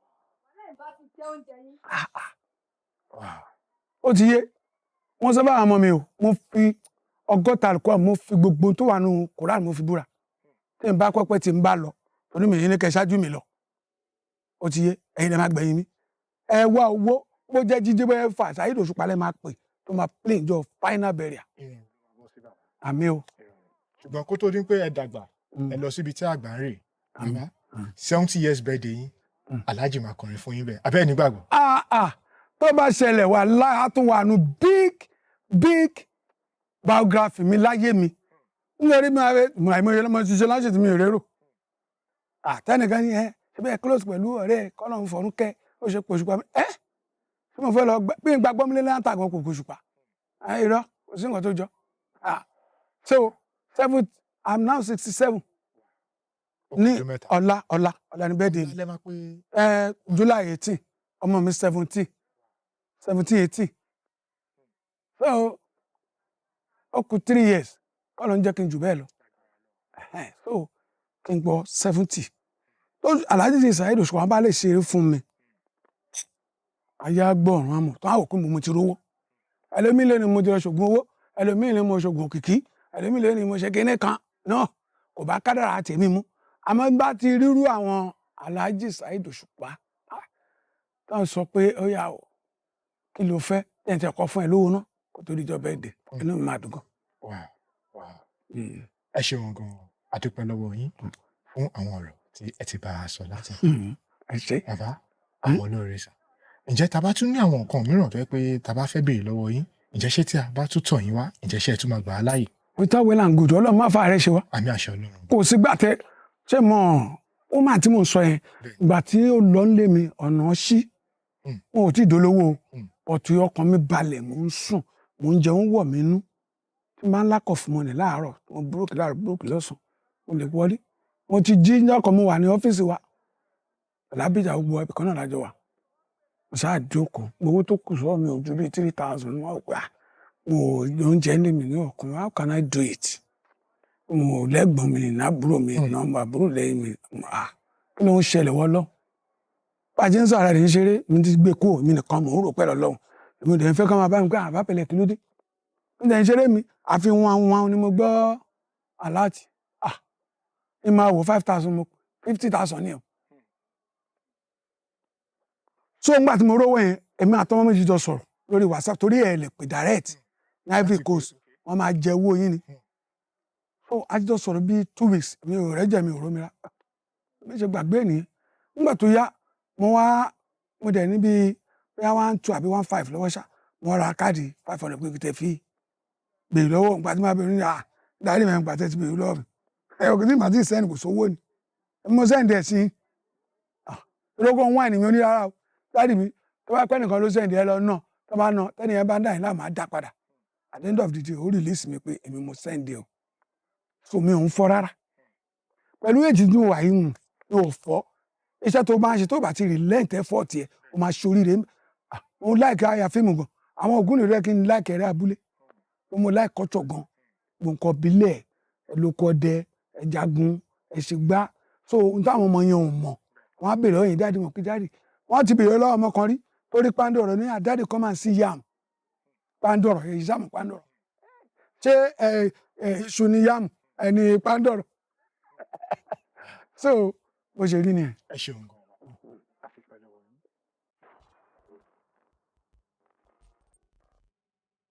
ó ti yé wọ́n sọ fún àwọn ọmọ mi o mo fi 100 àlùkò mo fi gbogbo tó wà nù Kùránì mo fi búra tí n bá pẹ́pẹ́ tí n bá lọ torí mi ní kẹ́ ṣáájú mi lọ ó ti yé ẹ̀yin lè máa gbẹ̀yìn mi ẹ wá owó bó jẹ́ jíjí bẹ́ẹ̀ fà Saheed Òṣùpá lẹ́ máa pè tó máa play jọ final burial àmì o. ṣùgbọ́n kó tó dín pé ẹ dàgbà ẹ lọ síbi tí àgbà ń rè àmọ́ 70 years birthday yín Alhaji máa kọrin fún yín bẹ́ẹ̀ abẹ́ ẹ̀ nígbàgbọ́. tó bá ṣẹlẹ̀ wà láyà tó wà nù big biography mi láyé mi nítorí mi àìmọye lọ́mọ ṣiṣẹ́ láṣẹ tí mi ò rérò àtẹnìkan ni ṣe bẹ́ẹ̀ close pẹ̀lú ọ̀rẹ́ kọ́lọ́run fọ̀rún kẹ́ ó ṣe pòṣùpá mi tí mo fẹ́ lọ bí n gbàgbọ́ mi lé láǹtà gan kò pòṣùpá irọ́ kò sí nǹkan tó jọ so I'm now 67 ní ọ̀la ní birthday July 18 ọmọ mi 17 18 so ó kù 3 years kọ́lọ́ ń jẹ́ kí n jù bẹ́ẹ̀ lọ so kí n gbọ́ 70 tó Alhaji Saheed Òṣùpá bá lè ṣeré fún mi ayé agbọ̀ràn àmọ̀ tó àwọn òkú mo ti rówó ẹlòmíì lé ní mo ti lọ ṣògùn owó ẹlòmíì lé ní mo ṣògùn òkìkí ẹlòmíì lé ní mo ṣe kíní kan náà kò bá kádàrá tèmi mú àmọ́ bá ti rírú àwọn Alhaji Saheed Òṣùpá tó ń sọ pé ó yà ó kí ló fẹ́ tẹ̀ǹtẹ̀ kọ́ fún ẹ lówó náà kó tó díjọ́ bẹ́ẹ̀ dé inú mi máa dùn gan. ẹ ṣeun gan a dúpẹ́ lọ́wọ́ yín fún àwọn ọ̀rọ̀ tí ẹ ti bá a sọ láti. ẹ ṣé bàbá àwọn olóore sà ǹjẹ́ tá bá tún ní àwọn nǹkan mìíràn tó yẹ pé tá bá fẹ́ béèrè lọ́wọ́ yín ǹjẹ́ ṣé tí a bá tún tọ̀ yín wá ǹjẹ́ ṣé ẹ tún máa gbà á láàyè. without well and good Ọlọ́run má fa àárẹ̀ ṣe wá. àmì àṣẹ Ọlọ́run. kò sí gbà tẹ ṣé mọ ó máa tí mò ń sọ yẹn ìgbà tí ó lọ ń lé mi ọ̀nà ṣí wọn ò tí ì dolówó ọ̀tún ọkàn mi balẹ̀ mò ń sùn mò ń jẹun wọ̀ mí nú tí n bá ń lákọ̀ fún mọ́ni láàárọ̀ mo búrókì láàárọ̀ búrókì lọ́sàn-án mo lè wọlé mo ti jí ọkọ̀ mo wà ní ọ́fíìsì wa lábíjà gbogbo ẹbí kan náà lájọ wà mo ṣáà jókòó gbogbo tó kù sọ́ọ̀ mi ò ju bíi 3,000 mo wà pé mo oúnjẹ ní mi ní ọ̀kan how can I do it mo lẹ́gbọ̀n mi ní àbúrò mi nọ́mbà àbúrò lẹ́yìn mi kí ló ń ṣẹlẹ̀ wọ́ lọ bàjẹ́ ń sọ ara rẹ̀ ń ṣeré mi ti gbé kúrò mi nìkan mò ń rò pẹ́lú Ọlọ́run èmi ò dẹ̀ ń fẹ́ kọ́ máa bá mi pé àbá pẹ̀lẹ́ kí ló dé ń dẹ̀ ń ṣeré mi àfi wọn ni mo gbọ́ aláàtì ní máa wò 5,000 mo 50,000 ní ọ̀ so ńgbà tí mo rówó yẹn èmi àtọmọ méjì jọ sọ̀rọ̀ lórí WhatsApp torí ẹ̀ lè pè direct ní Ivory Coast wọ́n máa jẹ owó yín ni so a jọ sọ̀rọ̀ bíi 2 weeks mi ò rẹ́jẹ̀ mi ò rómi rá mi ṣe gbàgbé nìyẹn nígbà tó yá mo dẹ̀ níbi bóyá 1.2 àbí 1.5 lọ́wọ́ ṣá mo ra káàdì 500 pé kí tẹ fi béèrè lọ́wọ́ nígbà tí máa béèrè ní dáadé mẹ́rin gbà tẹ́ ti béèrè lọ́wọ́ mi ọ̀gbìn tí màá ti sẹ́ni kò sówó ni mo sẹ́ndì ẹ̀ sí ológun wáìnì mi onírárá o dáàdì mi tó bá pẹ́ nìkan ló sẹ́ndì ẹ lọ náà tó bá ná tẹ́ni ẹ bá ń dà yín láàmú á dá padà at the end of the day ó release mi pé èmi mo sẹ́ndì o so mi ò ń fọ́ rárá pẹ̀lú èjì tí mo wà yìí mi ò fọ́ iṣẹ́ tó bá ń ṣe tó bá ti relent effort yẹ o máa ṣoríire mo láìka àyà fíìmù gan àwọn ògúnlẹ̀ rẹ̀ kí n láìkẹ̀rẹ́ abúlé mo láì kọ́tọ̀ gan gbòǹkọ̀ bílẹ̀ ẹlòkọ ọdẹ ẹjagun ẹ̀ṣìgbá so ohun táwọn ọmọ yẹn ò mọ̀ wọ́n á bèrè ọyìn dáàdì wọn pé dáàdì wọ́n ti bèrè lọ́wọ́ ọmọ kan rí torí Pandoro ní àdáàdì come and see yam Pandoro èyí sàmù Pandoro ṣé iṣu ni yam ẹni Pandoro so bó ṣe rí nìyẹn. ẹ ṣeun gan.